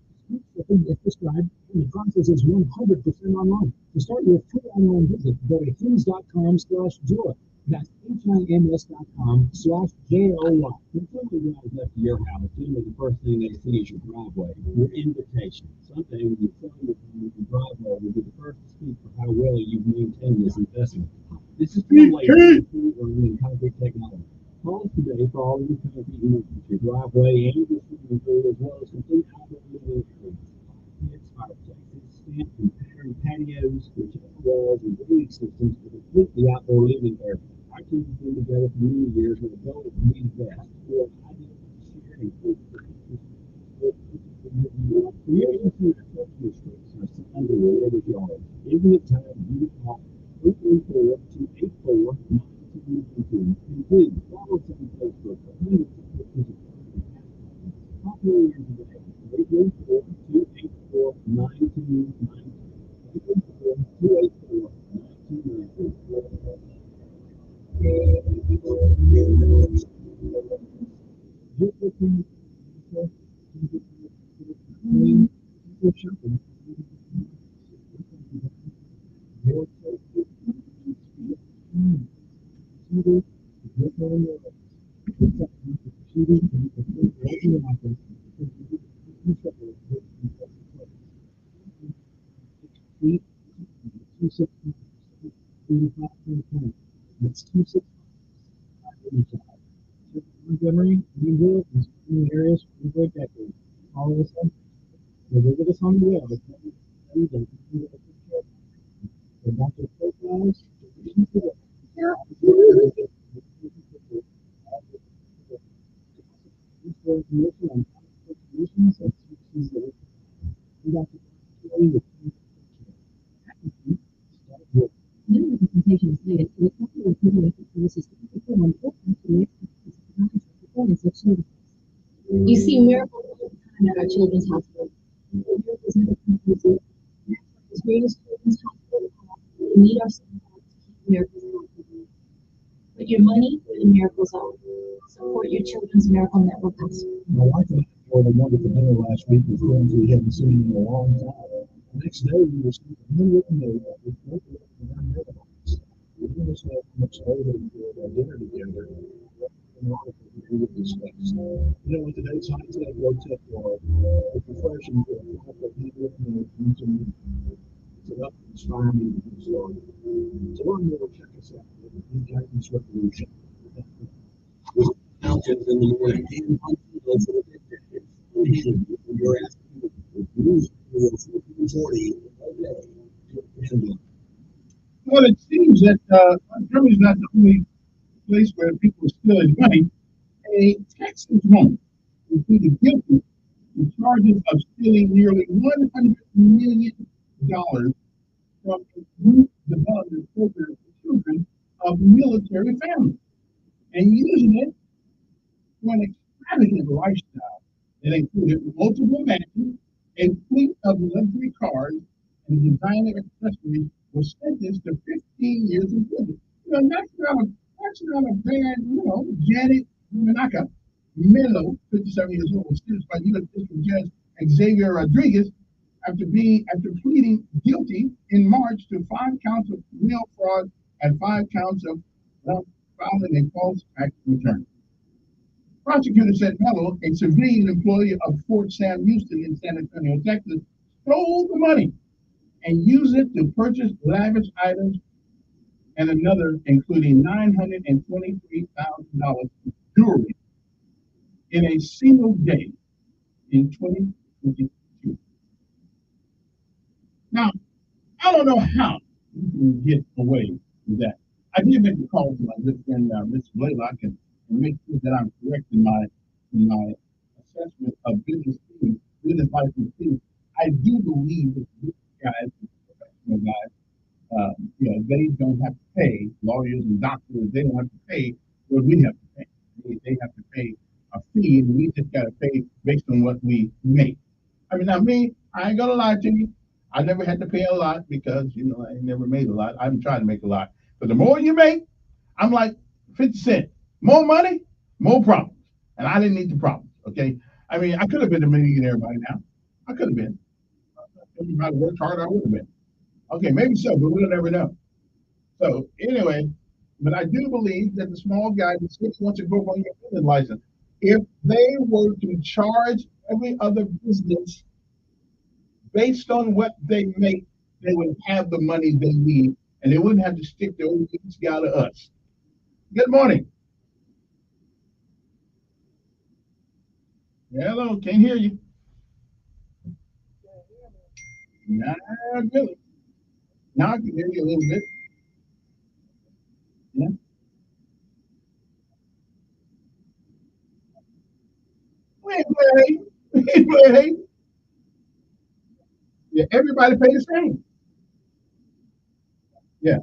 shipping if prescribed, and the process is 100% online. To start your free online visit, go to hims.com/joy. That's hims.com/JOY.
Before you guys left your house, generally the first thing they see is your driveway, your invitation. Someday when you sell your home, your driveway will be the first to speak for how well you've maintained this investment. This is one way to improve in concrete technology. Call us today for all your concrete needs, your driveway and your swimming pool, as well as complete outdoor living areas. It's fireplaces, stamped and patterned patios, protected walls, and drainage systems to complete the outdoor living area. Our team has been together for many years with a goal to be the best. We are ideal to share and improve the Creating food restrictions are signed in your neighbor's yard. Isn't it time you call 834-284-9292? And please follow us on Facebook for hundreds of pictures of popular today. 834-284-9292. 265. That's 265. Montgomery, Greenville, and surrounding areas for over a decade. Follow us on visit us on the web at the Dr. Profiles, information on solutions and services that we Dr.
No representation is needed to recover or provide services to perform or actually execute performance of services. You see miracles all the time at our children's hospital. Miracles never conclusive. As greatest children's hospital, we need our support to keep miracles possible. Put your money where the miracles are. Support your children's miracle network hospital.
My wife and I enjoyed a wonderful dinner last week with friends we hadn't seen in a long time. The next day, we received a handwritten note that was both of our miracles. We understand how much they had enjoyed our dinner together. And all of we would discuss. You know, with today's high-tech, low-tech world, it's refreshing to have a handwritten note from someone. It's enough to inspire me to get started. To learn more, check us out at the Guidance Revolution.
Elkins in the morning and on the for the big days. You're asking for news 1440 all day.
Well, it seems that Montgomery is not the only place where people are stealing money. A Texas woman was pleaded guilty in charges of stealing nearly $100 million from a youth development program for children of military families and using it for an extravagant lifestyle that included multiple mansions, a fleet of luxury cars, and designer accessories was sentenced to 15 years in prison. You know, that's not a bad, you know, Janet Manaka, Melo, 57 years old, was sentenced by U.S. District Judge Xavier Rodriguez after pleading guilty in March to 5 counts of mail fraud and 5 counts of filing a false tax return. Prosecutor said Mello, a civilian employee of Fort Sam Houston in San Antonio, Texas, stole the money and used it to purchase lavish items and another, including $923,000 jewelry in a single day in 2022. Now, I don't know how you can get away with that. I did make a call to my good friend, Mr. Blaylock, and make sure that I'm correct in my assessment of business license fees. I do believe that these guys, professional guys, you know, they don't have to pay lawyers and doctors. They don't have to pay what we have to pay. They have to pay a fee, and we just got to pay based on what we make. I mean, now me, I ain't gonna lie to you. I never had to pay a lot because, you know, I never made a lot. I'm trying to make a lot. But the more you make, I'm like 50 cents. More money, more problems. And I didn't need the problems, okay? I mean, I could have been a millionaire by now. I could have been. If I worked hard, I would have been. Okay, maybe so, but we'll never know. So anyway, but I do believe that the small guy that sits wants to go on your business license. If they were to charge every other business based on what they make, they would have the money they need, and they wouldn't have to stick their own each guy to us. Good morning. Hello, can't hear you. Not really. Now I can hear you a little bit. Yeah. We ain't play. We ain't play. Yeah, everybody pay the same. Yeah.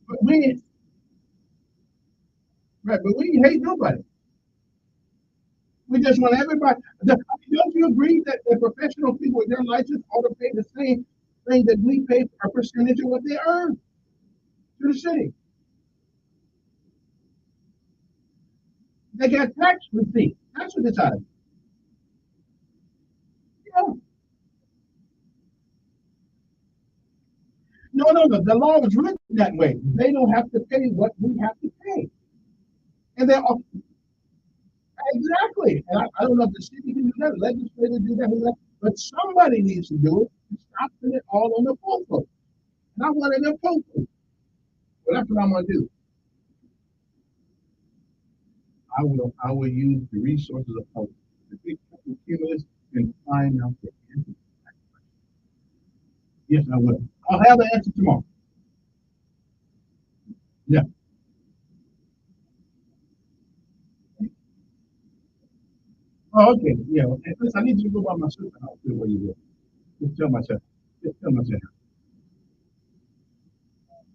But we right, but we hate nobody. We just want everybody. Don't you agree that the professional people with their license ought to pay the same thing that we pay a percentage of what they earn to the city? They got tax receipt. That's what it's out of. Yeah. No. The law is written that way. They don't have to pay what we have to pay. And they're all, exactly. And I don't know if the city can do that, legislature do that, but somebody needs to do it and stop putting it all on the poor folks. And I want them poor folks. Well, that's what I'm gonna do. I will use the resources of hope, the big cumulus, and find out the answer. Yes, I will. I'll have the answer tomorrow. Yeah. Oh, okay. Yeah. Listen, I need you to go by my sister house. See what you do. Just tell myself. Just tell myself.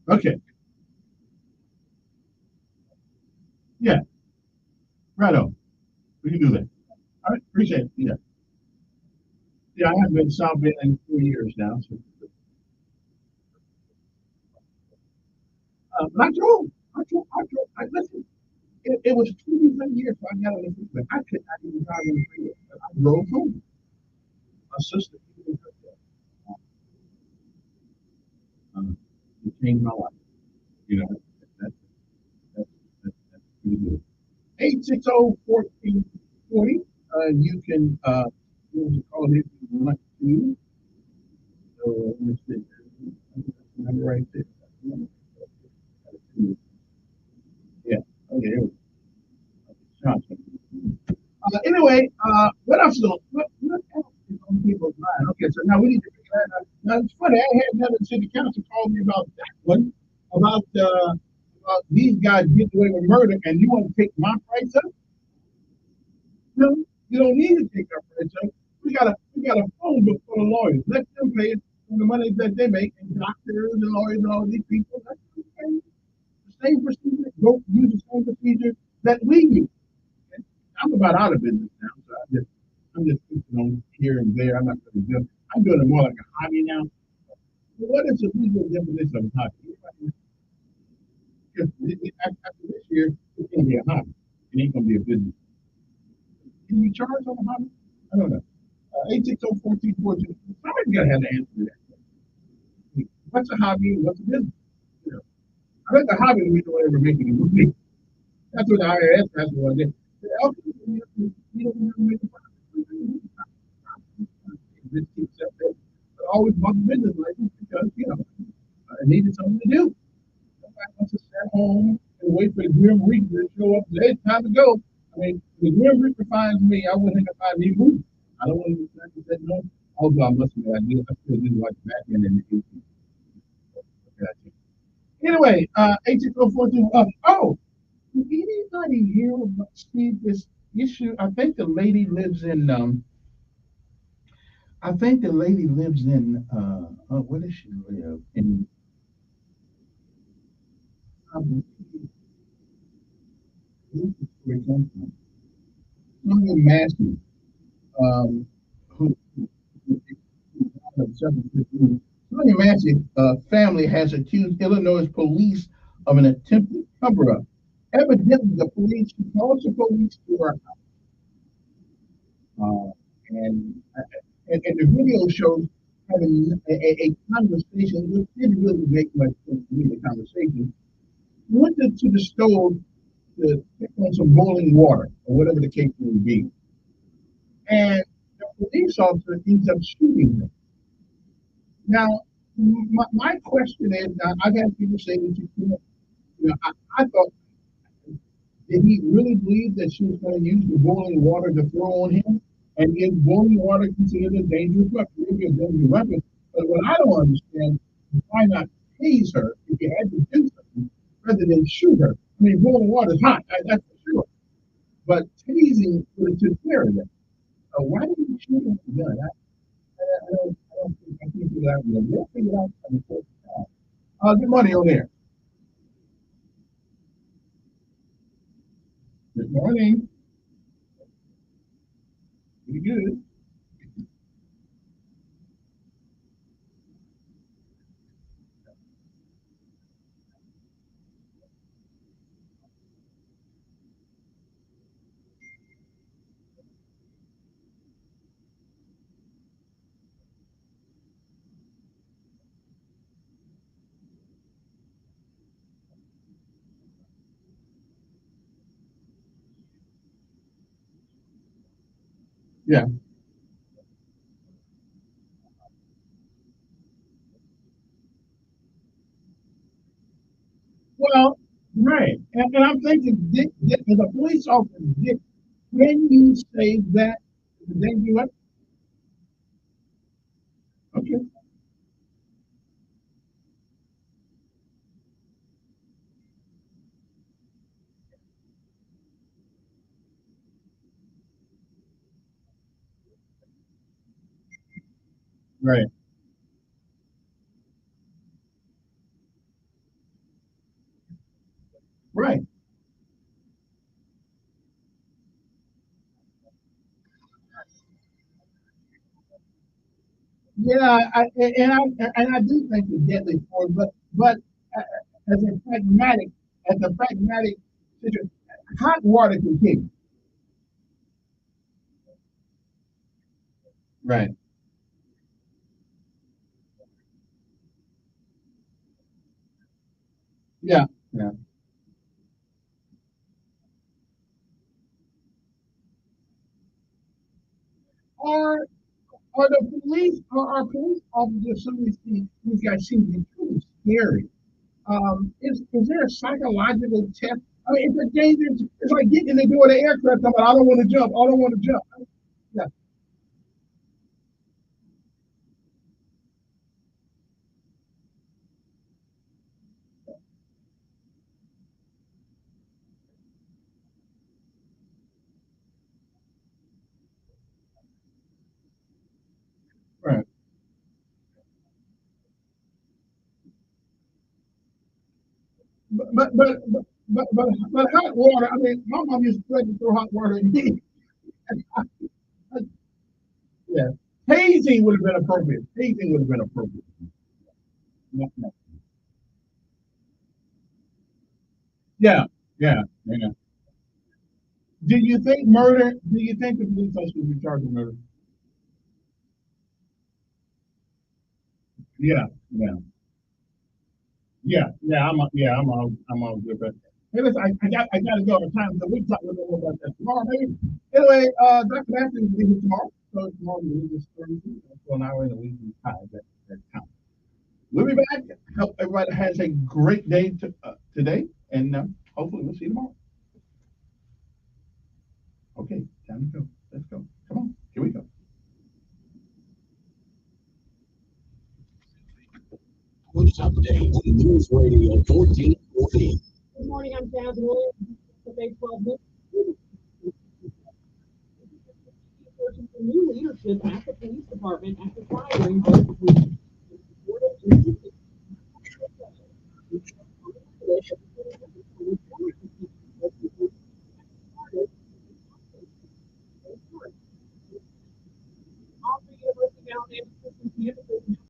Okay. Yeah. Right on. We can do that. All right. Appreciate it. Yeah. Yeah. I haven't been to South Bend in 4 years now. So. But I drove. Listen. It was 21 years before I got on the freeway. I could not even drive on the freeway. I drove home. My sister, it changed my life. You know, that's, that's pretty good. 860-1440. You can, call it if you want to. So, let me see. Number right there. Yeah. Okay. Here we go. Anyway, what else is on? What else is on people's mind? Okay, so now we need to figure that out. Now it's funny. I had another city council call me about that one, about these guys getting away with murder, and you want to take my price up? No, you don't need to take our price up. We got a phone book for the lawyers. Let them pay it from the money that they make, and doctors and lawyers and all these people. That's okay. The same procedure. Go use the same procedure that we use. I'm about out of business now, so I'm just on here and there. I'm not going to do. I'm doing it more like a hobby now. But what is the legal definition of a hobby? After this year, it's going to be a hobby. It ain't going to be a business. Can you charge on a hobby? I don't know. 860-1442. Somebody's got to have the answer to that. What's a hobby and what's a business? You know, I think a hobby is the way we're making a movie. That's what the IRS has one day. I always bought the business license because, I needed something to do. Nobody wants to sit home and wait for the Grim Reaper to show up. It's time to go. I mean, the Grim Reaper finds me, I wouldn't have to find me movie. I don't want to say no. Although I must admit, I still didn't like Batman in the 80s. Anyway, 860-42. Oh, did anybody hear about Steve this issue? I think the lady lives in where does she live? In Massey, who Sonny Massey family has accused Illinois police of an attempted cover-up. Evidently, the police called the police to her house. And the video shows having a conversation, which didn't really make much sense to me, the conversation. We went to the stove to pick on some boiling water, or whatever the case may be. And the police officer ends up shooting her. Now, my question is, I've had people say that I thought, did he really believe that she was going to use the boiling water to throw on him? And is boiling water considered a dangerous weapon? Maybe a dangerous weapon. But what I don't understand is why not tase her if you had to do something rather than shoot her? I mean, boiling water is hot, that's for sure. but tasing would took care of that. Why did you shoot him with a gun? I can't figure it out yet. We'll figure it out on the fourth time. Good morning on there. Good morning. Pretty good. Yeah. Well, right. And I'm thinking, as a police officer, can you say that? Then you what? Okay. Right. Right. Yeah, and I do think it's deadly force, but uh, as a pragmatic, as a pragmatic situation, hot water can kill you. Right. Yeah. Yeah. Or the police or our police officers, some of these guys seem to be too scary. Is there a psychological test? I mean, it's a dangerous. It's like getting in the door of the aircraft. I don't want to jump. I don't want to jump. Yeah. Right. But hot water. I mean, my mom used to throw hot water at me. Yeah. Hazing would have been appropriate. Hazing would have been appropriate. No, no. Yeah. Yeah. Yeah. Do you think murder? Do you think the police officer would be charged with murder? Yeah. Yeah. Yeah. Yeah. I'm all good. But hey, listen, I got to go on time, so we can talk a little bit more about that tomorrow, maybe. Anyway, Dr. Anthony will be here tomorrow. So tomorrow we just for an hour and a week time. That counts. We'll be back. Hope everybody has a great day today, and hopefully we'll see you tomorrow. Okay, time to go. Let's go. Come on. Here we go.
News update. News Radio 1440.
Good morning, I'm Jasmine Williams, the baseball news. Searching for new leadership at the police department after firing both police